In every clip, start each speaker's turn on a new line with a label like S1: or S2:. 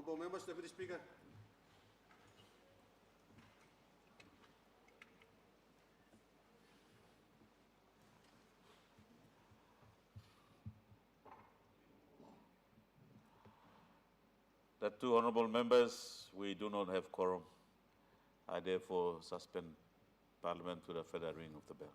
S1: Honourable members, Deputy Speaker.
S2: The two honourable members, we do not have quorum. I therefore suspend Parliament to the further ring of the bell.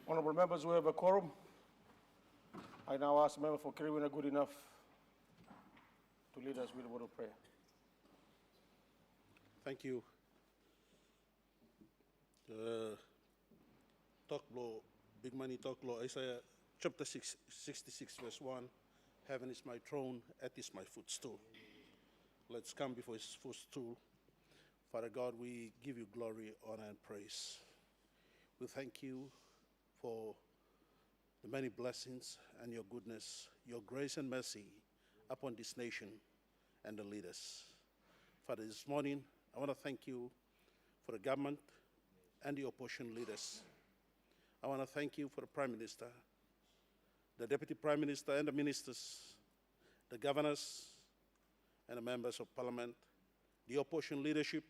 S1: Honorable members, we have a quorum. I now ask the member for Kirriwina good enough to lead us with a word of prayer.
S3: Thank you. Talk Big Money Talk Law, Isaiah chapter 66, verse 1. Heaven is my throne, earth is my footstool. Let's come before his footstool. Father God, we give you glory, honor, and praise. We thank you for the many blessings and your goodness, your grace and mercy upon this nation and the leaders. Father, this morning, I want to thank you for the government and the opposition leaders. I want to thank you for the Prime Minister, the Deputy Prime Minister and the ministers, the governors and the members of Parliament, the opposition leadership,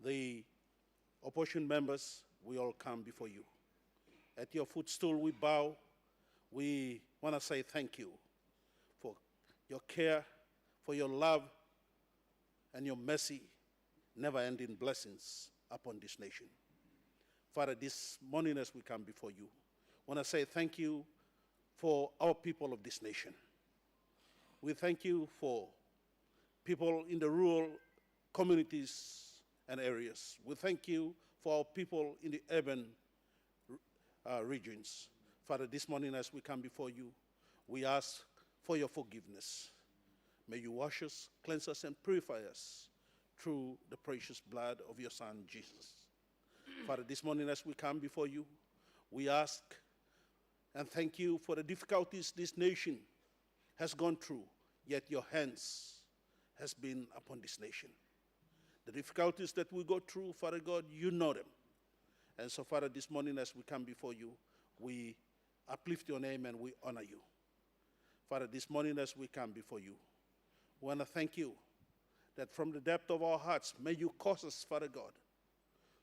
S3: the opposition members. We all come before you. At your footstool we bow. We want to say thank you for your care, for your love, and your mercy, never-ending blessings upon this nation. Father, this morning as we come before you, I want to say thank you for our people of this nation. We thank you for people in the rural communities and areas. We thank you for our people in the urban regions. Father, this morning as we come before you, we ask for your forgiveness. May you wash us, cleanse us, and purify us through the precious blood of your Son, Jesus. Father, this morning as we come before you, we ask and thank you for the difficulties this nation has gone through, yet your hands has been upon this nation. The difficulties that we go through, Father God, you know them. And so, Father, this morning as we come before you, we uplift your name and we honor you. Father, this morning as we come before you, we want to thank you that from the depth of our hearts, may you cause us, Father God,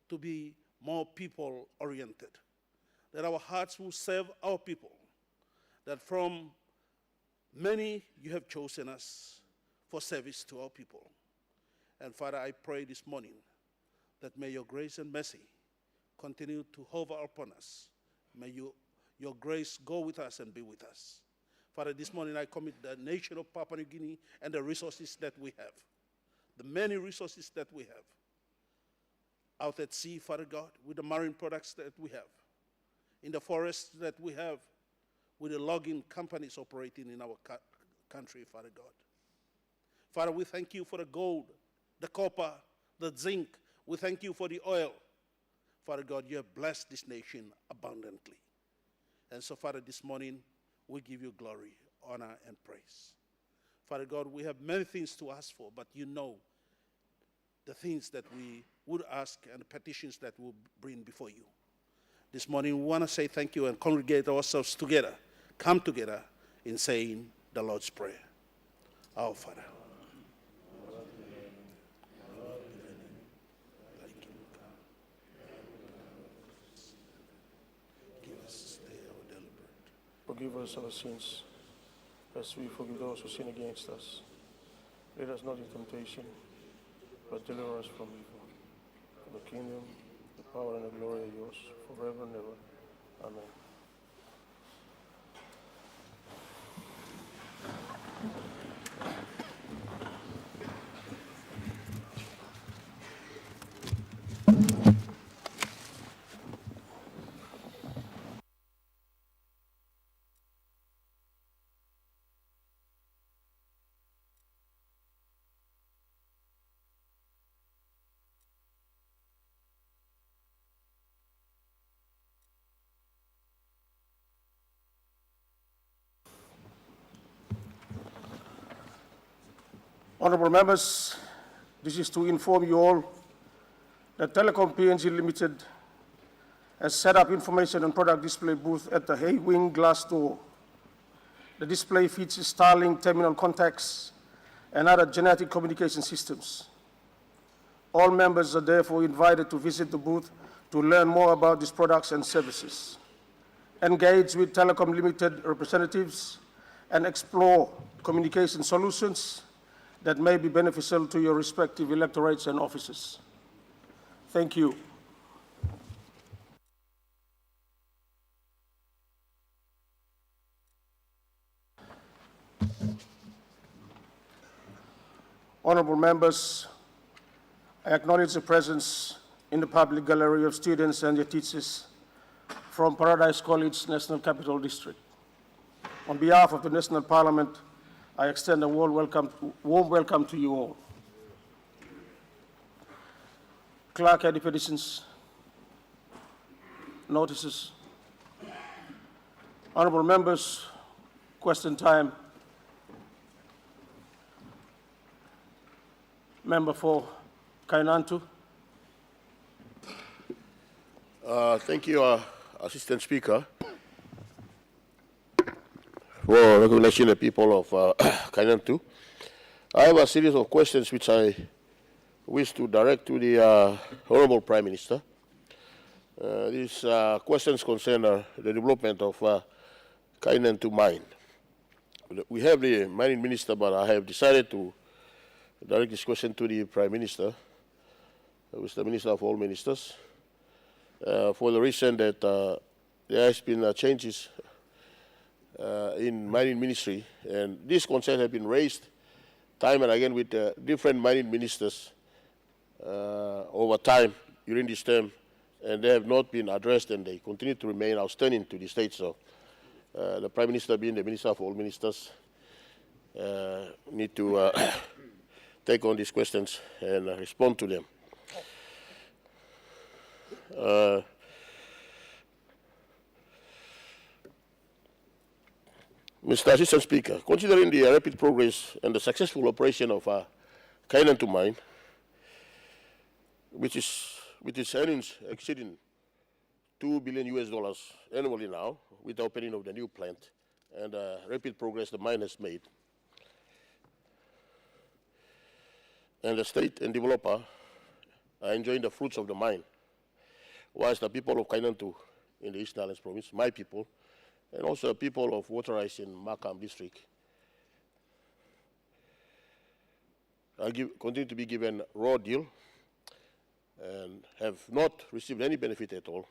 S3: to be more people-oriented, that our hearts will serve our people, that from many you have chosen us for service to our people. And Father, I pray this morning that may your grace and mercy continue to hover upon us. May your grace go with us and be with us. Father, this morning I commit the nation of Papua New Guinea and the resources that we have, the many resources that we have out at sea, Father God, with the marine products that we have, in the forests that we have, with the logging companies operating in our country, Father God. Father, we thank you for the gold, the copper, the zinc. We thank you for the oil. Father God, you have blessed this nation abundantly. And so, Father, this morning, we give you glory, honor, and praise. Father God, we have many things to ask for, but you know the things that we would ask and the petitions that we'll bring before you. This morning, we want to say thank you and congregate ourselves together, come together in saying the Lord's Prayer. Our Father.
S1: Forgive us our sins, as we forgive those who sin against us. Lead us not into temptation, but deliver us from evil. For the kingdom, the power, and the glory are yours, forever and ever. Amen. Honorable members, this is to inform you all that Telecom PNG Limited has set up information and product display booth at the Haywing glass door. The display features Starlink terminal contacts and other genetic communication systems. All members are therefore invited to visit the booth to learn more about these products and services, engage with Telecom Limited representatives, and explore communication solutions that may be beneficial to your respective electorates and offices. Thank you. Honorable members, I acknowledge the presence in the public gallery of students and their teachers from Paradise College National Capital District. On behalf of the National Parliament, I extend a warm welcome to you all. Clerk, any petitions, notices? Honorable members, question time. Member for Kainantu.
S4: Thank you, Assistant Speaker, for recognizing the people of Kainantu. I have a series of questions which I wish to direct to the Honorable Prime Minister. These questions concern the development of Kainantu mine. We have the mining minister, but I have decided to direct this question to the Prime Minister, who is the Minister of all Ministers, for the reason that there has been changes in mining ministry, and these concerns have been raised time and again with different mining ministers over time during this term, and they have not been addressed, and they continue to remain outstanding to the state. So the Prime Minister, being the Minister of all Ministers, need to take on these questions and respond to them. Mr. Assistant Speaker, considering the rapid progress and the successful operation of Kainantu mine, with its earnings exceeding $2 billion annually now, with the opening of the new plant and rapid progress the mine has made, and the state and developer are enjoying the fruits of the mine, whilst the people of Kainantu in the Eastern Highlands province, my people, and also the people of Waterise in Makam district, continue to be given raw deal and have not received any benefit at all.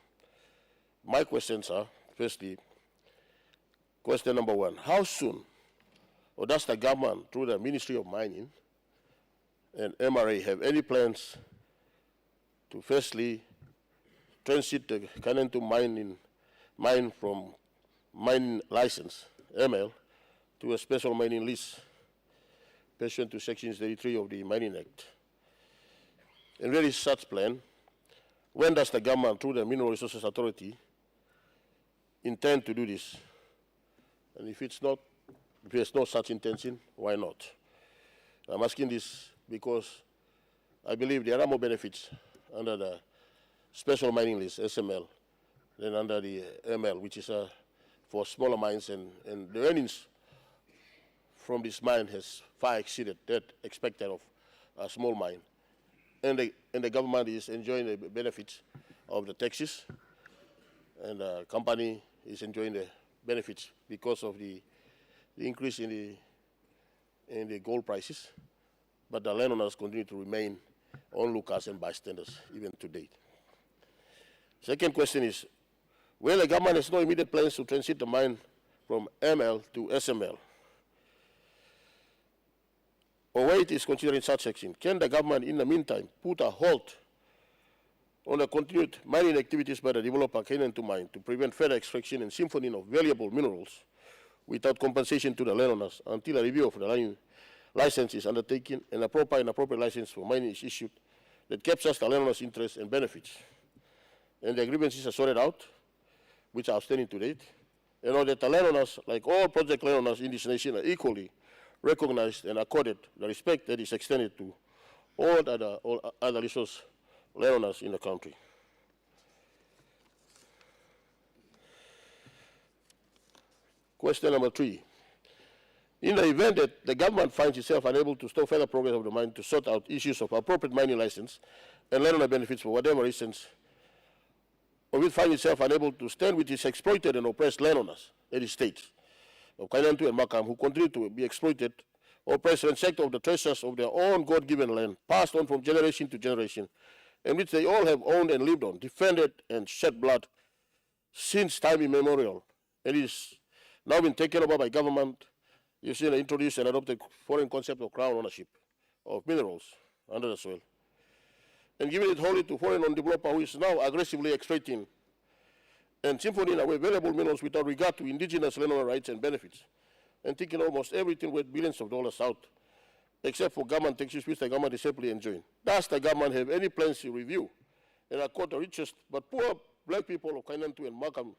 S4: My questions are, firstly, question number one, how soon, or does the government, through the Ministry of Mining and MRA, have any plans to firstly transit the Kainantu mine from mining license, ML, to a special mining lease, pursuant to Section 33 of the Mining Act? And where is such plan? When does the government, through the Mineral Resources Authority, intend to do this? And if there's no such intention, why not? I'm asking this because I believe there are more benefits under the special mining lease, SML, than under the ML, which is for smaller mines, and the earnings from this mine has far exceeded that expected of a small mine. And the government is enjoying the benefits of the taxes, and the company is enjoying the benefits because of the increase in the gold prices, but the landowners continue to remain onlookers and bystanders even to date. Second question is, well, the government has no immediate plans to transit the mine from ML to SML, or where it is considering such action. Can the government, in the meantime, put a halt on the continued mining activities by the developer Kainantu mine to prevent further extraction and siphoning of valuable minerals without compensation to the landowners until a review of the mining license is undertaken and a proper and appropriate license for mining is issued that captures the landowners' interests and benefits, and the grievances are sorted out, which are outstanding to date, and know that the landowners, like all project landowners in this nation, are equally recognized and accorded the respect that is extended to all other resource landowners in the country. Question number 3. In the event that the government finds itself unable to stop further progress of the mine to sort out issues of appropriate mining license and landowner benefits for whatever reasons, or will find itself unable to stand with its exploited and oppressed landowners at its states of Kainantu and Makam, who continue to be exploited, oppressed, and sacked of the treasures of their own God-given land, passed on from generation to generation, and which they all have owned and lived on, defended and shed blood since time immemorial, and is now been taken over by government, You've seen introduced and adopted foreign concept of crown ownership of minerals under the soil, and giving it wholly to foreign non-developer who is now aggressively exploiting and siphoning away valuable minerals without regard to indigenous landowner rights and benefits, and taking almost everything worth billions of dollars out, except for government taxes, which the government is happily enjoying. Does the government have any plans to review and accord the richest but poor black people of Kainantu and Makam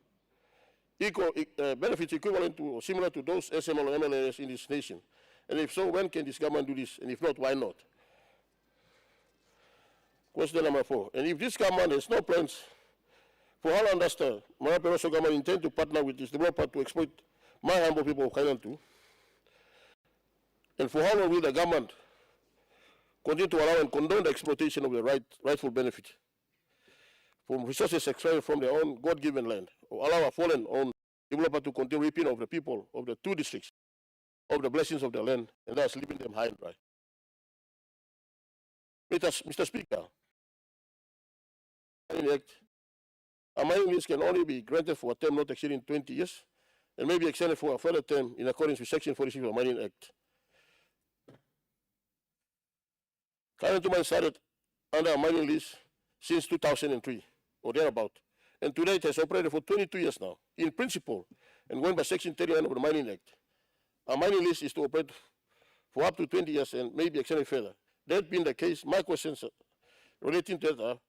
S4: benefits equivalent to or similar to those SML or MLAs in this nation? And if so, when can this government do this? And if not, why not? Question number 4. And if this government has no plans, for how long does the Maraperoso government intend to partner with this developer to exploit my humble people of Kainantu? And for how long will the government continue to allow and condone the exploitation of the rightful benefit from resources extracted from their own God-given land, or allow a foreign-owned developer to continue reaping of the people of the 2 districts of the blessings of the land, and thus leaving them high and dry? Mr. Speaker, a mining lease can only be granted for a term not exceeding 20 years, and may be extended for a further term in accordance with Section 46 of the Mining Act. Kainantu Mine started under a mining lease since 2003, or thereabout, and today it has operated for 22 years now. In principle, and going by Section 39 of the Mining Act, a mining lease is to operate for up to 20 years and may be extended further. That being the case, my questions relating to that are: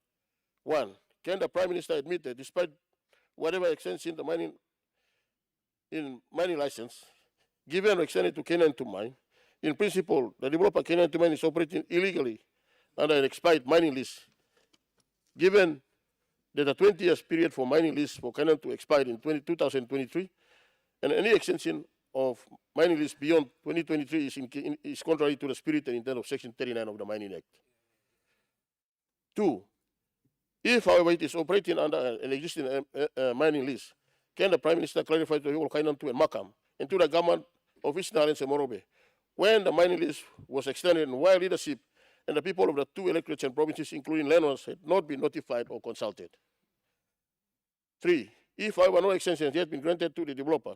S4: 1, can the Prime Minister admit that despite whatever extension the mining license given or extended to Kainantu Mine, in principle, the developer Kainantu Mine is operating illegally under an expired mining lease, given that the 20 years period for mining lease for Kainantu expired in 2023, and any extension of mining lease beyond 2023 is contrary to the spirit and intent of Section 39 of the Mining Act. 2, if, however, it is operating under an existing mining lease, can the Prime Minister clarify to the people of Kainantu and Makam and to the government of Eastern Highlands and Morobe when the mining lease was extended and why leadership and the people of the 2 electorates and provinces, including landowners, had not been notified or consulted? 3, if, however, no extension has yet been granted to the developer,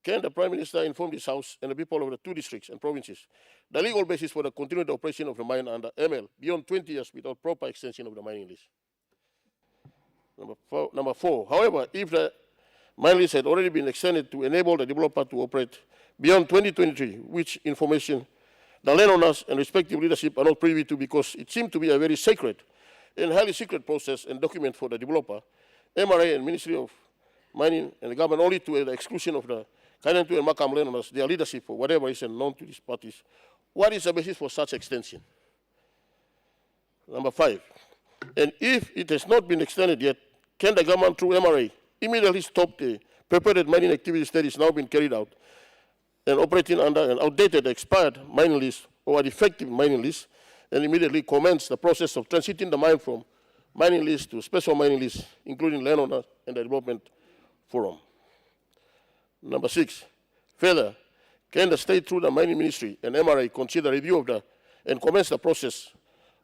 S4: can the Prime Minister inform this House and the people of the 2 districts and provinces the legal basis for the continued operation of the mine under ML beyond 20 years without proper extension of the mining lease? Number 4, however, if the mine lease had already been extended to enable the developer to operate beyond 2023, which information the landowners and respective leadership are not privy to because it seemed to be a very sacred and highly secret process and document for the developer, MRA and Ministry of Mining and the government only to the exclusion of the Kainantu and Makam landowners, their leadership for whatever reason known to these parties, what is the basis for such extension? Number 5, and if it has not been extended yet, can the government through MRA immediately stop the purported mining activities that is now being carried out and operating under an outdated, expired mining lease or a defective mining lease, and immediately commence the process of transiting the mine from mining lease to special mining lease, including landowner and the development forum? Number 6, further, can the state through the mining ministry and MRA consider review of and commence the process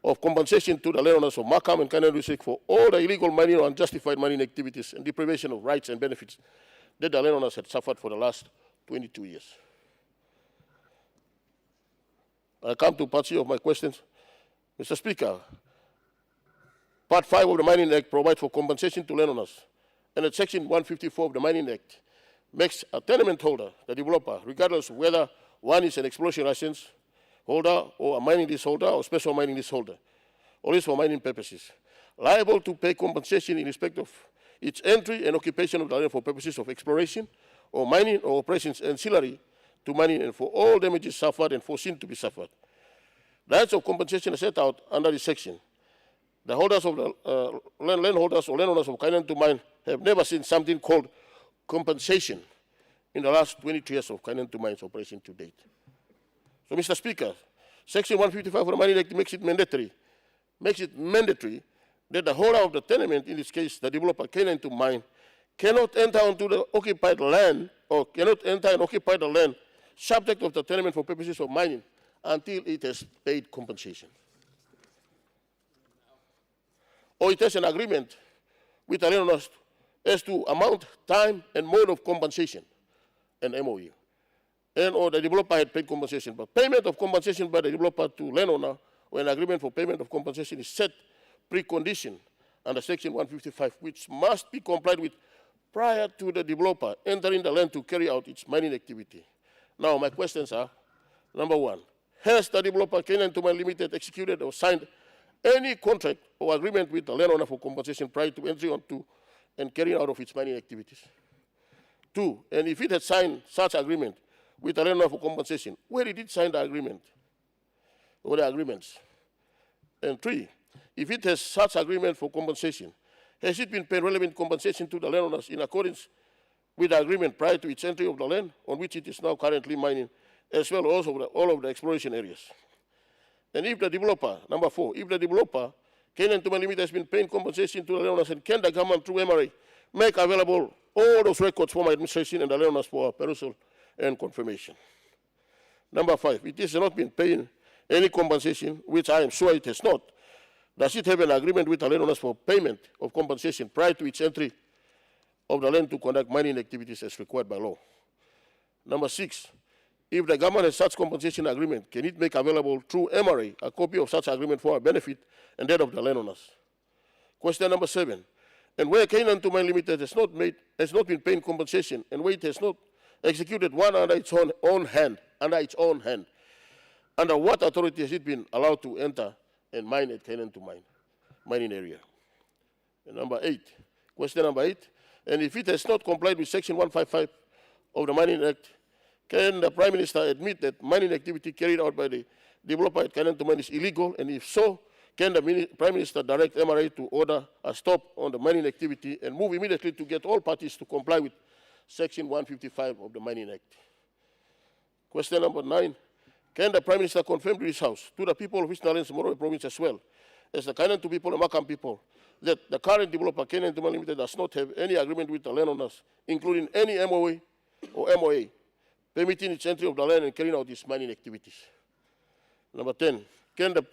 S4: of compensation to the landowners of Makam and Kainantu district for all the illegal mining or unjustified mining activities and deprivation of rights and benefits that the landowners had suffered for the last 22 years? I come to part C of my questions. Mr. Speaker, Part 5 of the Mining Act provides for compensation to landowners, and at Section 154 of the Mining Act makes a tenement holder, the developer, regardless of whether one is an exploration license holder or a mining lease holder or special mining lease holder, or lease for mining purposes, liable to pay compensation in respect of its entry and occupation of the land for purposes of exploration or mining or operations ancillary to mining and for all damages suffered and foreseen to be suffered. The rights of compensation are set out under this section. The holders of the landholders or landowners of Kainantu Mine have never seen something called compensation in the last 22 years of Kainantu Mine's operation to date. So, Mr. Speaker, Section 155 of the Mining Act makes it mandatory that the holder of the tenement, in this case the developer Kainantu Mine, cannot enter onto the occupied land or cannot enter and occupy the land subject of the tenement for purposes of mining until it has paid compensation, or it has an agreement with the landowners as to amount, time, and mode of compensation, an MOU. and or the developer had paid compensation. But payment of compensation by the developer to landowner or an agreement for payment of compensation is set precondition under Section 155, which must be complied with prior to the developer entering the land to carry out its mining activity. Now, my questions are, number one, has the developer Canaan to Mine Limited executed or signed any contract or agreement with the landowner for compensation prior to entry onto and carrying out of its mining activities? Two, and if it had signed such agreement with the landowner for compensation, where did it sign the agreement or the agreements? And three, if it has such agreement for compensation, has it been paid relevant compensation to the landowners in accordance with the agreement prior to its entry of the land on which it is now currently mining, as well as all of the exploration areas? And if the developer, number four, if the developer, Canaan to Mine Limited, has been paying compensation to the landowners, and can the government through MRA make available all those records for my administration and the landowners for perusal and confirmation? Number five, it has not been paying any compensation, which I am sure it has not. Does it have an agreement with the landowners for payment of compensation prior to its entry of the land to conduct mining activities as required by law? Number six, if the government has such compensation agreement, can it make available through MRA a copy of such agreement for our benefit and that of the landowners? Question number seven, and where Canaan to Mine Limited has not been paying compensation, and where it has not executed one under its own hand, under what authority has it been allowed to enter and mine at Canaan to Mine mining area? And number eight, question number eight, and if it has not complied with Section 155 of the Mining Act, can the Prime Minister admit that mining activity carried out by the developer at Canaan to Mine is illegal? And if so, can the Prime Minister direct MRA to order a stop on the mining activity and move immediately to get all parties to comply with Section 155 of the Mining Act? Question number 9, can the Prime Minister confirm to this House, to the people of Eastern Highlands and Morobe Province as well as the Canaan people and Makam people, that the current developer, Canaan to Mine Limited, does not have any agreement with the landowners, including any MOA or MOA, permitting its entry of the land and carrying out its mining activities? Number 10, can the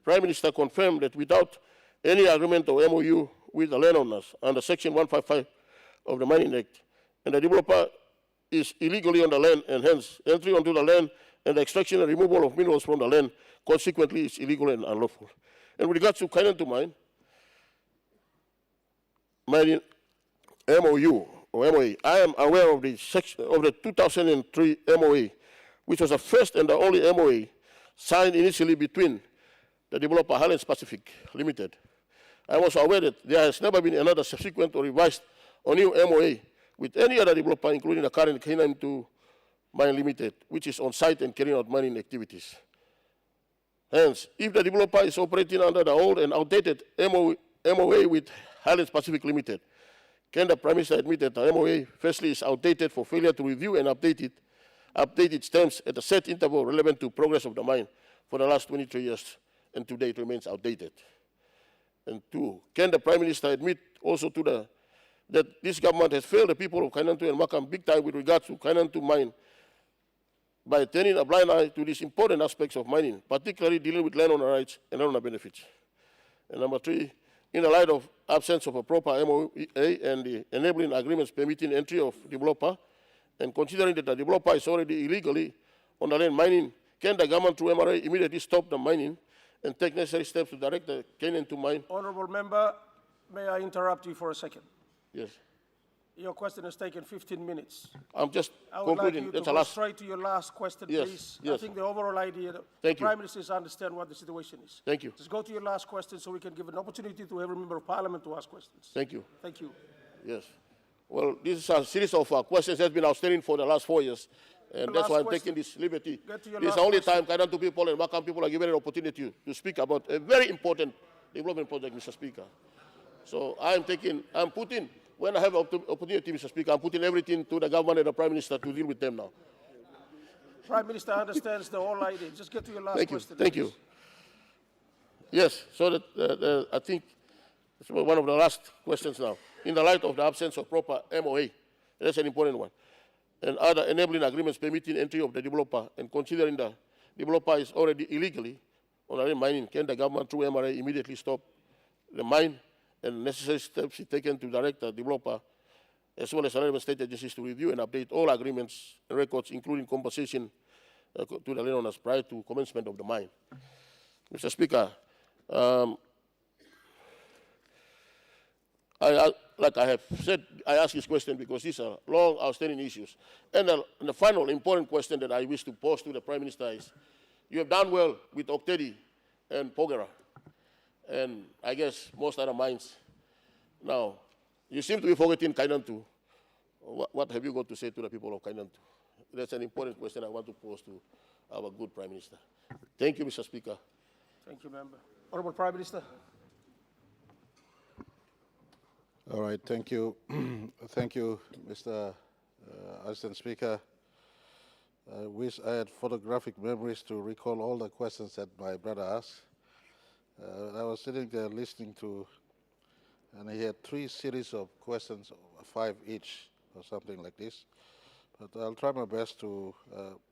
S4: Prime Minister confirm that without any agreement or MOU with the landowners under Section 155 of the Mining Act, and the developer is illegally on the land, and hence entry onto the land and the extraction and removal of minerals from the land consequently is illegal and unlawful? And with regards to Canaan to Mine mining MOU or MOA, I am aware of the 2003 MOA, which was the first and the only MOA signed initially between the developer Highlands Pacific Limited. I am also aware that there has never been another subsequent or revised or new MOA with any other developer, including the current Canaan to Mine Limited, which is on site and carrying out mining activities. Hence, if the developer is operating under the old and outdated MOA with Highlands Pacific Limited, can the Prime Minister admit that the MOA firstly is outdated for failure to review and update its terms at a set interval relevant to progress of the mine for the last 23 years, and today it remains outdated? And two, can the Prime Minister admit also that this government has failed the people of Canaan and Makam big time with regards to Canaan to Mine by turning a blind eye to these important aspects of mining, particularly dealing with landowner rights and landowner benefits? And number three, in the light of absence of a proper MOA and the enabling agreements permitting entry of developer, and considering that the developer is already illegally on the land mining, can the government through MRA immediately stop the mining and take necessary steps to direct the Canaan to Mine?
S1: Honorable Member, may I interrupt you for a second?
S4: Yes.
S1: Your question has taken 15 minutes.
S4: I'm just
S1: I would
S4: concluding.
S1: like you to go straight to your last question,
S4: Yes,
S1: please.
S4: yes.
S1: I think the overall idea, the
S4: Thank you.
S1: Prime Minister understand what the situation is.
S4: Thank you.
S1: Just go to your last question so we can give an opportunity to every member of Parliament to ask questions.
S4: Thank you.
S1: Thank you.
S4: Yes. Well, this is a series of questions that has been outstanding for the last 4 years. And that's
S1: Last
S4: why I'm
S1: question.
S4: taking this liberty.
S1: Get to your
S4: This is the
S1: last
S4: only
S1: question.
S4: time Kainan people and Makam people are given an opportunity to speak about a very important development project, Mr. Speaker. So I'm putting, when I have opportunity, Mr. Speaker, I'm putting everything to the government and the Prime Minister to deal with them now.
S1: Prime Minister understands the whole idea. Just get to your last
S4: Thank you.
S1: question.
S4: Thank
S1: please.
S4: you. Yes, so that I think it's one of the last questions now. In the light of the absence of proper MOA, that's an important one, and other enabling agreements permitting entry of the developer, and considering the developer is already illegally on the mining, can the government through MRA immediately stop the mine and necessary steps be taken to direct the developer as well as relevant state agencies to review and update all agreements and records, including compensation to the landowners prior to commencement of the mine. Mr. Speaker, like I have said, I ask this question because these are long, outstanding issues. And the final important question that I wish to pose to the Prime Minister is, you have done well with Oktedi and Pogera, and I guess most other mines. Now, you seem to be forgetting Kainantu. What have you got to say to the people of Kainantu? That's an important question I want to pose to our good Prime Minister. Thank you, Mr. Speaker.
S1: Thank you, Member. Honourable Prime Minister.
S5: All right, thank you. Thank you, Mr. Assistant Speaker. I wish I had photographic memories to recall all the questions that my brother asked. I was sitting there listening to, and he had 3 series of questions, 5 each, or something like this. But I'll try my best to,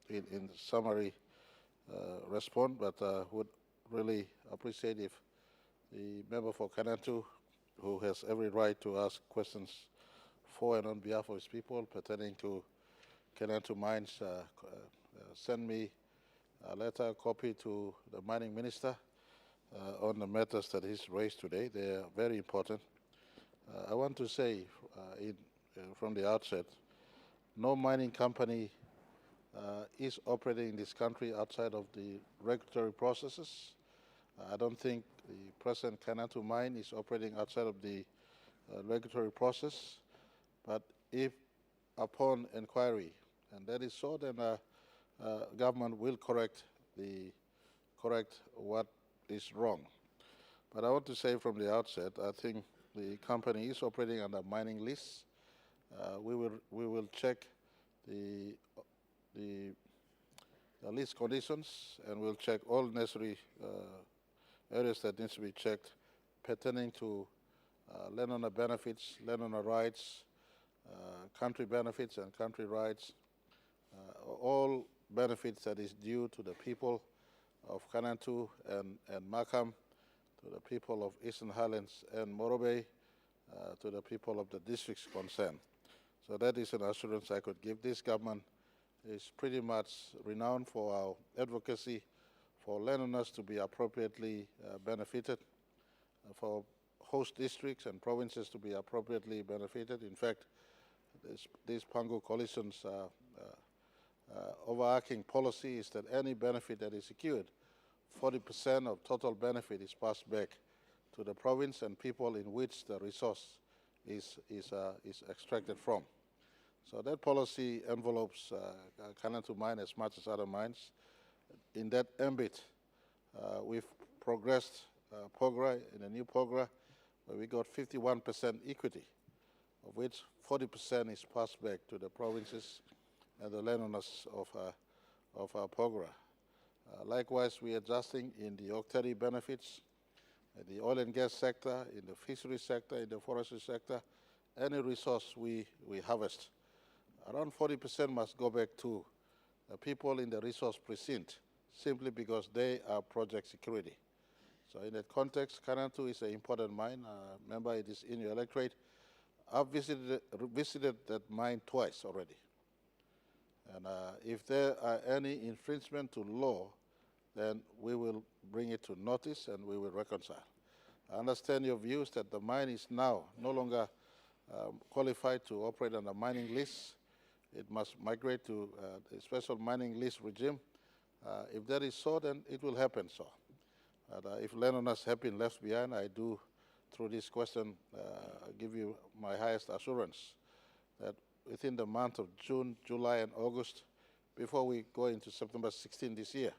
S5: in summary, respond, but would really appreciate if the member for Kainantu, who has every right to ask questions for and on behalf of his people pertaining to Kainantu mines, send me a letter, copy to the mining minister on the matters that he's raised today. They are very important. I want to say from the outset, no mining company is operating in this country outside of the regulatory processes. I don't think the present Kainantu mine is operating outside of the regulatory process. But if upon inquiry, and that is so, then government will correct what is wrong. But I want to say from the outset, I think the company is operating under mining lease. We will check the lease conditions, and we'll check all necessary areas that needs to be checked pertaining to landowner benefits, landowner rights, country benefits and country rights, all benefits that is due to the people of Kainantu and Makam, to the people of Eastern Highlands and Morobe, to the people of the districts concerned. So that is an assurance I could give. This government is pretty much renowned for our advocacy for landowners to be appropriately benefited, for host districts and provinces to be appropriately benefited. In fact, this Pangu Coalition's overarching policy is that any benefit that is secured, 40% of total benefit is passed back to the province and people in which the resource is extracted from. So that policy envelopes Kainantu mine as much as other mines. In that ambit, we've progressed POGRA, in a new POGRA, where we got 51% equity, of which 40% is passed back to the provinces and the landowners of our POGRA. Likewise, we are adjusting in the auxiliary benefits, in the oil and gas sector, in the fishery sector, in the forestry sector. Any resource we harvest, around 40% must go back to the people in the resource precinct, simply because they are project security. So in that context, Kainantu is an important mine. Remember, it is in your electorate. I've visited that mine twice already. And if there are any infringement to law, then we will bring it to notice and we will reconcile. I understand your views that the mine is now no longer qualified to operate on a mining lease. It must migrate to a special mining lease regime. If that is so, then it will happen so. If landowners have been left behind, I do, through this question, give you my highest assurance that within the month of June, July, and August, before we go into September 16 this year,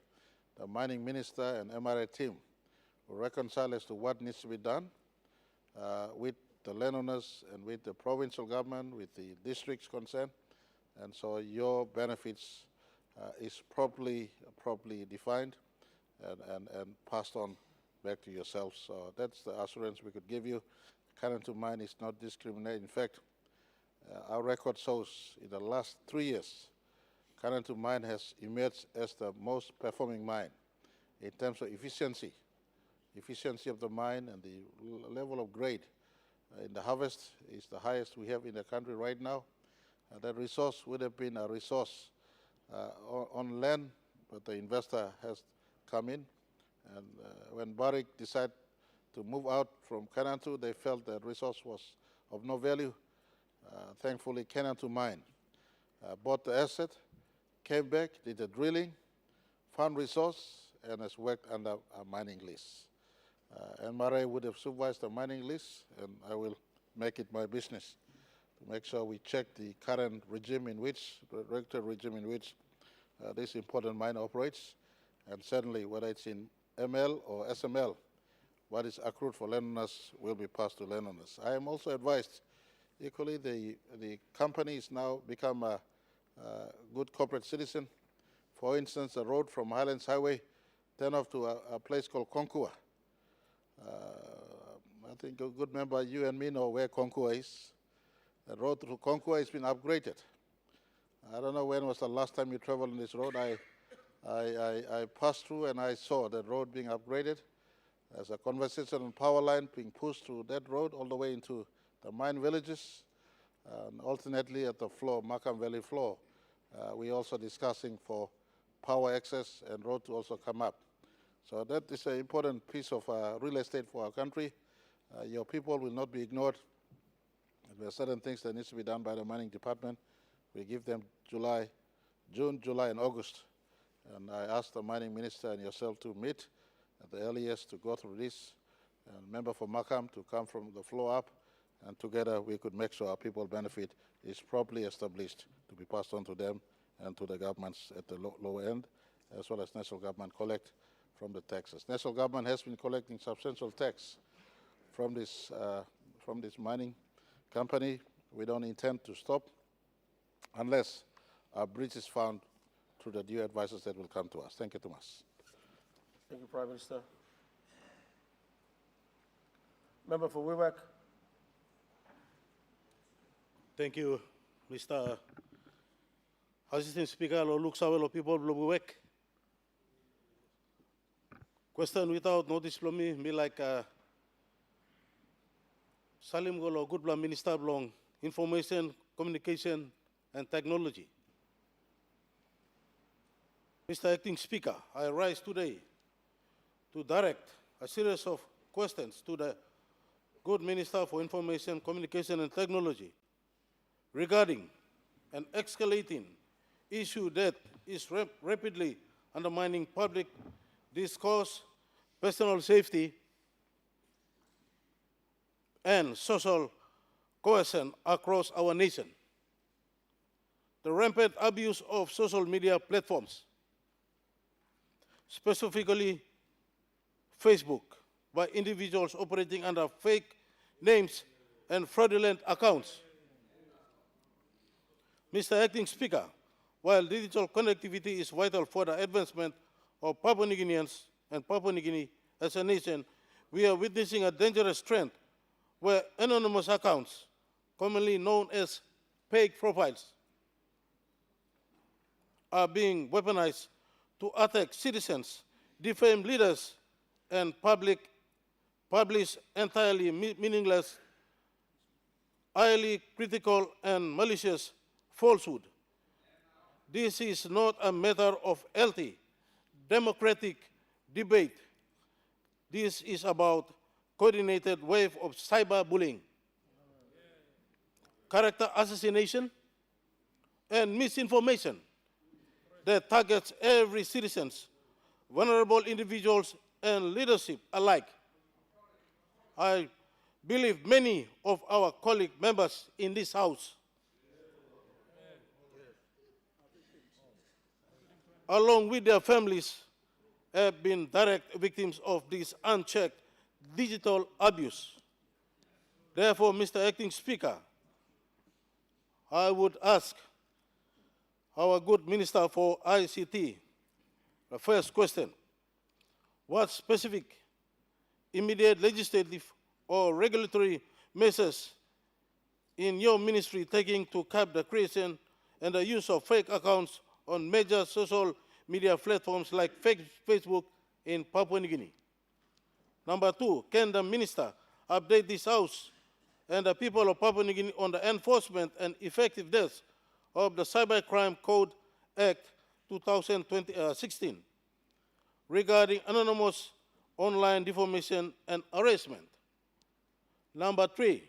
S5: the mining minister and MRA team will reconcile as to what needs to be done with the landowners and with the provincial government, with the districts concerned, and so your benefits is properly defined and passed on back to yourselves. So that's the assurance we could give you. Kainantu mine is not discriminated. In fact, our record shows in the last 3 years, Kainantu mine has emerged as the most performing mine in terms of efficiency of the mine and the level of grade in the harvest is the highest we have in the country right now. That resource would have been a resource on land, but the investor has come in. And when Barrick decided to move out from Kanantu, they felt that resource was of no value. Thankfully, Kanantu Mine bought the asset, came back, did the drilling, found resource, and has worked under a mining lease. And Marae would have supervised the mining lease, and I will make it my business to make sure we check the current regime in which, the regulatory regime in which this important mine operates, and certainly whether it's in ML or SML, what is accrued for landowners will be passed to landowners. I am also advised, equally, the company is now become a good corporate citizen. For instance, a road from Highlands Highway turn off to a place called Konkua. I think a good member, you and me know where Konkua is. The road to Konkua has been upgraded. I don't know when was the last time you traveled on this road. I passed through and I saw the road being upgraded. There's a conversation on power line being pushed through that road all the way into the mine villages. And alternately at the floor, Makam Valley floor, we're also discussing for power access and road to also come up. So that is an important piece of real estate for our country. Your people will not be ignored. There are certain things that need to be done by the mining department. We give them June, July, and August. And I asked the mining minister and yourself to meet at the earliest to go through this. And member for Makam to come from the floor up, and together we could make sure our people benefit is properly established to be passed on to them and to the governments at the lower end, as well as national government collect from the taxes. National government has been collecting substantial tax from this mining company. We don't intend to stop unless a breach is found through the due advices that will come to us. Thank you, Thomas.
S1: Thank you, Prime Minister. Member for Wewak.
S3: Thank you, Mr. Assistant Speaker, Lok Sawelo people of Wewak. Question without notice from me like Salim Golo, good Minister belong Information, Communication and Technology. Mr. Acting Speaker, I rise today to direct a series of questions to the good Minister for Information, Communication and Technology regarding an escalating issue that is rapidly undermining public discourse, personal safety, and social cohesion across our nation. The rampant abuse of social media platforms, specifically Facebook, by individuals operating under fake names and fraudulent accounts. Mr. Acting Speaker, while digital connectivity is vital for the advancement of Papua New Guineans and Papua New Guinea as a nation, we are witnessing a dangerous trend where anonymous accounts, commonly known as fake profiles, are being weaponized to attack citizens, defame leaders, and publish entirely meaningless, highly critical, and malicious falsehood. This is not a matter of healthy, democratic debate. This is about coordinated wave of cyberbullying, character assassination, and misinformation that targets every citizen, vulnerable individuals, and leadership alike. I believe many of our colleague members in this House, along with their families, have been direct victims of this unchecked digital abuse. Therefore, Mr. Acting Speaker, I would ask our good Minister for ICT, the first question: what specific immediate legislative or regulatory measures in your ministry taking to curb the creation and the use of fake accounts on major social media platforms like Facebook in Papua New Guinea? Number two, can the Minister update this House
S6: and the people of Papua New Guinea on the enforcement and effectiveness of the Cybercrime Code Act 2016 regarding anonymous online defamation and harassment. Number 3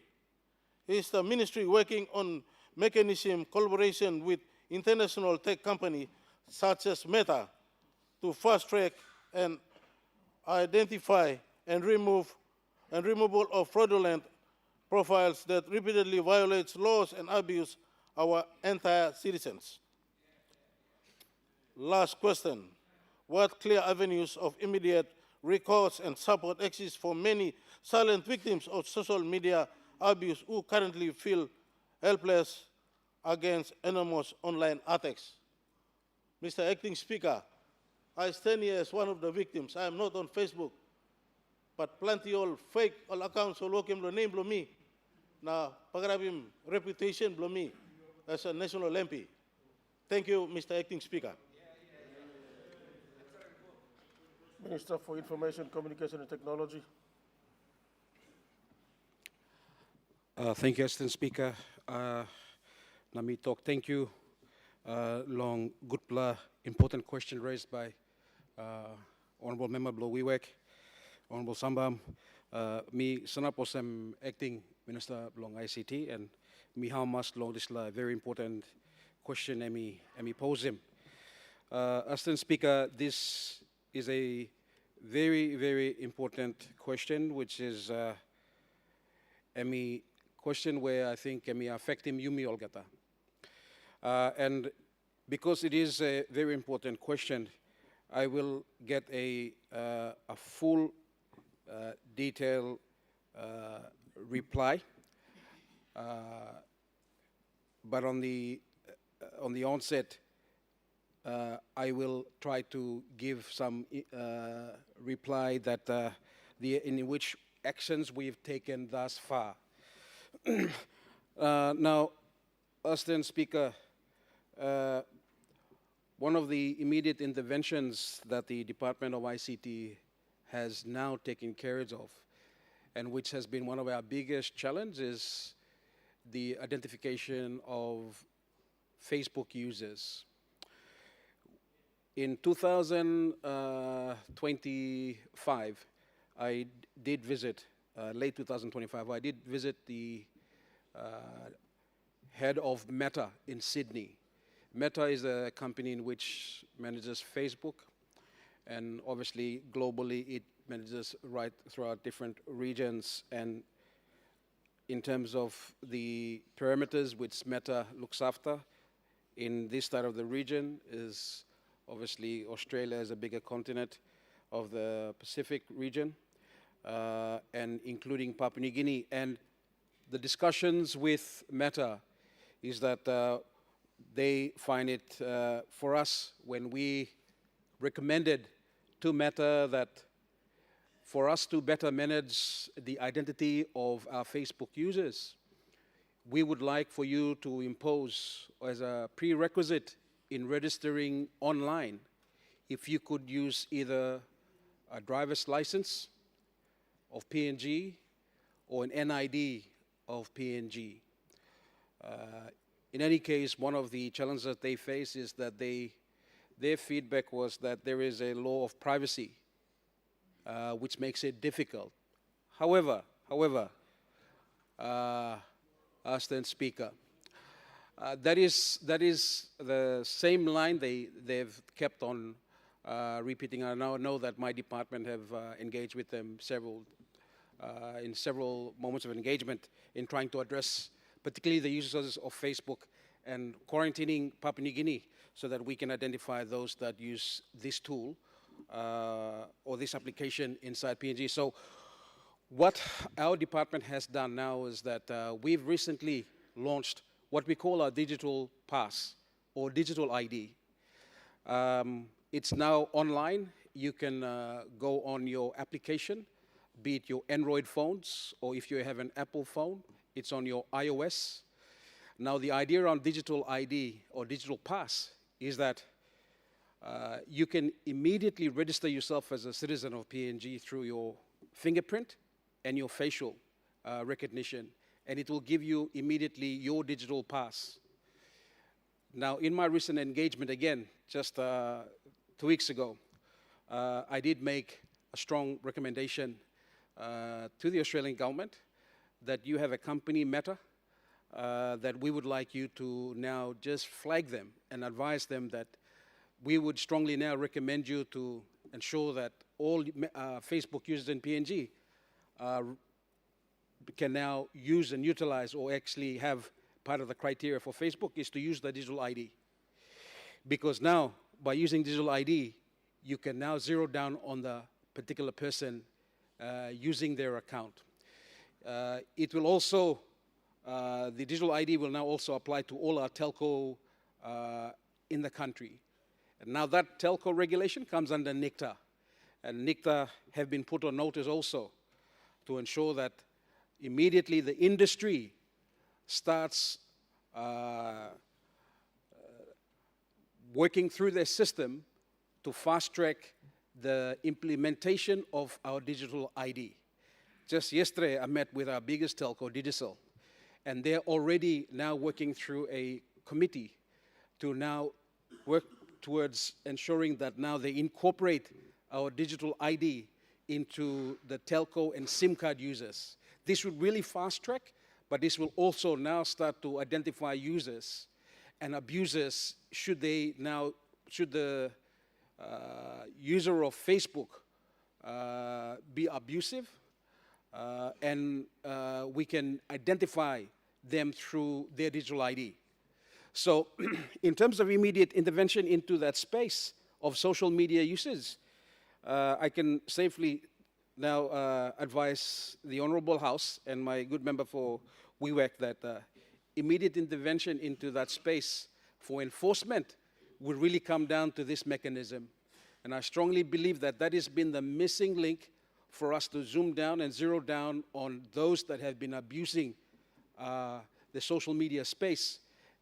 S6: is the ministry working on mechanism collaboration with international tech companies such as Meta to fast track and identify and removal of fraudulent profiles that repeatedly violates laws and abuse our entire citizens. Last question. What clear avenues of immediate recourse and support exist for many silent victims of social media abuse who currently feel helpless against anonymous online attacks? Mr. Acting Speaker, I stand here as one of the victims. I am not on Facebook, but plenty of fake all accounts all working the name below me. Now, pagrabim reputation below me as a national MP. Thank you, Mr. Acting Speaker.
S1: Minister for Information, Communication and Technology.
S7: Thank you, Assistant Speaker. Nami talk. Thank you. Long good important question raised by Honourable Member Blow Wiwek, Honourable Sambam. Me Sanaposem Acting Minister Blong ICT and me how much long this la very important question Emi pose him. Assistant Speaker, this is a very, very important question, which is a question where I think affect him Yumi Olgata. And because it is a very important question, I will get a full, detailed reply. But on the onset, I will try to give some reply that in which actions we've taken thus far. Now, Assistant Speaker, one of the immediate interventions that the Department of ICT has now taken care of, and which has been one of our biggest challenges, is the identification of Facebook users. In 2025, I did visit, late 2025, I did visit the head of Meta in Sydney. Meta is a company in which manages Facebook, and obviously globally it manages right throughout different regions. And in terms of the parameters which Meta looks after in this side of the region is obviously Australia is a bigger continent of the Pacific region, and including Papua New Guinea. And the discussions with Meta is that they find it, for us, when we recommended to Meta that for us to better manage the identity of our Facebook users, we would like for you to impose as a prerequisite in registering online, if you could use either a driver's license of PNG or an NID of PNG. In any case, one of the challenges that they face is that their feedback was that there is a law of privacy, which makes it difficult. However, Assistant Speaker, that is the same line they've kept on repeating. I now know that my department have engaged with them in several moments of engagement in trying to address particularly the users of Facebook and quarantining Papua New Guinea so that we can identify those that use this tool or this application inside PNG. So what our department has done now is that we've recently launched what we call our digital pass or digital ID. It's now online. You can go on your application, be it your Android phones, or if you have an Apple phone, it's on your iOS. Now the idea around digital ID or digital pass is that you can immediately register yourself as a citizen of PNG through your fingerprint and your facial recognition. and it will give you immediately your digital pass. Now, in my recent engagement, again, just 2 weeks ago, I did make a strong recommendation to the Australian government that you have a company, Meta, that we would like you to now just flag them and advise them that we would strongly now recommend you to ensure that all Facebook users in PNG can now use and utilize, or actually have part of the criteria for Facebook is to use the digital ID. Because now, by using digital ID, you can now zero down on the particular person using their account. It will also, the digital ID will now also apply to all our telco in the country. And now that telco regulation comes under NICTA. And NICTA have been put on notice also to ensure that immediately the industry starts working through their system to fast-track the implementation of our digital ID. Just yesterday, I met with our biggest telco, Digicel, and they're already now working through a committee to now work towards ensuring that now they incorporate our digital ID into the telco and SIM card users. This would really fast-track, but this will also now start to identify users and abusers should the user of Facebook be abusive, and we can identify them through their digital ID. So in terms of immediate intervention into that space of social media usage, I can safely now advise the Honourable House and my good member for WEWAC that immediate intervention into that space for enforcement would really come down to this mechanism. And I strongly believe that that has been the missing link for us to zoom down and zero down on those that have been abusing the social media space,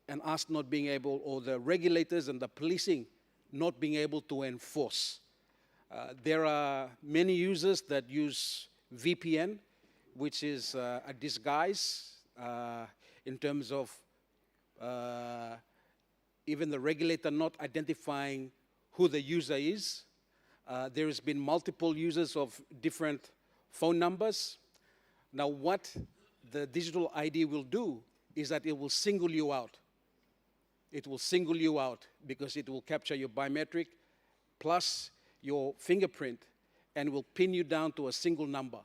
S7: and us not being able, or the regulators and the policing not being able to enforce. There are many users that use VPN, which is a disguise in terms of even the regulator not identifying who the user is. There has been multiple users of different phone numbers. Now what the digital ID will do is that it will single you out. It will single you out because it will capture your biometric plus your fingerprint and will pin you down to a single number.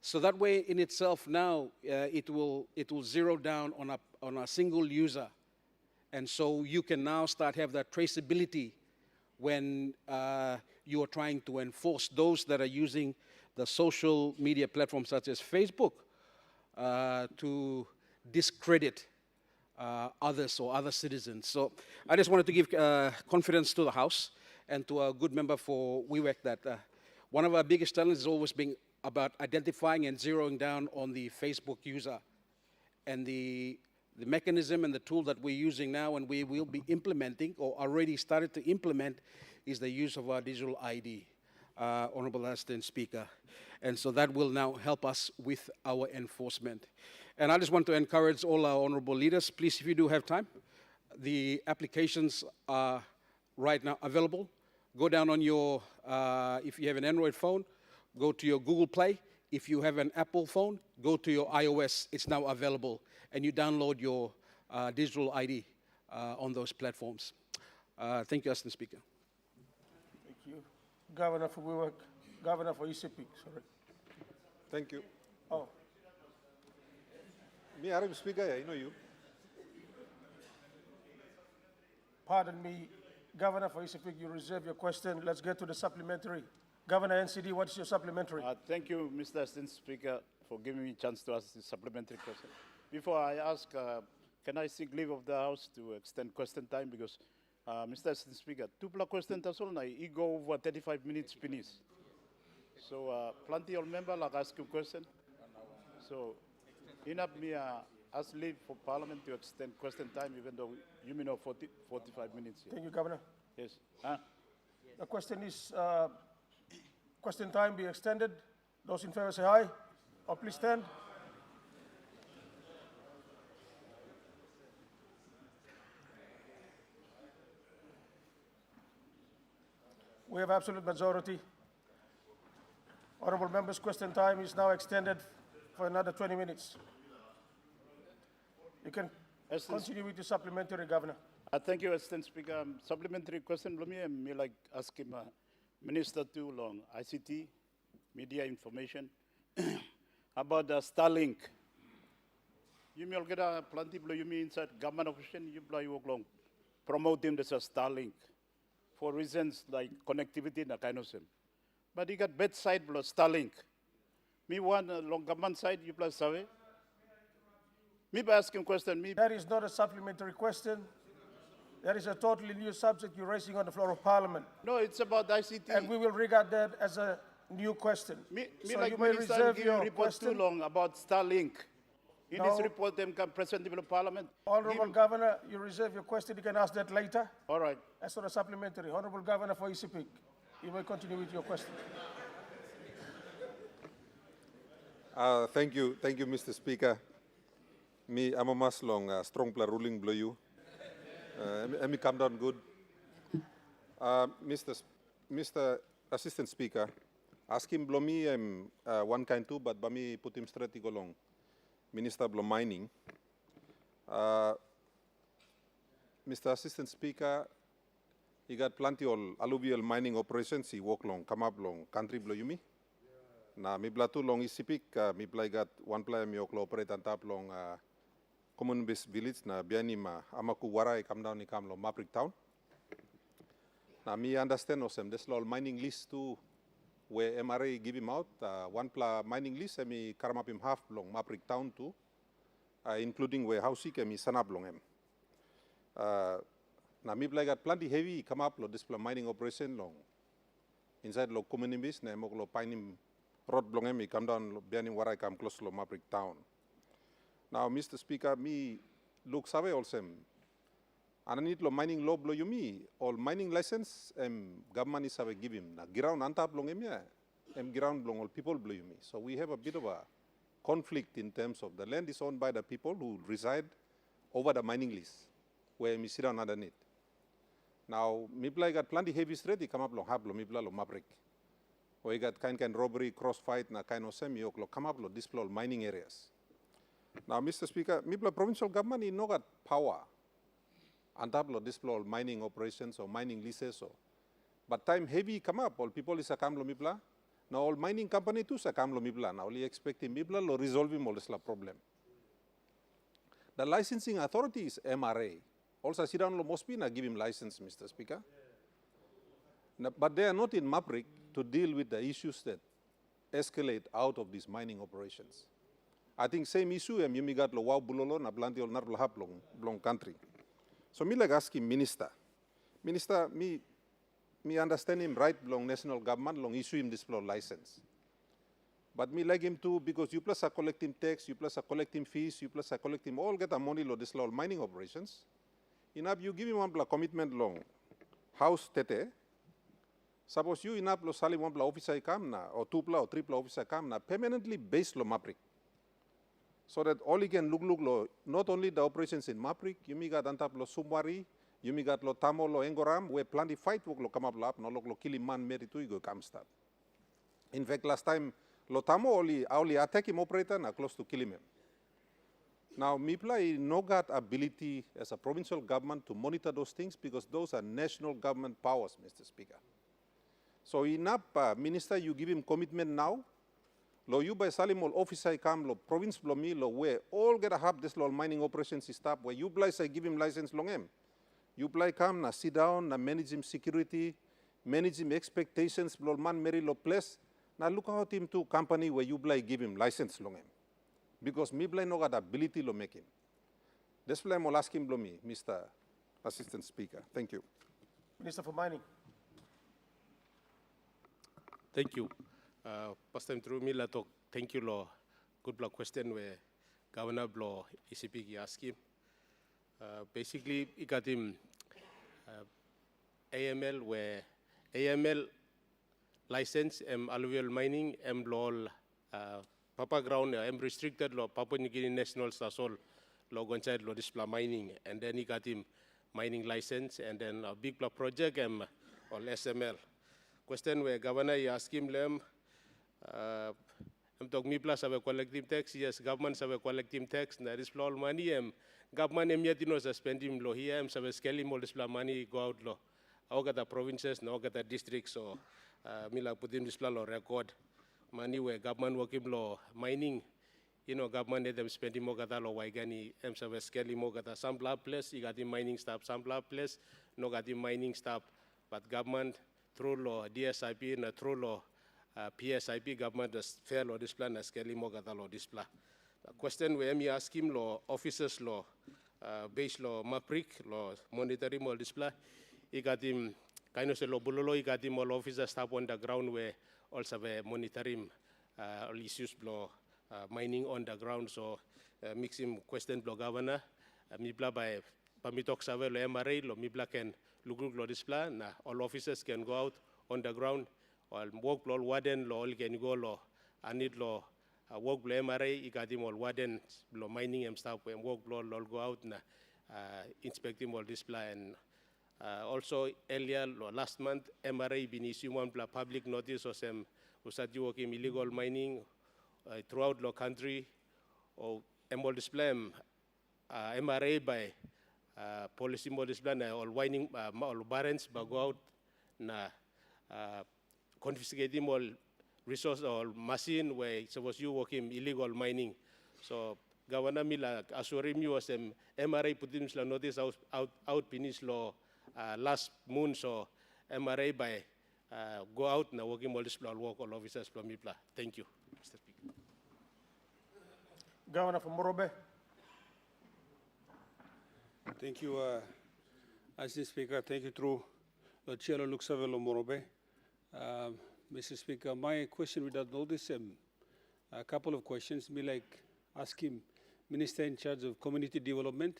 S7: So that way in itself now, it will zero down on a single user. And so you can now start have that traceability when you are trying to enforce those that are using the social media platforms such as Facebook to discredit others or other citizens. So I just wanted to give confidence to the House and to our good member for WEWAC that one of our biggest challenges has always been about identifying and zeroing down on the Facebook user. And the mechanism and the tool that we're using now and we will be implementing or already started to implement is the use of our digital ID, Honourable Assistant Speaker. And so that will now help us with our enforcement. And I just want to encourage all our honourable leaders, please, if you do have time, the applications are right now available. Go down on your, if you have an Android phone, go to your Google Play. If you have an Apple phone, go to your iOS. It's now available. And you download your digital ID on those platforms. Thank you, Assistant Speaker.
S1: Thank you. Governor for WEWAC, Governor for Isipik, sorry.
S8: Thank you.
S1: Oh,
S8: Me Arab speaker, I know you.
S1: pardon me, Governor for Isipik, you reserve your question. Let's get to the supplementary. Governor NCD, what's your supplementary?
S9: Thank you, Mr. Assistant Speaker, for giving me a chance to ask this supplementary question. Before I ask, can I seek leave of the House to extend question time? Because, Mr. Assistant Speaker, tupla question tasolna, I go over 35 minutes finish. So, plenty of members like ask you question. So, enough me ask leave for Parliament to extend question time, even though you may know 45 minutes here.
S1: Thank you, Governor.
S9: Yes.
S1: The question is, question time be extended. Those in favor say aye, or please stand. We have absolute majority. Honorable members, question time is now extended for another 20 minutes. You can continue with your supplementary, Governor.
S9: Thank you, Assistant Speaker. Supplementary question, let me like ask him, Minister too long, ICT, media information, about Starlink. You may get a plenty of you mean inside government official, you play work long, promoting this Starlink for reasons like connectivity and that kind of thing. But you got bedside Starlink. Me one long government side, you play survey. Me by asking question, me.
S1: That is not a supplementary question. That is a totally new subject you're raising on the floor of Parliament.
S9: No, it's about ICT.
S1: And we will regard that as a new question.
S9: Me
S1: So
S9: like
S1: you may
S9: Minister
S1: reserve
S9: give
S1: your
S9: report too
S1: question.
S9: long about Starlink. In
S1: No.
S9: this report, them can present to the Parliament.
S1: Honorable Governor, you reserve your question. You can ask that later.
S9: All right.
S1: That's not a supplementary. Honorable Governor for ECP, you may continue with your question.
S8: Thank you, Mr. Speaker. I'm a Maslong, strong player ruling below you. Let me come down good. Mr. Assistant Speaker, ask him below me, I'm one kind too, but me put him straight to go long. Minister below mining. Mr. Assistant Speaker, he got plenty of alluvial mining operations, he walk long, come up long, country below you me. Na mi bla too long isipik, mi bla got one player mi oklo operate on top long common base village na biani ma amaku warai come down ni come lo Maprik town. Na mi understand osem this law mining list too where MRA give him out one pla mining list mi karm up him half long Maprik town too, including where house he mi sanap long him. Na mi bla got plenty heavy come up lo this pla mining operation long inside lo common base na mo lo pining road blong mi come down biani warai come close lo Maprik town. Now, Mr. Speaker, me look survey also. Ananit lo mining law blow you me all mining license government is have give him na ground antap blong ya ground blong all people blow you me. So we have a bit of a conflict in terms of the land is owned by the people who reside over the mining list where me sit down underneath. Now, me play got plenty heavy ready come up long hablo me lo Maprik. We got kind robbery, crossfight, na kind of semi oklo come up lo display all mining areas. Now, Mr. Speaker, Mibla provincial government is not got power on top of display all mining operations or mining leases. But time heavy come up, all people is a come lo Mibla. Now all mining company too is a come lo Mibla. Now only expecting Mibla lo resolving all this problem. The licensing authority is MRA. Also sit down lo Mospina give him license, Mr. Speaker. Now, but they are not in Maprik to deal with the issues that escalate out of these mining operations. I think same issue mi got lo wow bulolo na blanti ol nar hap long country. So me like asking minister, me understand him right long national government long issue him this license. But me like him too because you plus are collecting tax, you plus are collecting fees, you plus are collecting all get a money lo this law mining operations. Enough you give him one commitment long house tete. Suppose you enough lo sali one officer come na or two or three officer come na permanently based lo Maprik. So that all you can look lo, not only the operations in Maprik, you may got antap lo Sumwari, you may got lo Tamo lo Engoram, where plenty fight work lo come up lap, no lo Kiliman meri tu go come start. In fact, last time lo Tamo only attack him operator na close to kill him. Now, Mipla no got ability as a provincial government to monitor those things because those are national government powers, Mr. Speaker. So enough, Minister, you give him commitment now. Lo you by Salimol office I come lo province lo me lo where all get a have this lo mining operations stop where you play say give him license long him. You play come na sit down na manage him security, manage him expectations lo man meri lo place. Na look out him to company where you play give him license long him. Because me play no got ability lo make him. This play mo ask him lo me, Mr. Assistant Speaker. Thank you.
S1: Minister for Mining.
S10: Thank you. First time through me la talk. Thank you lo. Good luck question where Governor Blo ECP ask him. Basically, he got him AML where AML license alluvial mining law Papa ground restricted law Papua New Guinea national sasol law gonchad law display mining and then he got him mining license and then a big project all SML. question where governor I ask him them, I'm talking me plus have a collective tax, yes, governments have a collective tax, and that is all money, government yet you know spend him law here, have a scale him all this money go out law. I got the provinces, no got the districts, so Mila put him this law record money where government working law mining. You know, government them spending more gata lo waigani emsabe scaling more gata some lab place, you got the mining staff, some lab place, no got the mining staff, but government through law, DSIP and through law, PSIP government does fair law this plan as scaling more gata law this plan. The question where me ask him law, officers law, base law, maprik law, monetary law this plan, he got him kind of say law bulolo, he got him all officers staff on the ground where also monitoring all issues law. Mining on the ground, so mix him question blow governor, mibla by pamitok save lo MRA lo mibla can look lo display na all officers can go out on the ground or work lo warden lo all can go lo anid lo work lo MRA igadim all warden lo mining and stuff when work lo go out na inspecting all display and also earlier last month MRA been issued one public notice or some usati working illegal mining throughout the country, or ML display MRA by policy model display all mining all barons but go out na confiscating all resource or machine where it was you working illegal mining. So Governor Mila assuring you was MRA put in notice out finish law last month, so MRA by go out na working all display work all officers from Mipla. Thank you, Mr. Speaker.
S1: Governor from Morobe.
S11: Thank you, Mr. Speaker. Thank you, through the Chair of Luxavelo Morobe. Mr. Speaker, my question without notice, a couple of questions. Me like ask him, Minister in charge of community development,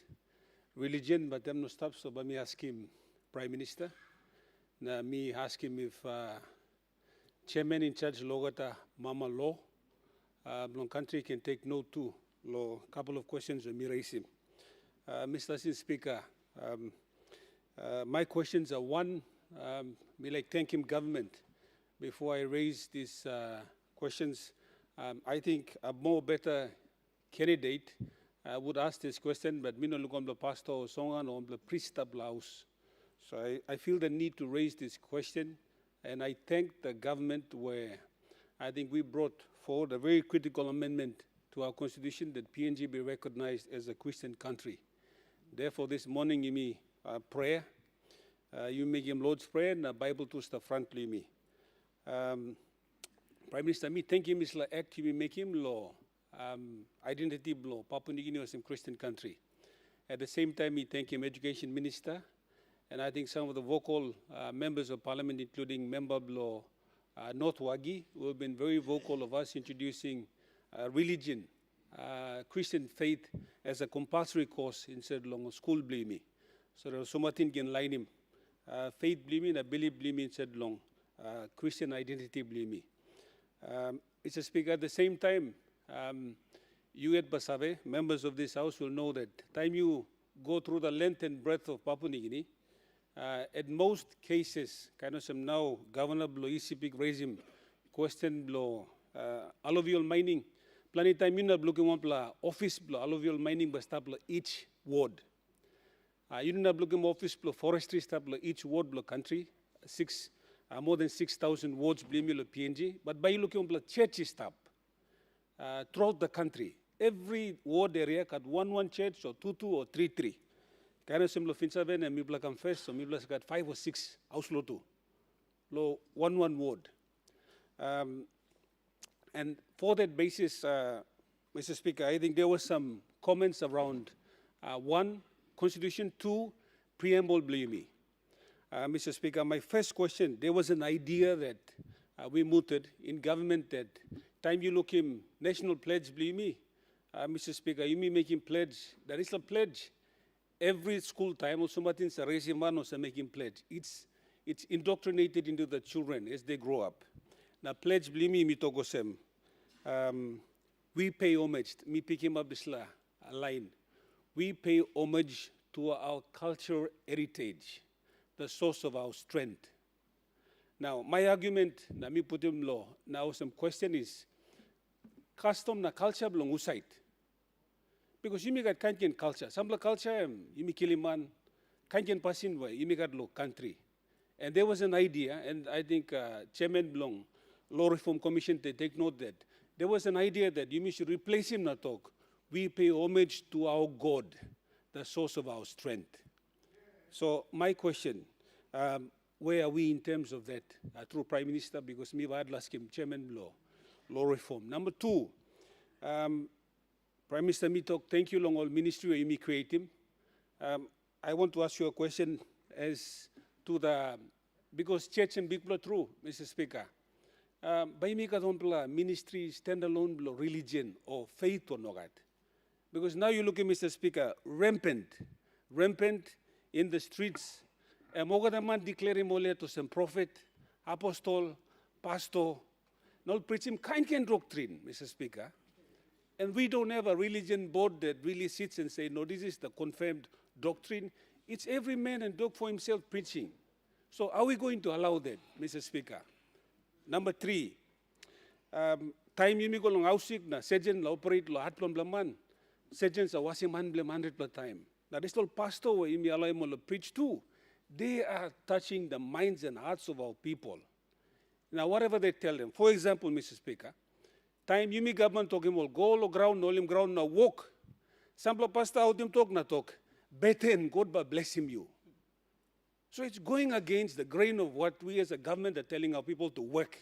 S11: religion, but them no stop, so but me ask him, Prime Minister. Now me ask him if Chairman in charge Logata Mama Law, long country can take note too. Law, couple of questions me raise him. Mr. Speaker, my questions are one, me like thank him government. Before I raise these questions, I think a more better candidate would ask this question, but me no look on the pastor or songan or the priest of house. So I feel the need to raise this question, and I thank the government where I think we brought forward a very critical amendment to our constitution that PNG be recognized as a Christian country. Therefore, this morning, you me prayer, you make him Lord's Prayer and a Bible to the front, me. Prime Minister, me thank him is like act, you make him law, identity law, Papua New Guinea was a Christian country. At the same time, me thank him Education Minister, and I think some of the vocal members of Parliament, including Member Law North Wagi, who have been very vocal of us introducing religion, Christian faith as a compulsory course instead of school blaming. So there was so much in line him. Faith blaming, I believe blaming instead long. Christian identity blaming. It's a speaker at the same time. You at Basave, members of this house will know that time you go through the length and breadth of Papua New Guinea, at most cases, kind of some now governor below ECP regime, question below alluvial mining. Planet time you not looking one pla office below alluvial mining but stop each ward. You not looking office below forestry stop each ward below country, more than 6,000 wards blame PNG, but by looking on churches stop throughout the country. Every ward area got one church or two or three. Kaya similar finsaben and mibla confess, so mibla got 5 or 6 house law too. Law one ward. And for that basis, Mr. Speaker, I think there were some comments around 1, Constitution, 2, preamble blaming. Mr. Speaker, my first question, there was an idea that we mooted in government that time you look him national pledge blaming. Mr. Speaker, you may make him pledge. There is a pledge. Every school time, also Martin's raising man also making pledge. It's indoctrinated into the children as they grow up. Now pledge blimi mitogosem. We pay homage. Me pick him up this line. We pay homage to our cultural heritage, the source of our strength. Now, my argument, na mi putim law, now some question is, custom na culture belong usait. Because you got kanyan culture. Some culture, you kiliman, kanyan pasin way, you got lo country. And there was an idea, and I think Chairman belong, Law Reform Commission, they take note that there was an idea that you should replace him na talk. We pay homage to our God, the source of our strength. So my question, where are we in terms of that through Prime Minister? Because me would ask him, Chairman Law Reform. Number two, Prime Minister me talk, thank you long all ministry where you create him. I want to ask you a question as to the, because church and big blood true, Mr. Speaker. By me ministry standalone religion or faith or not. Because now you look at Mr. Speaker, rampant in the streets. Mogadaman declaring mole to some prophet, apostle, pastor, not preaching kind doctrine, Mr. Speaker. And we don't have a religion board that really sits and say, no, this is the confirmed doctrine. It's every man and dog for himself preaching. So are we going to allow that, Mr. Speaker? Number three, time you go long ausig na surgeon la operate lo hat blaman. Surgeons are washing man blame 100 time. Now this all pastor where you allow him to preach too. They are touching the minds and hearts of our people. Now whatever they tell them, for example, Mr. Speaker, time you government talking about go lo ground, no lim ground na walk. Sample pastor out him talk na talk. Better God bless him you. So it's going against the grain of what we as a government are telling our people to work.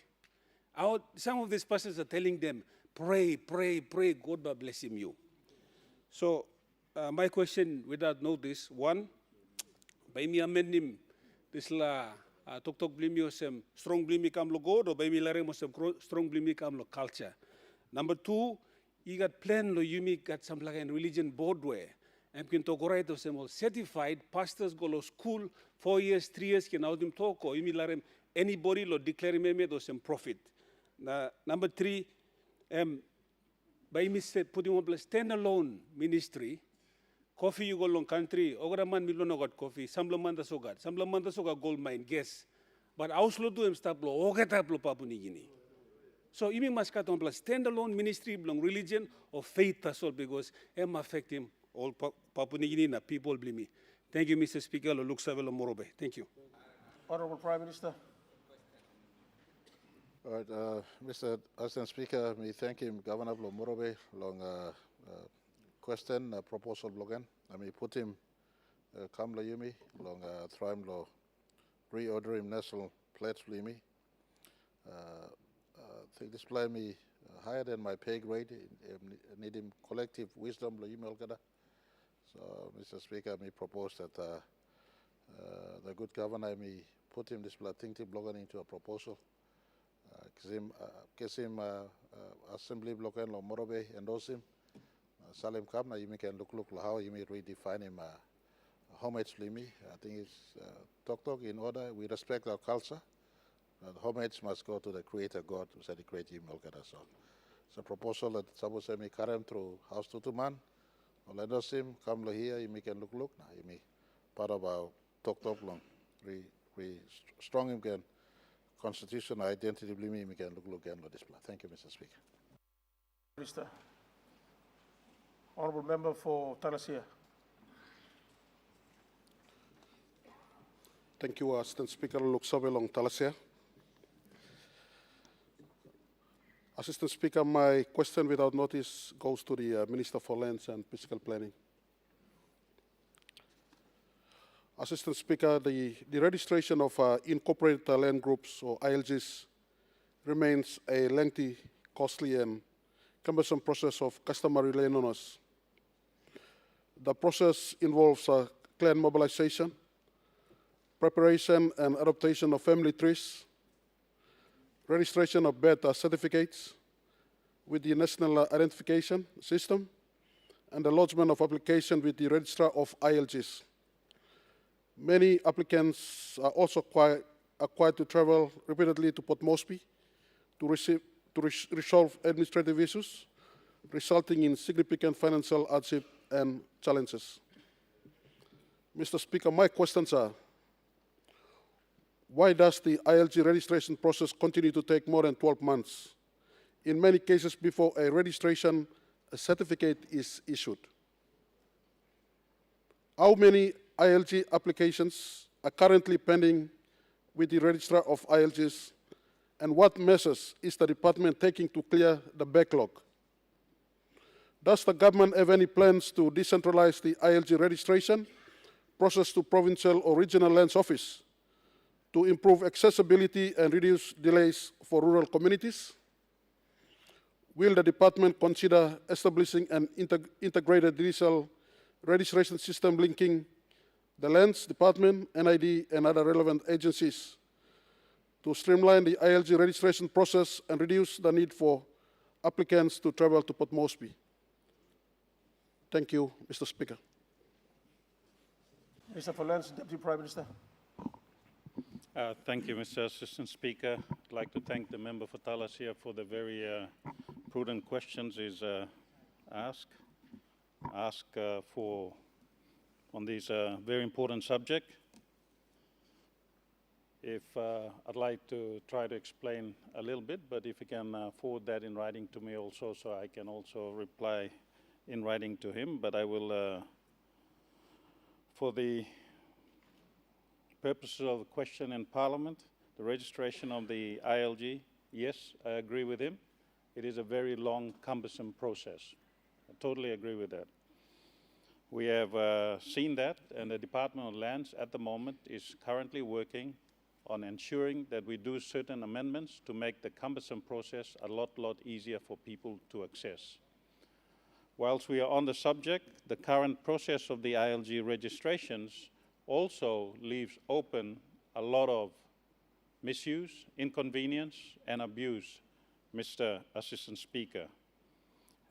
S11: Some of these pastors are telling them, pray, pray, pray, God bless him you. So my question without notice, one, by me amend him, this la tok blim yo sem strong blim kam lo God or by me lare mo sem strong blim kam lo culture. Number two, you got plan lo you got some like a religion board where and can talk right of some certified pastors go to school 4 years, 3 years can out them talk or you anybody lo declare me or some profit. Number three, by me putting on place standalone ministry, coffee you go long country, ograman milo no got coffee, samlaman da sogat gold mine, guess. But auslo do em stop lo ogata lo Papua New Guinea. So you must cut on place standalone ministry belong religion or faith as well because it affect him. All Papua New Guinea people blame me. Thank you, Mr. Speaker. Luksavelo Morobe. Thank you.
S1: Honorable Prime Minister.
S5: All right, Mr. Assistant Speaker, me thank him, Governor Morobe, long question, proposal blogan. I may put him, Kamla Yumi, long Thrime Law, reorder him national pledge blimi. Think this plan me higher than my pay grade. Need him collective wisdom, lo email gada. So, Mr. Speaker, I propose that the good governor may put him this thinking blogan into a proposal. Case him assembly blogan lo Morobe endorse him. Salem Kamna, you can look how you may redefine him homage limi. I think it's talk in order. We respect our culture. Homage must go to the Creator God who said the create him. So it's a proposal that suppose me carry him through House Tutuman. Let us him come here, you can look now. You may part of our talk long. We strong him can constitutional identity blimi we can look and display. Thank you, Mr. Speaker.
S1: Minister. Honorable Member for Talasia.
S8: Thank you, Assistant Speaker Luksabelong Talasia. Assistant Speaker, my question without notice goes to the Minister for Lands and Physical Planning. Assistant Speaker, the registration of incorporated land groups or ILGs remains a lengthy, costly and cumbersome process of customary land owners. The process involves clan mobilization, preparation and adaptation of family trees, registration of birth certificates with the National Identification System, and the lodgement of application with the Registrar of ILGs. Many applicants are also required to travel repeatedly to Port Moresby to resolve administrative issues, resulting in significant financial hardship and challenges. Mr. Speaker, my questions are,
S5: Why does the ILG registration process continue to take more than 12 months? In many cases, before a registration, a certificate is issued. How many ILG applications are currently pending with the Registrar of ILGs, and what measures is the department taking to clear the backlog? Does the government have any plans to decentralize the ILG registration process to provincial or regional lands office to improve accessibility and reduce delays for rural communities? Will the department consider establishing an integrated digital registration system linking the Lands Department, NID, and other relevant agencies to streamline the ILG registration process and reduce the need for applicants to travel to Port Moresby? Thank you, Mr. Speaker.
S1: Minister for Lands, Deputy Prime Minister.
S12: Thank you, Mr. Assistant Speaker. I'd like to thank the member for Talasia for the very prudent questions he's asked on this very important subject. I'd like to try to explain a little bit, but if you can forward that in writing to me also, so I can also reply in writing to him. But I will, for the purposes of the question in Parliament, the registration of the ILG, yes, I agree with him. It is a very long, cumbersome process. I totally agree with that. We have seen that, and the Department of Lands at the moment is currently working on ensuring that we do certain amendments to make the cumbersome process a lot easier for people to access. Whilst we are on the subject, the current process of the ILG registrations also leaves open a lot of misuse, inconvenience, and abuse, Mr. Assistant Speaker.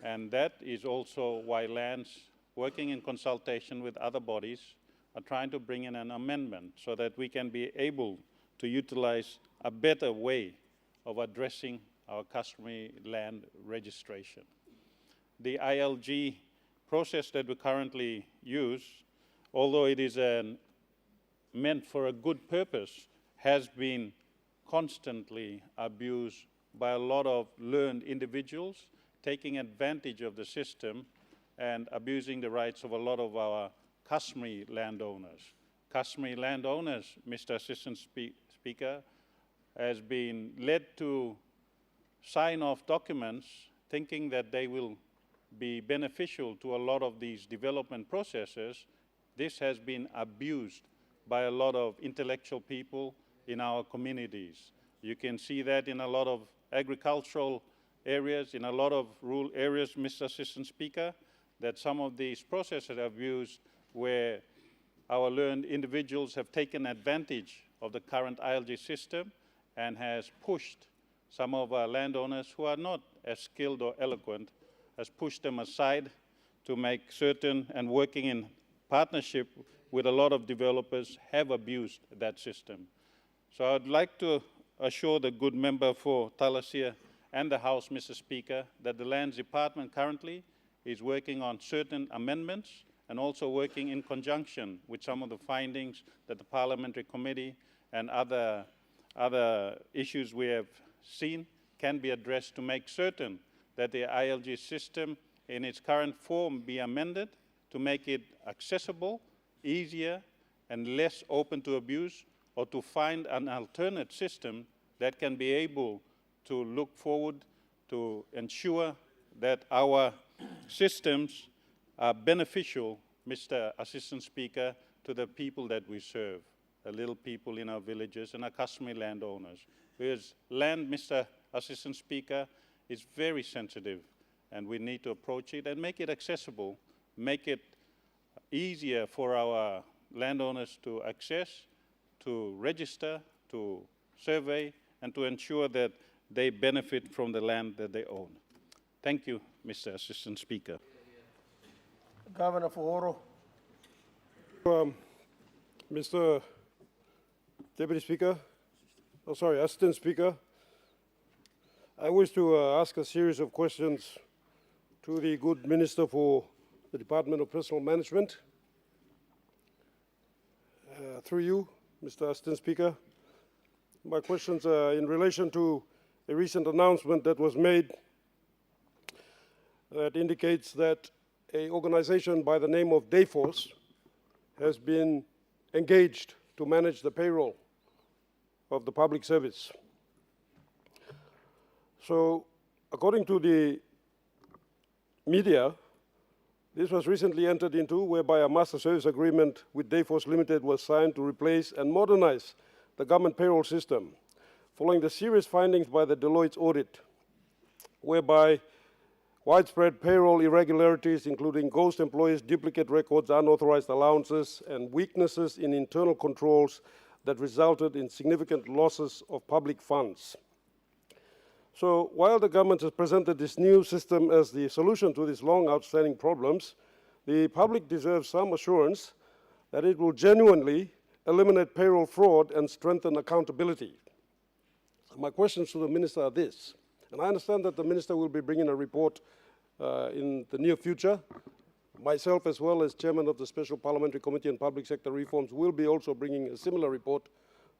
S12: And that is also why Lands, working in consultation with other bodies, are trying to bring in an amendment so that we can be able to utilize a better way of addressing our customary land registration. The ILG process that we currently use, although it is meant for a good purpose, has been constantly abused by a lot of learned individuals taking advantage of the system and abusing the rights of a lot of our customary landowners. Customary landowners, Mr. Assistant Speaker, has been led to sign off documents thinking that they will be beneficial to a lot of these development processes. This has been abused by a lot of intellectual people in our communities. You can see that in a lot of agricultural areas, in a lot of rural areas, Mr. Assistant Speaker, that some of these processes are abused where our learned individuals have taken advantage of the current ILG system and has pushed some of our landowners who are not as skilled or eloquent, has pushed them aside to make certain, and working in partnership with a lot of developers, have abused that system. So I'd like to assure the good member for Talasia and the House, Mr. Speaker, that the Lands Department currently is working on certain amendments and also working in conjunction with some of the findings that the Parliamentary Committee and other issues we have seen can be addressed to make certain that the ILG system in its current form be amended to make it accessible, easier, and less open to abuse, or to find an alternate system that can be able to look forward to ensure that our systems are beneficial, Mr. Assistant Speaker, to the people that we serve, the little people in our villages and our customary landowners. Because land, Mr. Assistant Speaker, is very sensitive, and we need to approach it and make it accessible, make it easier for our landowners to access, to register, to survey, and to ensure that they benefit from the land that they own. Thank you, Mr. Assistant Speaker.
S1: Governor for Oro.
S13: Mr. Deputy Speaker, Assistant Speaker, I wish to ask a series of questions to the good Minister for the Department of Personal Management. Through you, Mr. Assistant Speaker, My questions are in relation to a recent announcement that was made that indicates that an organization by the name of Dayforce has been engaged to manage the payroll of the public service. So, according to the media, this was recently entered into, whereby a master service agreement with Dayforce Limited was signed to replace and modernize the government payroll system, following the serious findings by the Deloitte's audit, whereby widespread payroll irregularities, including ghost employees, duplicate records, unauthorized allowances, and weaknesses in internal controls that resulted in significant losses of public funds. So while the government has presented this new system as the solution to these long outstanding problems, the public deserves some assurance that it will genuinely eliminate payroll fraud and strengthen accountability. So my questions to the minister are this, and I understand that the minister will be bringing a report in the near future. Myself, as well as chairman of the Special Parliamentary Committee on Public Sector Reforms, will be also bringing a similar report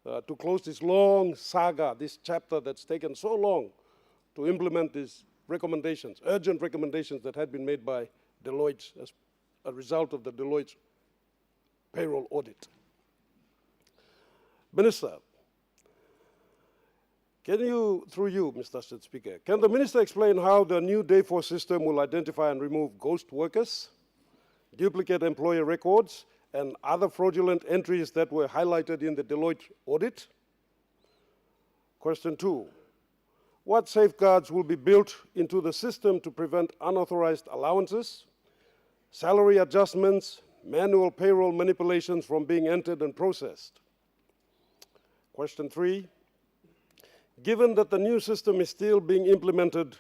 S13: to close this long saga, this chapter that's taken so long to implement these recommendations, urgent recommendations that had been made by Deloitte as a result of the Deloitte payroll audit. Minister, can you, through you, Mr. State Speaker, can the minister explain how the new Dayforce system will identify and remove ghost workers, duplicate employer records, and other fraudulent entries that were highlighted in the Deloitte audit? Question 2. What safeguards will be built into the system to prevent unauthorized allowances, salary adjustments, manual payroll manipulations from being entered and processed? Question 3. Given that the new system is still being implemented,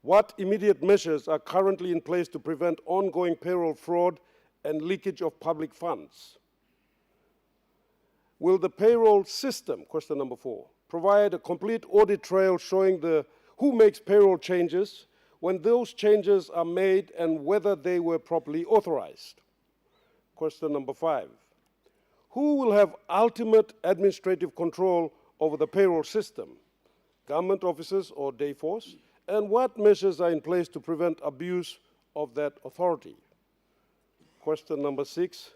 S13: what immediate measures are currently in place to prevent ongoing payroll fraud and leakage of public funds? Will the payroll system, question number 4, provide a complete audit trail showing who makes payroll changes, when those changes are made, and whether they were properly authorized? Question number 5. Who will have ultimate administrative control over the payroll system, government officers or Dayforce, and what measures are in place to prevent abuse of that authority? Question number 6.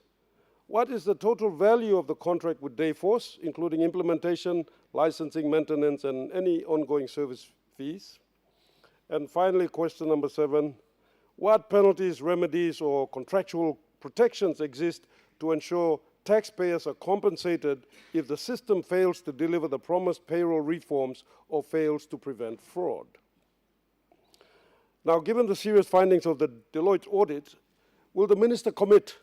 S13: What is the total value of the contract with Dayforce, including implementation, licensing, maintenance, and any ongoing service fees? And finally, question number 7. What penalties, remedies, or contractual protections exist to ensure taxpayers are compensated if the system fails to deliver the promised payroll reforms or fails to prevent fraud? Now, given the serious findings of the Deloitte audit, will the minister commit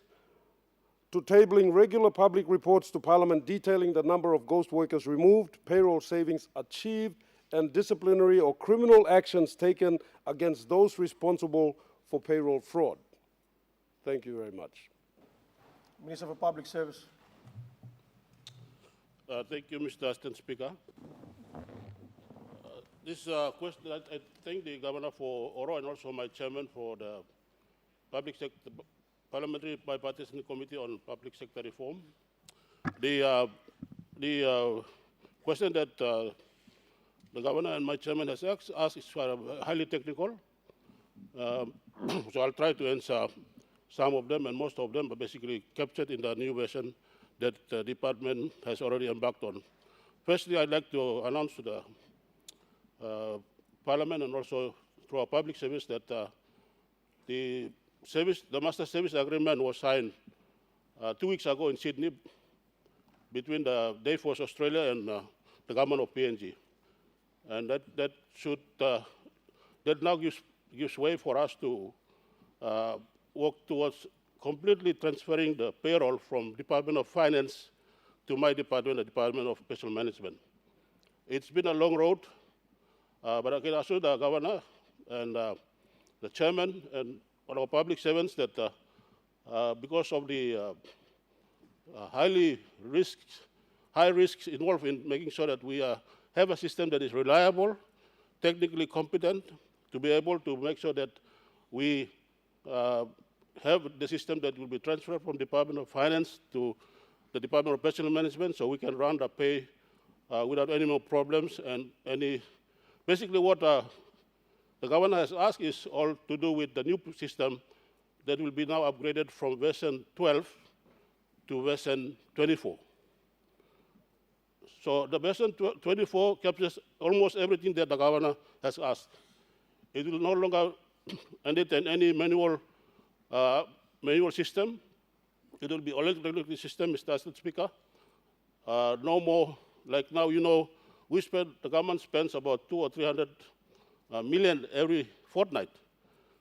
S13: to tabling regular public reports to Parliament detailing the number of ghost workers removed, payroll savings achieved, and disciplinary or criminal actions taken against those responsible for payroll fraud? Thank you very much.
S1: Minister for Public Service.
S14: Thank you, Mr. Assistant Speaker. This question, I thank the Governor for Oro and also my chairman for the Public Sector Parliamentary Bipartisan Committee on Public Sector Reform. The question that the Governor and my chairman has asked is highly technical. So I'll try to answer some of them, and most of them are basically captured in the new version that the department has already embarked on. Firstly, I'd like to announce to the Parliament and also through our public service that the Master Service Agreement was signed 2 weeks ago in Sydney between the Dayforce Australia and the government of PNG. And that now gives way for us to work towards completely transferring the payroll from Department of Finance to my department, the Department of Special Management. It's been a long road, but I can assure the Governor and the Chairman and all our public servants that because of the high risks involved in making sure that we have a system that is reliable, technically competent, to be able to make sure that we have the system that will be transferred from Department of Finance to the Department of Personal Management so we can run the pay without any more problems and any. Basically, what the governor has asked is all to do with the new system that will be now upgraded from version 12 to version 24. So the version 24 captures almost everything that the governor has asked. It will no longer entertain any manual system. It will be electronic system, Mr. Assistant Speaker. No more, like now, you know, the government spends about 200 or 300 million every fortnight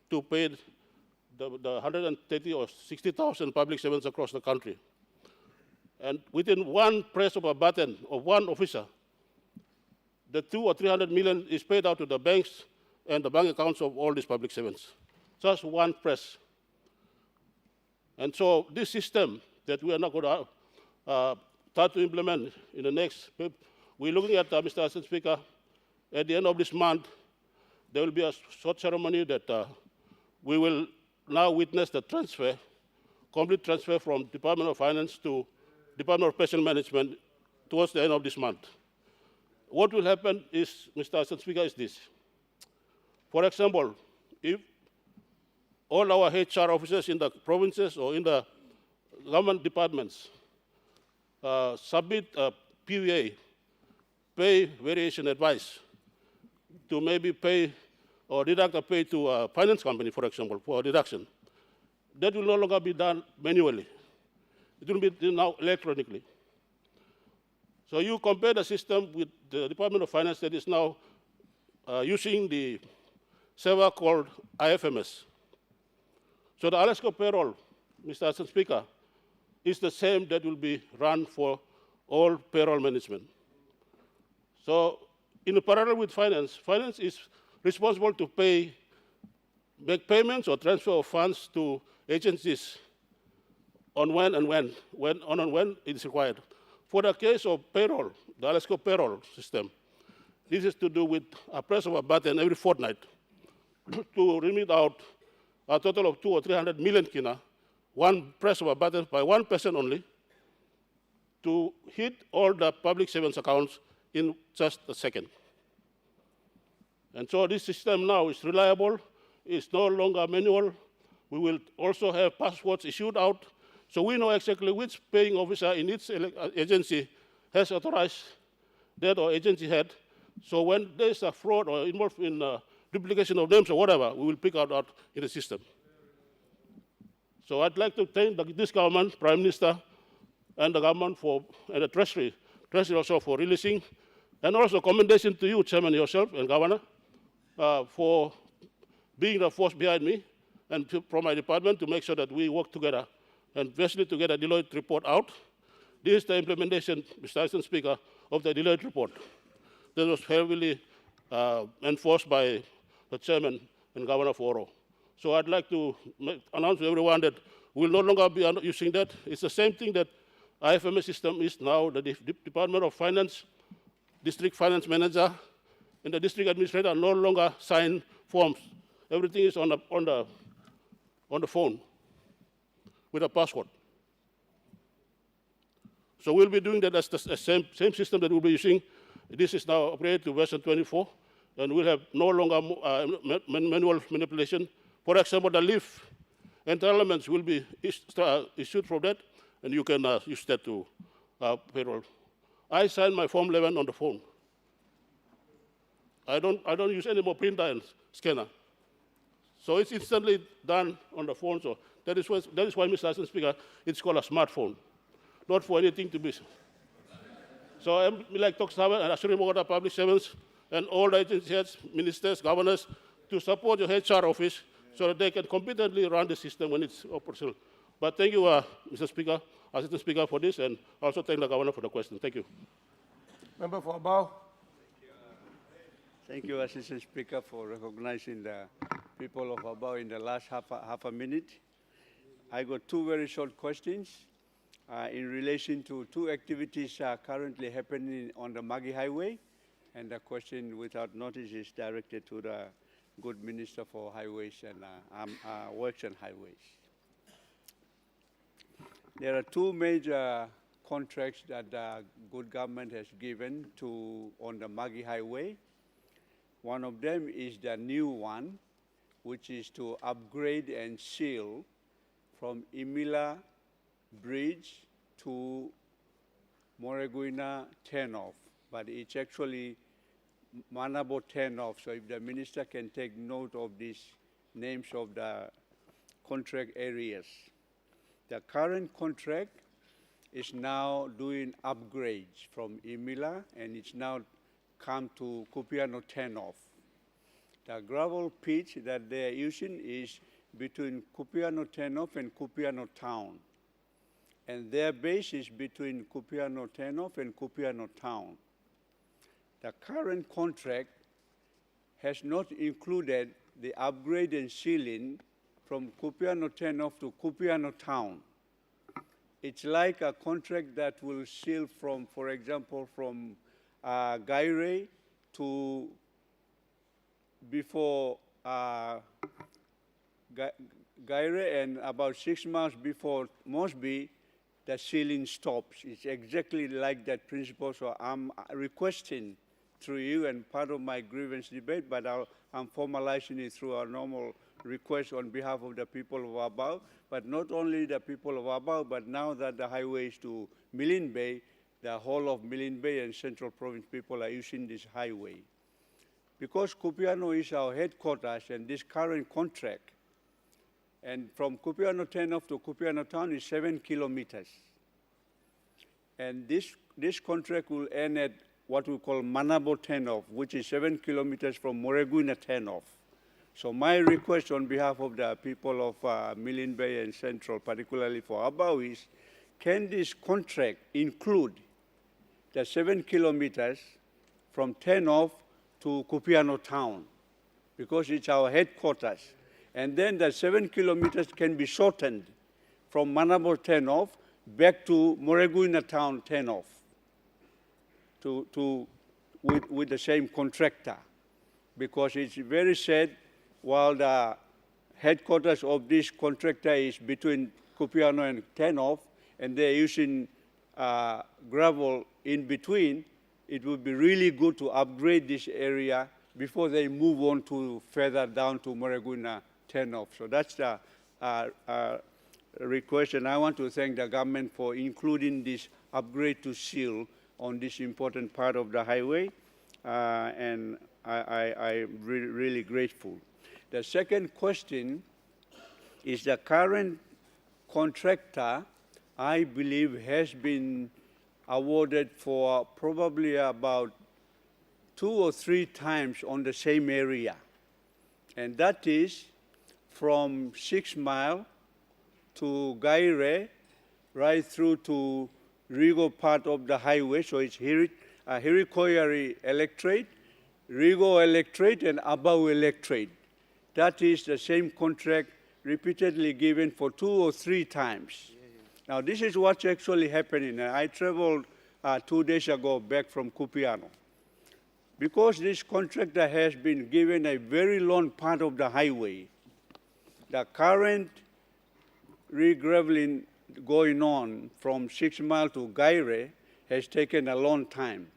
S14: to pay the 130 or 60,000 public servants across the country. And within one press of a button of one officer, the 200 or 300 million is paid out to the banks and the bank accounts of all these public servants. Just one press. And so this system that we are not going to start to implement in the next, we're looking at, Mr. Assistant Speaker, at the end of this month, there will be a short ceremony that we will now witness the transfer, complete transfer from Department of Finance to Department of Pension Management towards the end of this month. What will happen is, Mr. Assistant Speaker, is this. For example, if all our HR officers in the provinces or in the government departments submit a PVA, pay variation advice, to maybe pay or deduct a pay to a finance company, for example, for a deduction, that will no longer be done manually. It will be done now electronically. So you compare the system with the Department of Finance that is now using the server called IFMS. So the Alaska payroll, Mr. Assistant Speaker, is the same that will be run for all payroll management. So in parallel with finance, finance is responsible to make payments or transfer of funds to agencies on when it is required. For the case of payroll, the Alaska payroll system, this is to do with a press of a button every fortnight to remit out a total of 200 or 300 million kina, one press of a button by one person only, to hit all the public servants' accounts in just a second. And so this system now is reliable, it's no longer manual. We will also have passwords issued out, so we know exactly which paying officer in each agency has authorized that or agency head. So when there's a fraud or involved in duplication of names or whatever, we will pick out in the system. So I'd like to thank this government, Prime Minister, and the government and the Treasury also for releasing, and also commendation to you, Chairman, yourself, and Governor, for being the force behind me and from my department to make sure that we work together and especially to get a Deloitte report out. This is the implementation, Mr. Assistant Speaker, of the Deloitte report that was heavily enforced by the Chairman and Governor for Oro. So I'd like to announce to everyone that we will no longer be using that. It's the same thing that IFMS system is now. The Department of Finance, District Finance Manager, and the District Administrator no longer sign forms. Everything is on the phone with a password. So we'll be doing that as the same system that we'll be using. This is now upgraded to version 24, and we'll have no longer manual manipulation. For example, the leave entitlements will be issued from that, and you can use that to payroll. I sign my Form 11 on the phone. I don't use any more printer and scanner. So it's instantly done on the phone. So that is why, Mr. Assistant Speaker, it's called a smartphone, not for anything to be. So I'm like Dr. Saban and assuring all the public servants and all the agencies, ministers, governors, to support your HR office so that they can competently run the system when it's operational. But thank you, Mr. Speaker, Assistant Speaker, for this, and also thank the Governor for the question. Thank you.
S1: Member for Abao.
S15: Thank you, Assistant Speaker, for recognizing the people of Abao in the last half a minute. I got two very short questions in relation to two activities currently happening on the Magi Highway, and the question without notice is directed to the good Minister for Highways and Works and Highways. There are two major contracts that the good government has given on the Magi Highway. One of them is the new one, which is to upgrade and seal from Imila Bridge to Moreguina turnoff, but it's actually Manabo turnoff. So if the minister can take note of these names of the contract areas. The current contract is now doing upgrades from Imila, and it's now come to Kupiano turnoff. The gravel pitch that they are using is between Kupiano turnoff and Kupiano town. And their base is between Kupiano turnoff and Kupiano town. The current contract has not included the upgrade and sealing from Kupiano turnoff to Kupiano town. It's like a contract that will seal from, for example, from Gaire to before Gaire, and about 6 miles before Mosby, the sealing stops. It's exactly like that principle. So I'm requesting through you, and part of my grievance debate, but I'm formalizing it through our normal request on behalf of the people of Abau, but not only the people of Abau, but now that the highway is to Milne Bay, the whole of Milne Bay and Central Province people are using this highway. Because Kupiano is our headquarters and this current contract, and from Kupiano turnoff to Kupiano town is 7 kilometers. And this contract will end at what we call Manabo turnoff, which is 7 kilometers from Moreguina turnoff. So my request on behalf of the people of Milne Bay and Central, particularly for Abau, is can this contract include the 7 kilometers from turnoff to Kupiano town, because it's our headquarters. And then the 7 kilometers can be shortened from Manabo turnoff back to Moreguina town turnoff with the same contractor. Because it's very sad, while the headquarters of this contractor is between Kupiano and turnoff, and they're using gravel in between, it would be really good to upgrade this area before they move on to further down to Moreguina turnoff. So that's the request, and I want to thank the government for including this upgrade to seal on this important part of the highway, and I'm really grateful. The second question is the current contractor, I believe, has been awarded for probably about 2 or 3 times on the same area. And that is from 6 Mile to Gaire, right through to Rigo part of the highway. So it's Hirikoyari Electorate, Rigo Electorate, and Abau Electorate. That is the same contract repeatedly given for 2 or 3 times. Now, this is what's actually happening. I traveled 2 days ago back from Kupiano. Because this contractor has been given a very long part of the highway, the current re-graveling going on from 6 Mile to Gaire has taken a long time.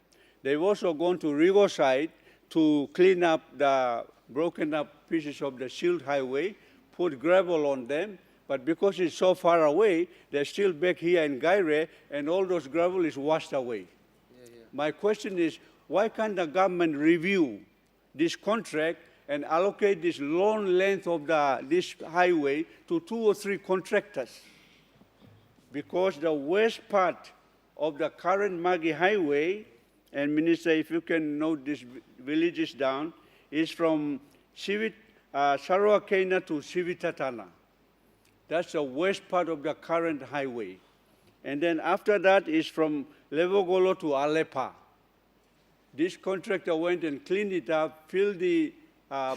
S15: They've also gone to Rigo side to clean up the broken up pieces of the shield highway, put gravel on them, but because it's so far away, they're still back here in Gaire, and all those gravel is washed away. My question is, why can't the government review this contract and allocate this long length of this highway to 2 or 3 contractors? Because the west part of the current Magi Highway, and Minister, if you can note these villages down, is from Sarawakena to Sivitatana. That's the west part of the current highway. And then after that is from Levogolo to Alepa. This contractor went and cleaned it up, filled the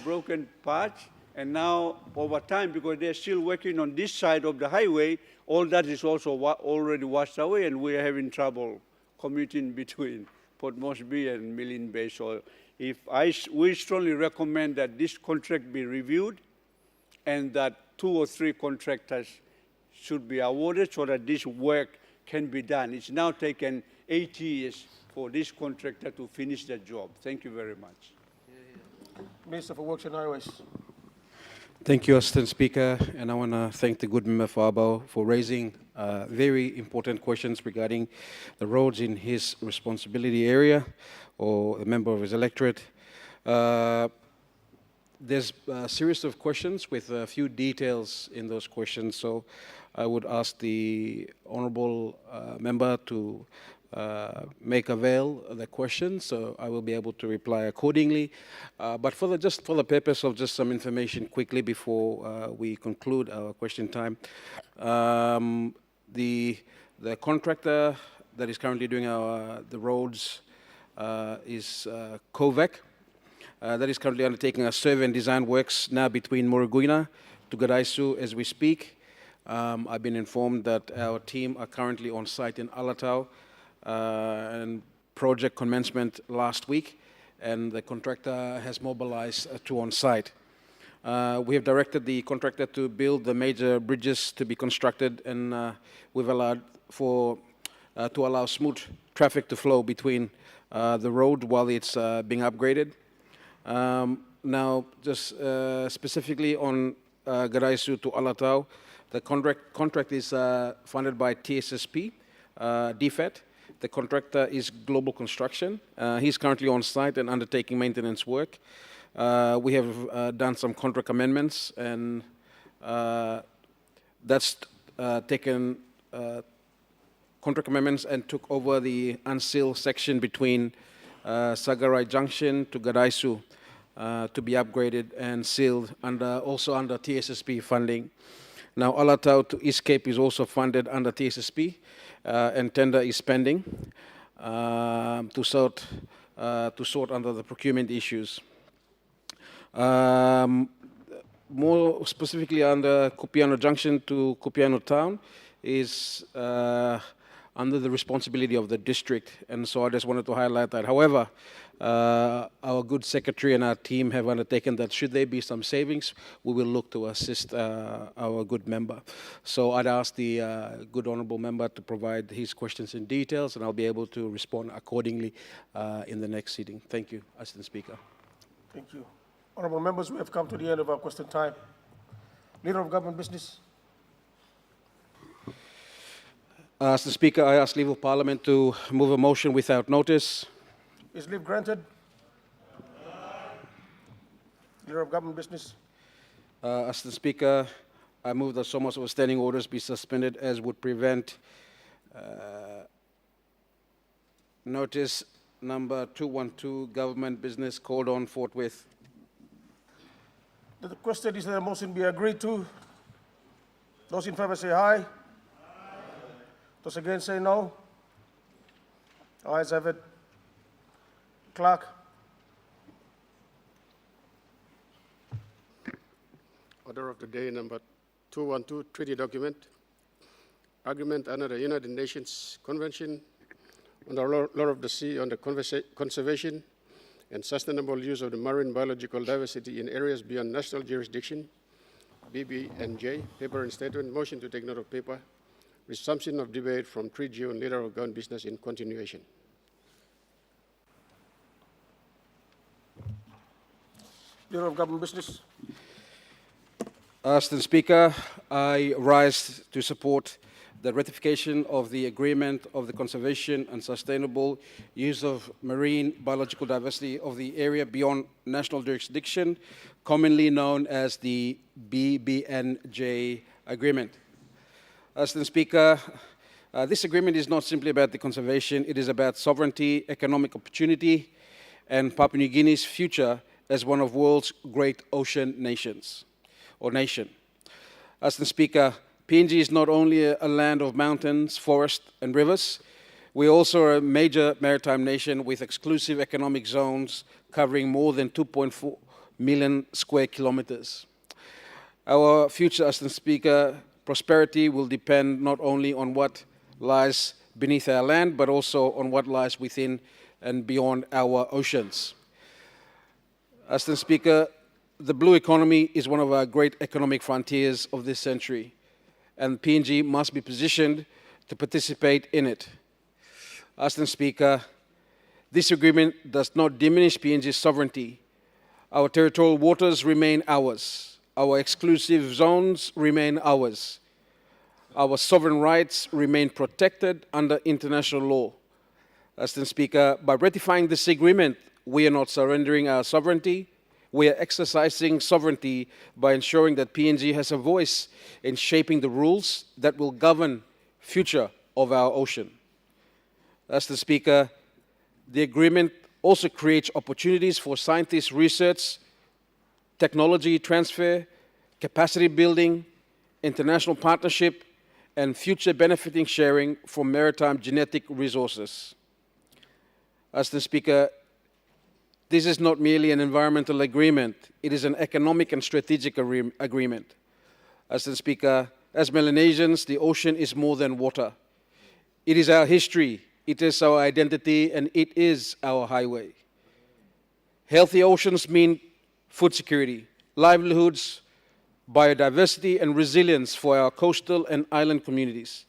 S15: broken parts, and now over time, because they're still working on this side of the highway, all that is also already washed away, and we're having trouble commuting between Port Moresby and Milne Bay. So we strongly recommend that this contract be reviewed and that 2 or 3 contractors should be awarded so that this work can be done. It's now taken 8 years for this contractor to finish the job. Thank you very much.
S1: Minister for Works and Highways.
S7: Thank you, Assistant Speaker, and I want to thank the good member for Abao for raising very important questions regarding the roads in his responsibility area or a member of his electorate. There's a series of questions with a few details in those questions, so I would ask the honourable member to make avail of the question, so I will be able to reply accordingly. But just for the purpose of just some information quickly before we conclude our question time, the contractor that is currently doing the roads is COVAC. That is currently undertaking a survey and design works now between Muruguina to Gadaisu as we speak. I've been informed that our team are currently on site in Alatau, and project commencement last week, and the contractor has mobilized to on site. We have directed the contractor to build the major bridges to be constructed, and we've allowed to allow smooth traffic to flow between the road while it's being upgraded. Now, just specifically on Gadaisu to Alatau, the contract is funded by TSSP, DFAT. The contractor is Global Construction. He's currently on site and undertaking maintenance work. We have done some contract amendments, and that's taken contract amendments and took over the unsealed section between Sagarai Junction to Gadaisu to be upgraded and sealed also under TSSP funding. Now, Alatau to East Cape is also funded under TSSP, and tender is pending to sort under the procurement issues. More specifically, under Kupiano Junction to Kupiano Town is under the responsibility of the district, and so I just wanted to highlight that. However, our good secretary and our team have undertaken that should there be some savings, we will look to assist our good member. So I'd ask the good honourable member to provide his questions in details, and I'll be able to respond accordingly in the next sitting. Thank you, Assistant Speaker.
S1: Thank you. Honourable members, we have come to the end of our question time. Leader of Government Business.
S7: Mr. Speaker, I ask leave of Parliament to move a motion without notice.
S1: Is leave granted? Leader of Government Business.
S7: Mr. Speaker, I move that some of the standing orders be suspended as would prevent notice number 212, government business called on forthwith.
S1: The question is that the motion be agreed to. Those in favor say aye. Those against say no. Ayes have it. Clerk.
S16: Order of the day number 212, treaty document. Agreement under the United Nations Convention on the Law of the Sea on the conservation and sustainable use of the marine biological diversity in areas beyond national jurisdiction, BB&J, paper and statement, motion to take note of paper, resumption of debate from 3 June, Leader of Government Business in continuation.
S1: Leader of Government Business.
S7: Mr. Speaker, I rise to support the ratification of the agreement of the conservation and sustainable use of marine biological diversity of the area beyond national jurisdiction, commonly known as the BBNJ agreement. Mr. Speaker, this agreement is not simply about the conservation, it is about sovereignty, economic opportunity, and Papua New Guinea's future as one of the world's great ocean nations, or nation. Mr. Speaker, PNG is not only a land of mountains, forests, and rivers, we also are a major maritime nation with exclusive economic zones covering more than 2.4 million square kilometers. Our future, Mr. Speaker, prosperity will depend not only on what lies beneath our land, but also on what lies within and beyond our oceans. Mr. Speaker, the blue economy is one of our great economic frontiers of this century, and PNG must be positioned to participate in it. Mr. Speaker, this agreement does not diminish PNG's sovereignty. Our territorial waters remain ours. Our exclusive zones remain ours. Our sovereign rights remain protected under international law. Mr. Speaker, by ratifying this agreement, we are not surrendering our sovereignty. We are exercising sovereignty by ensuring that PNG has a voice in shaping the rules that will govern future of our ocean. Mr. Speaker, the agreement also creates opportunities for scientists' research, technology transfer, capacity building, international partnership, and future benefiting sharing from maritime genetic resources. Mr. Speaker, this is not merely an environmental agreement, it is an economic and strategic agreement. Mr. Speaker, as Melanesians, the ocean is more than water. It is our history, it is our identity, and it is our highway. Healthy oceans mean food security, livelihoods, biodiversity, and resilience for our coastal and island communities.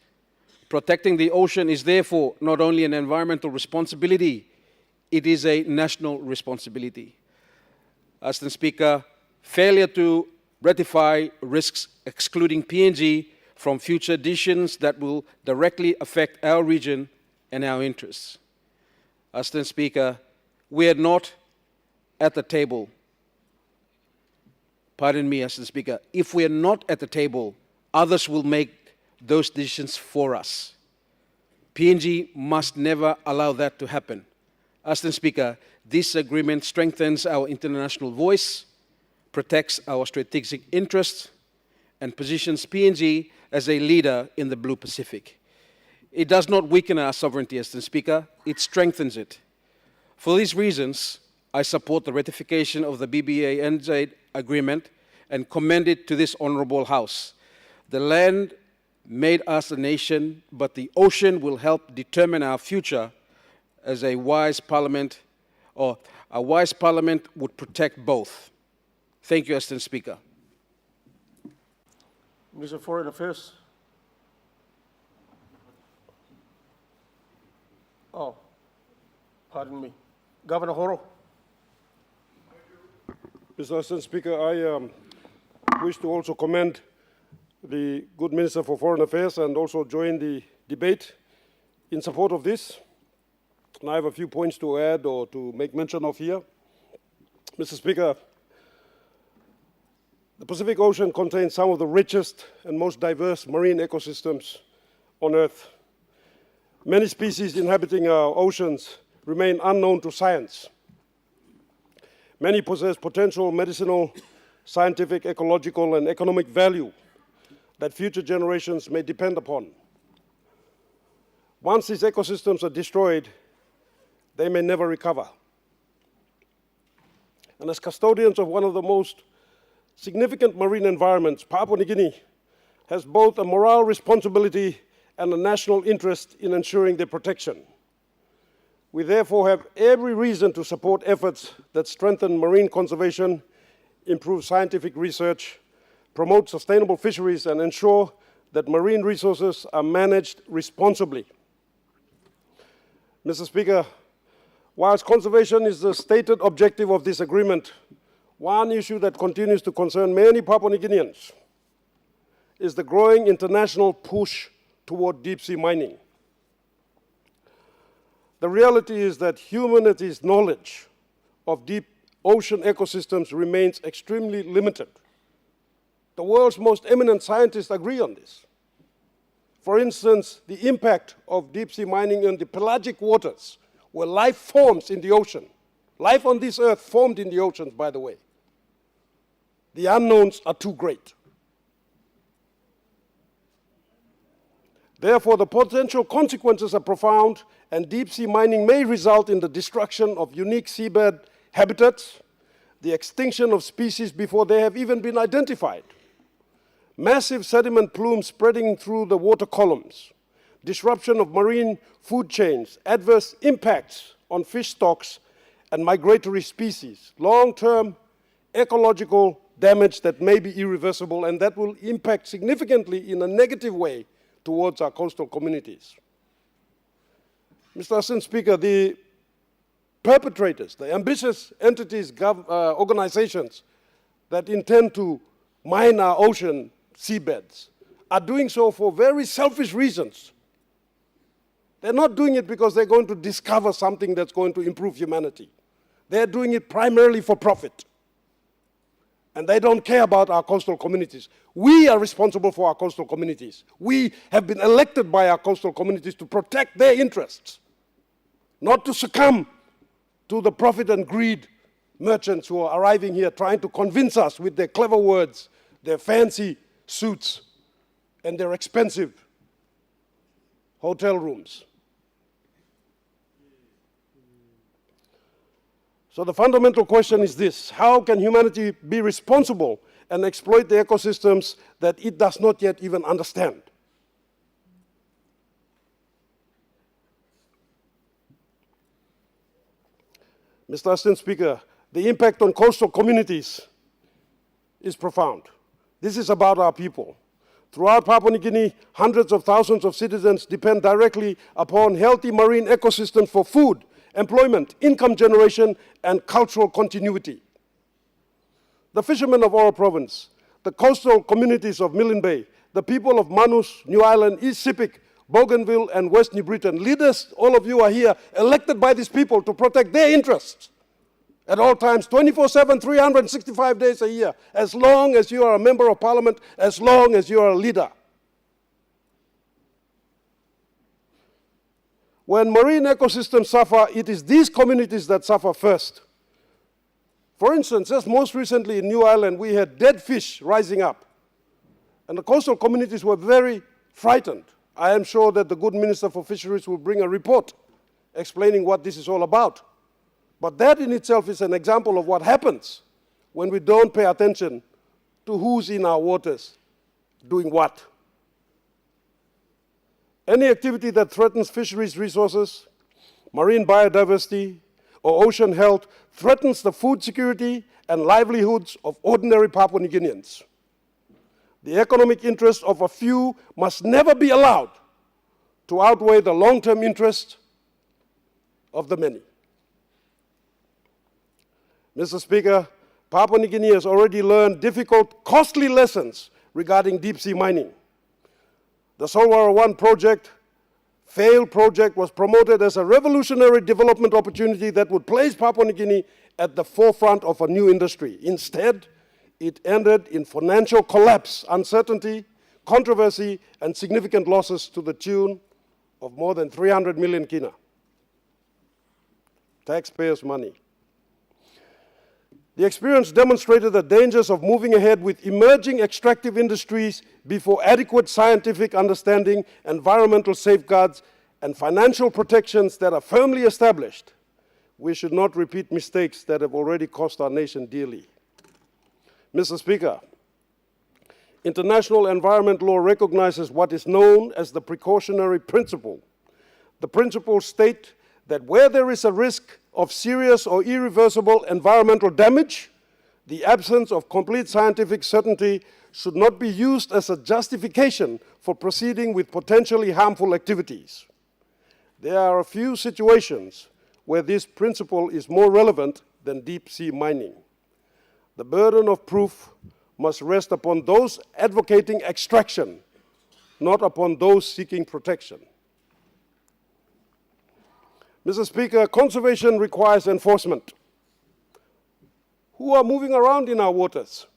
S7: Protecting the ocean is therefore not only an environmental responsibility, it is a national responsibility. Mr. Speaker, failure to ratify risks excluding PNG from future decisions that will directly affect our region and our interests. Mr. Speaker, we are not at the table. Pardon me, Mr. Speaker. If we are not at the table, others will make those decisions for us. PNG must never allow that to happen. Mr. Speaker, this agreement strengthens our international voice, protects our strategic interests, and positions PNG as a leader in the Blue Pacific. It does not weaken our sovereignty, Mr. Speaker, it strengthens it. For these reasons, I support the ratification of the BBA-NZ agreement and commend it to this honourable House. The land made us a nation, but the ocean will help determine our future as a wise parliament would protect both. Thank you, Mr. Speaker.
S1: Minister of Foreign Affairs. Oh, pardon me. Governor Horo.
S13: Mr. Assistant Speaker, I wish to also commend the good Minister for Foreign Affairs and also join the debate in support of this. And I have a few points to add or to make mention of here. Mr. Speaker, the Pacific Ocean contains some of the richest and most diverse marine ecosystems on Earth. Many species inhabiting our oceans remain unknown to science. Many possess potential medicinal, scientific, ecological, and economic value that future generations may depend upon. Once these ecosystems are destroyed, they may never recover. And as custodians of one of the most significant marine environments, Papua New Guinea has both a moral responsibility and a national interest in ensuring their protection. We therefore have every reason to support efforts that strengthen marine conservation, improve scientific research, promote sustainable fisheries, and ensure that marine resources are managed responsibly. Mr. Speaker, whilst conservation is the stated objective of this agreement, one issue that continues to concern many Papua New Guineans is the growing international push toward deep-sea mining. The reality is that humanity's knowledge of deep ocean ecosystems remains extremely limited. The world's most eminent scientists agree on this. For instance, the impact of deep-sea mining on the pelagic waters, where life forms in the ocean. Life on this earth formed in the oceans, by the way. The unknowns are too great. Therefore, the potential consequences are profound, and deep-sea mining may result in the destruction of unique seabed habitats, the extinction of species before they have even been identified, massive sediment plumes spreading through the water columns, disruption of marine food chains, adverse impacts on fish stocks and migratory species, long-term ecological damage that may be irreversible and that will impact significantly in a negative way towards our coastal communities. Mr. Assistant Speaker, the perpetrators, the ambitious entities, organizations that intend to mine our ocean seabeds are doing so for very selfish reasons. They're not doing it because they're going to discover something that's going to improve humanity. They're doing it primarily for profit. And they don't care about our coastal communities. We are responsible for our coastal communities. We have been elected by our coastal communities to protect their interests, not to succumb to the profit and greed merchants who are arriving here trying to convince us with their clever words, their fancy suits, and their expensive hotel rooms. So the fundamental question is this: how can humanity be responsible and exploit the ecosystems that it does not yet even understand? Mr. Assistant Speaker, the impact on coastal communities is profound. This is about our people. Throughout Papua New Guinea, hundreds of thousands of citizens depend directly upon healthy marine ecosystems for food, employment, income generation, and cultural continuity. The fishermen of Oro Province, the coastal communities of Milne Bay, the people of Manus, New Island, East Sepik, Bougainville, and West New Britain, leaders, all of you are here, elected by these people to protect their interests at all times, 24/7, 365 days a year, as long as you are a member of parliament, as long as you are a leader. When marine ecosystems suffer, it is these communities that suffer first. For instance, just most recently in New Island, we had dead fish rising up. And the coastal communities were very frightened. I am sure that the good Minister for Fisheries will bring a report explaining what this is all about. But that in itself is an example of what happens when we don't pay attention to who's in our waters doing what. Any activity that threatens fisheries resources, marine biodiversity, or ocean health threatens the food security and livelihoods of ordinary Papua New Guineans. The economic interest of a few must never be allowed to outweigh the long-term interest of the many. Mr. Speaker, Papua New Guinea has already learned difficult, costly lessons regarding deep-sea mining. The Solwara 1 project, failed project, was promoted as a revolutionary development opportunity that would place Papua New Guinea at the forefront of a new industry. Instead, it ended in financial collapse, uncertainty, controversy, and significant losses to the tune of more than 300 million kina. Taxpayers' money. The experience demonstrated the dangers of moving ahead with emerging extractive industries before adequate scientific understanding, environmental safeguards, and financial protections that are firmly established. We should not repeat mistakes that have already cost our nation dearly. Mr. Speaker, international environment law recognizes what is known as the precautionary principle. The principles state that where there is a risk of serious or irreversible environmental damage, the absence of complete scientific certainty should not be used as a justification for proceeding with potentially harmful activities. There are a few situations where this principle is more relevant than deep-sea mining. The burden of proof must rest upon those advocating extraction, not upon those seeking protection. Mr. Speaker, conservation requires enforcement. Who are moving around in our waters?